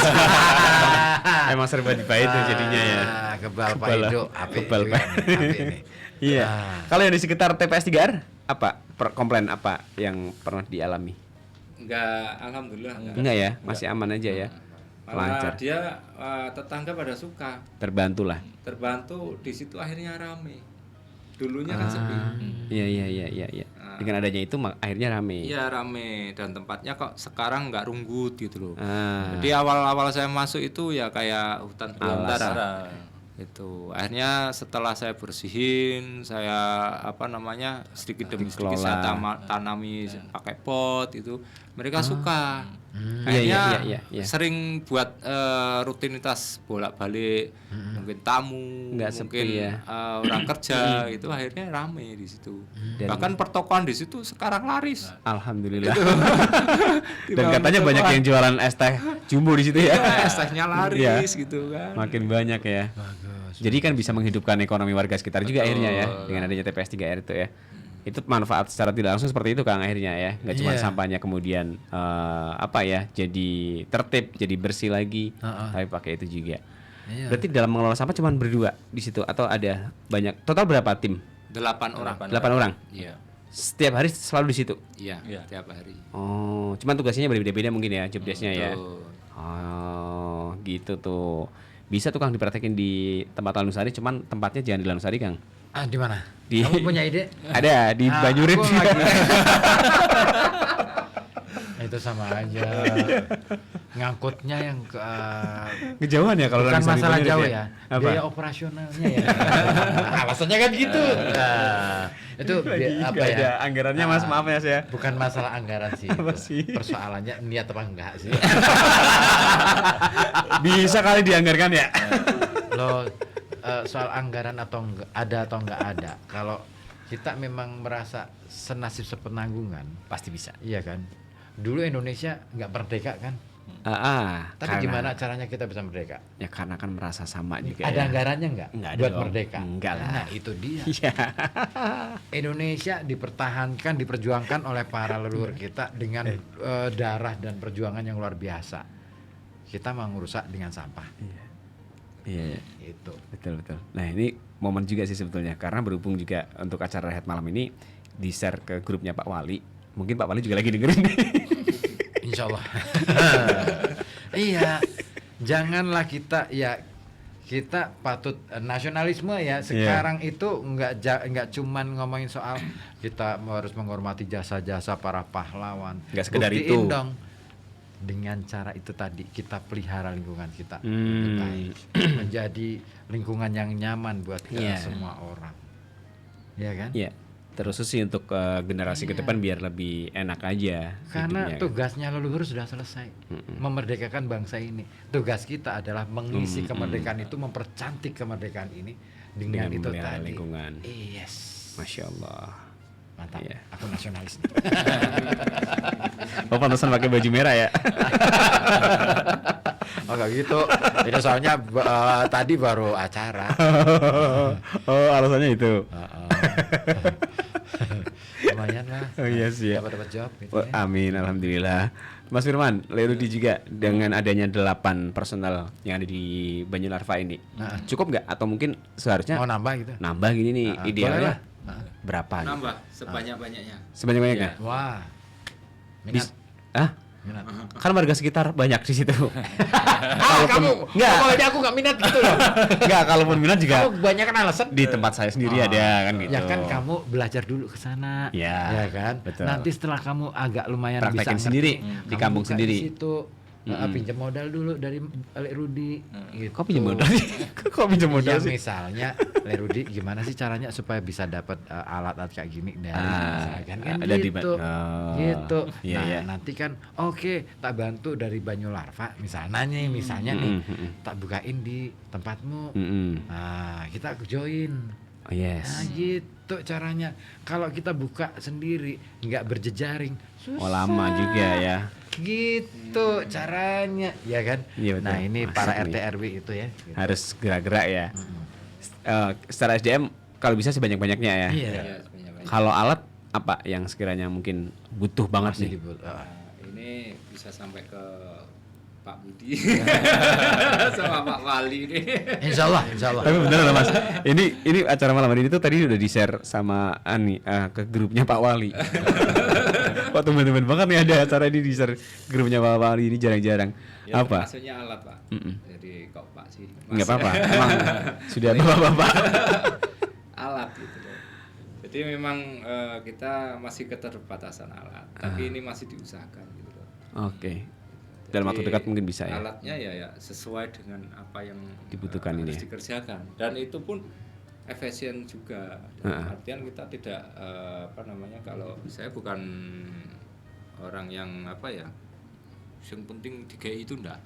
Emang serba dipahit tuh jadinya ya. Kebal Kebal- paido, apik kebal juga paido. nih, apik nih. Iya. Ah. Kalau yang di sekitar TPS 3R apa komplain apa yang pernah dialami? Enggak, alhamdulillah Enggak ya, masih aman aja ya. Malah Lancar. dia tetangga pada suka. Terbantu lah. Terbantu di situ akhirnya rame. Dulunya kan sepi. Iya. Dengan adanya itu akhirnya rame. Iya rame dan tempatnya kok sekarang nggak runggut gitu loh. Ah. Jadi awal-awal saya masuk itu ya kayak hutan belantara. Alas. Itu akhirnya setelah saya bersihin, saya apa namanya sedikit demi sedikit saya tanami pakai pot itu, mereka suka. Akhirnya Iya. sering buat rutinitas bolak-balik, mungkin tamu, Nggak mungkin sepi ya. orang kerja itu akhirnya rame di situ. Bahkan pertokoan di situ sekarang laris. Alhamdulillah. Dan Dibangun katanya banyak pertokoan. yang jualan es teh jumbo di situ ya. Es tehnya laris gitu kan. Makin banyak ya. Jadi kan bisa menghidupkan ekonomi warga sekitar juga akhirnya ya dengan adanya TPS 3R itu ya. Itu manfaat secara tidak langsung seperti itu Kang akhirnya ya. Nggak cuma sampahnya kemudian jadi tertib, jadi bersih lagi, tapi pakai itu juga. Berarti dalam mengelola sampah cuma berdua di situ atau ada banyak? Total berapa tim? 8 orang. 8 orang. Iya. Setiap hari selalu di situ. Iya, tiap hari. Oh, cuman tugasnya berbeda-beda mungkin ya, job desk-nya ya. Betul. Oh, gitu tuh. Bisa tuh Kang dipraktekin di tempat Lanusari, cuman tempatnya jangan di Lanusari Kang. Di mana? Kamu punya ide? Ada di Banyurit. Itu sama aja. Ngangkutnya yang Kejauhan ya kalau bukan Lanusari masalah Banyurit jauh ya. ya. Apa? Biaya operasionalnya ya. Alasannya kan gitu. Itu apa ya? Ada anggarannya Mas, maaf ya saya. Bukan masalah anggaran sih. Apa sih? Persoalannya niat apa enggak sih? Bisa kali dianggarkan ya. Loh, soal anggaran atau enggak ada. Kalau kita memang merasa senasib sepenanggungan, Pasti bisa. iya kan? Dulu Indonesia nggak merdeka kan? karena- Tapi gimana caranya kita bisa merdeka? Ya karena kan merasa sama juga. Ada ya. anggarannya nggak Nggak ada buat dong. merdeka? Enggak lah. Nah itu dia. Iya. Indonesia dipertahankan, diperjuangkan oleh para leluhur kita dengan darah dan perjuangan yang luar biasa. Kita mau ngerusak dengan sampah. Iya. Itu. Betul. Nah ini momen juga sih sebetulnya karena berhubung juga untuk acara Rehat Malam ini di share ke grupnya Pak Wali. Mungkin Pak Wali juga lagi dengerin nih. Insya Allah. Iya. Janganlah kita patut nasionalisme ya. Sekarang itu nggak cuman ngomongin soal kita harus menghormati jasa-jasa para pahlawan. Nggak sekedar Buktiin itu. dong. Dengan cara itu tadi kita pelihara lingkungan kita baik. Menjadi lingkungan yang nyaman buat semua orang. Iya kan? Iya. Terus sih untuk generasi ke depan biar lebih enak aja. Karena hidupnya, kan. tugasnya leluhur sudah selesai. Memerdekakan bangsa ini. Tugas kita adalah mengisi kemerdekaan itu, mempercantik kemerdekaan ini dengan itu memelihara tadi. lingkungan. Yes. Masya Allah. Mantap. Iya. Aku nasionalis. Oh pantesan pakai baju merah ya. Oh enggak gitu. Itu soalnya tadi baru acara. Oh alasannya itu. Lumayan lah. Oh iya sih. Dapat job gitu Oh, ya. amin, alhamdulillah. Mas Firman, Lerudi juga dengan adanya 8 personal yang ada di Banyu Larva ini, cukup nggak? Atau mungkin seharusnya Mau nambah gitu? nambah gini nih Boleh idealnya lah. berapa? Gitu? Nambah sebanyak-banyaknya. Sebanyak-banyaknya? Wah. Bis- Minat. Kan warga sekitar banyak di situ. Kamu nggak. Kalau aja aku nggak minat gitu loh. Nggak, kalaupun minat juga Kamu banyak alasan. di tempat saya sendiri ada kan gitu. Ya kan kamu belajar dulu ke sana. Ya, kan? betul. Nanti setelah kamu agak lumayan Praktekin bisa sendiri, ngerti, di kamu kampung buka sendiri. Di situ pinjam modal dulu dari Rudi. Gitu. Kok pinjam modal sih? Kok pinjam modal Ya, sih? misalnya Rudi gimana sih caranya supaya bisa dapat alat-alat kayak gini dari misalkan kan ada di gitu. Gitu. Iya, Nah, iya. nanti kan oke, tak bantu dari Banyu Larva misalnya nih, tak bukain di tempatmu. Nah, kita join. Oh yes. Nah gitu caranya. Kalau kita buka sendiri nggak berjejaring, susah. Oh lama juga ya. Gitu caranya, ya kan? Iya, betul. Nah ini Asik para nih. RT RW itu ya. Gitu. Harus gerak-gerak ya. Secara SDM kalau bisa sebanyak-banyaknya ya. Iya. Ya, sebanyak-banyaknya. Kalau alat apa yang sekiranya mungkin butuh banget nih? Nah, ini bisa sampai ke Pak Budi sama Pak Wali ini. Insya Allah. Tapi bener loh Mas. Ini acara malam hari ini tuh tadi udah di-share sama Ani ke grupnya Pak Wali. Kok teman-teman banget nih ada acara ini di-share grupnya Pak Wali ini jarang-jarang. Ya, Apa? maksudnya alat Pak. Jadi kok Pak sih? Enggak apa-apa. Emang sudah bapak-bapak. Alat gitu loh. Jadi memang kita masih keterbatasan alat, tapi ini masih diusahakan gitu loh. Oke. Dalam waktu Jadi, dekat mungkin bisa ya. Alatnya ya sesuai dengan apa yang Dibutuhkan ini harus ya. dikerjakan, dan itu pun efisien juga. Dalam artian kita tidak kalau saya bukan orang yang yang penting dikai itu enggak.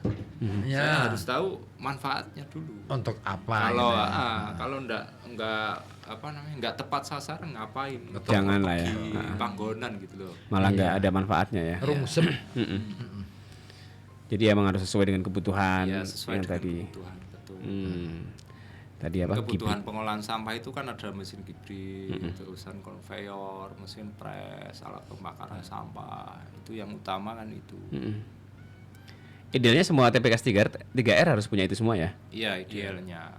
Ya. Saya harus tahu manfaatnya dulu. Untuk apa? Kalau gitu ya. kalau enggak tepat sasaran ngapain? Jangan lah ya. Pergi panggonan gitu loh. Malah nggak ada manfaatnya ya. Rungsem. Jadi emang harus sesuai dengan kebutuhan Ya sesuai yang dengan tadi. kebutuhan, betul. tadi apa? Kebutuhan pengolahan sampah itu kan ada mesin gibrik, terusan konveyor, mesin pres, alat pembakaran sampah. Itu yang utama kan itu. Idealnya semua TPS 3R harus punya itu semua ya? Iya, idealnya.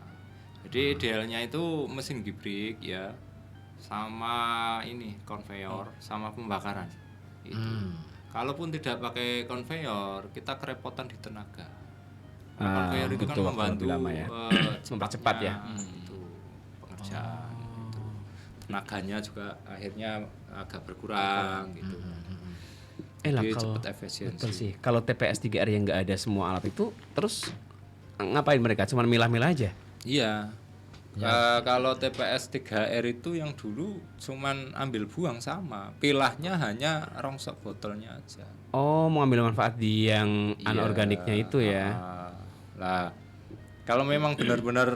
Jadi idealnya itu mesin gibrik ya, sama ini konveyor, sama pembakaran. Itu. Kalaupun tidak pakai konveyor, kita kerepotan di tenaga. Konveyor itu kan membantu ya. Mempercepat ya. Itu pengerjaan. Gitu. Tenaganya juga akhirnya agak berkurang gitu. Jadi cepat efisiensi. Betul sih. Kalau TPS 3R yang nggak ada semua alat itu, terus ngapain mereka? Cuman milah-milah aja? Iya. Kalau TPS 3R itu yang dulu cuman ambil buang sama, pilahnya hanya rongsok botolnya aja. Oh, mau ambil manfaat di yang anorganiknya itu ya? Lah, kalau memang benar-benar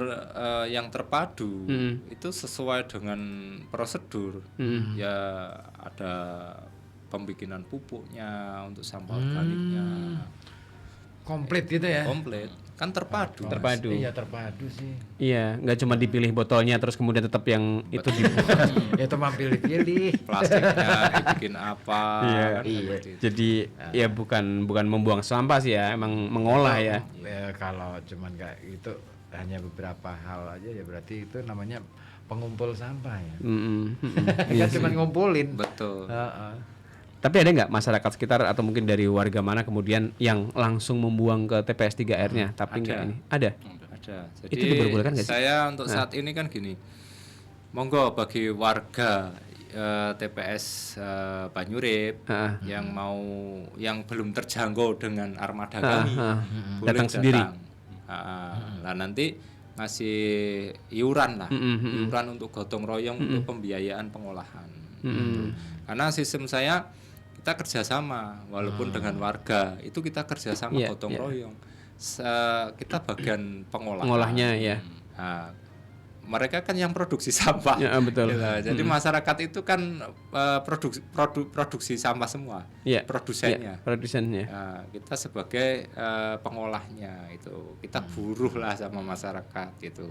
yang terpadu itu sesuai dengan prosedur, ya ada pembikinan pupuknya untuk sampah organiknya. Komplit gitu ya? Komplit, kan terpadu. Terpadu. Iya terpadu sih. Iya, nggak cuma dipilih botolnya terus kemudian tetap yang itu Itu mah pilih-pilih. Plastiknya dibikin apa? Iya. Kan seperti itu. Jadi ya bukan membuang sampah sih ya, emang mengolah ya. Kalau cuman kayak itu hanya beberapa hal aja ya berarti itu namanya pengumpul sampah ya. Kan cuma ngumpulin. Betul. Tapi ada nggak masyarakat sekitar atau mungkin dari warga mana kemudian yang langsung membuang ke TPS 3R-nya tapi nggak ini? Ada. Jadi itu diperbolehkan nggak sih? Saya untuk saat ini kan gini, monggo bagi warga TPS Banyurip yang belum terjangkau dengan armada kami boleh datang sendiri. Nah nanti ngasih iuran lah, iuran untuk gotong royong untuk pembiayaan pengolahan. Karena sistem saya kita kerjasama, walaupun dengan warga itu kita kerjasama gotong royong. Kita bagian pengolahnya ya. Nah, mereka kan yang produksi sampah. Ya, betul. Ya, jadi masyarakat itu kan produksi sampah semua. Ya. Produsennya. Ya, produsennya. Nah, kita sebagai pengolahnya itu kita buruh lah sama masyarakat gitu.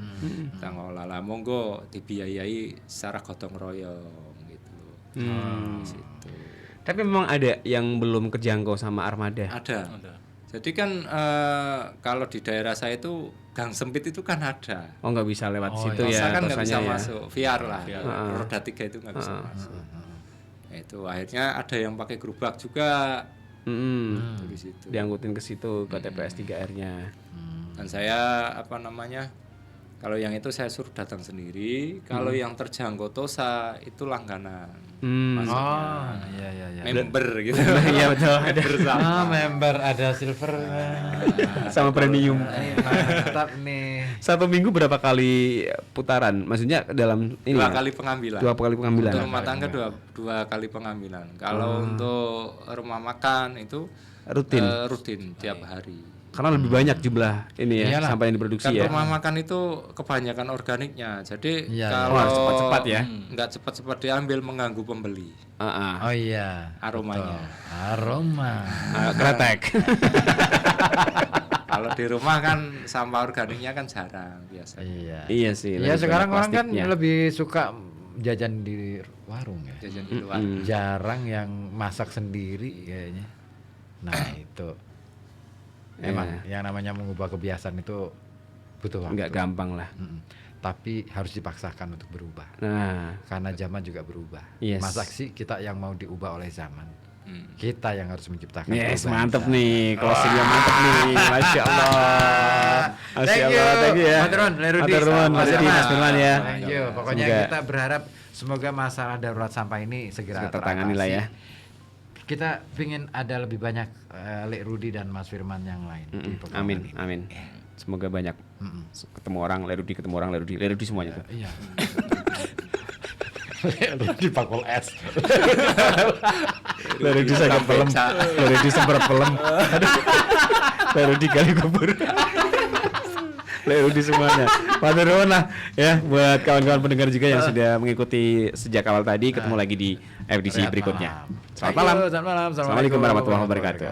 Kita ngolah lah, monggo dibiayai secara gotong royong gitu. Situ. Tapi memang ada yang belum kejangkau sama armada. Ada. Jadi kan kalau di daerah saya itu gang sempit itu kan ada. Oh nggak bisa lewat situ ya? Kan nggak bisa ya. masuk, VR lah. Roda 3 itu nggak bisa masuk. Itu akhirnya ada yang pakai gerobak juga. Di situ. Diangkutin ke situ ke TPS 3R-nya. Dan saya kalau yang itu saya suruh datang sendiri. Kalau yang terjangkau TOSA itu langganan. Iya. Member gitu. Iya betul. Member ada silver sama premium. Mantap nih. Satu minggu berapa kali putaran? Maksudnya dalam ini? 2 kali pengambilan. 2 kali pengambilan. Untuk rumah tangga 2 kali pengambilan. Kalau untuk rumah makan itu rutin tiap hari. Karena lebih banyak jumlah ini ya sampah yang diproduksi kan ya. Rumah makan itu kebanyakan organiknya. Jadi kalau cepat-cepat ya. Enggak cepat-cepat diambil mengganggu pembeli. Oh iya. Aromanya. Aroma. Kretek. Kalau di rumah kan sampah organiknya kan jarang biasanya. Iya sih. Ya sekarang orang kan lebih suka jajan di warung ya. Jajan di luar. Jarang yang masak sendiri kayaknya. Nah itu. Emang yang namanya mengubah kebiasaan itu butuh waktu. Nggak gampang lah. Tapi harus dipaksakan untuk berubah. Nah, karena zaman juga berubah. Masa sih kita yang mau diubah oleh zaman? Kita yang harus menciptakan. Mantep nih, closingnya mantep nih, masya Allah. Thank you ya. Mas Firman ya. Thank you. Pokoknya kita berharap semoga masalah darurat sampah ini segera tertangani lah ya. Kita ingin ada lebih banyak Lek Rudi dan Mas Firman yang lain. Amin. Semoga banyak ketemu orang, Lek Rudi semuanya tuh. Iya. Lek Rudi pakul es. Lek Rudi saya pelem. Lek Rudi semprot pelem. Lek Rudi kali kubur. Lek Rudi semuanya. Matur nuwun lah ya buat kawan-kawan pendengar juga yang sudah mengikuti sejak awal tadi. Ketemu lagi di edisi berikutnya. Selamat malam. Assalamualaikum warahmatullahi wabarakatuh.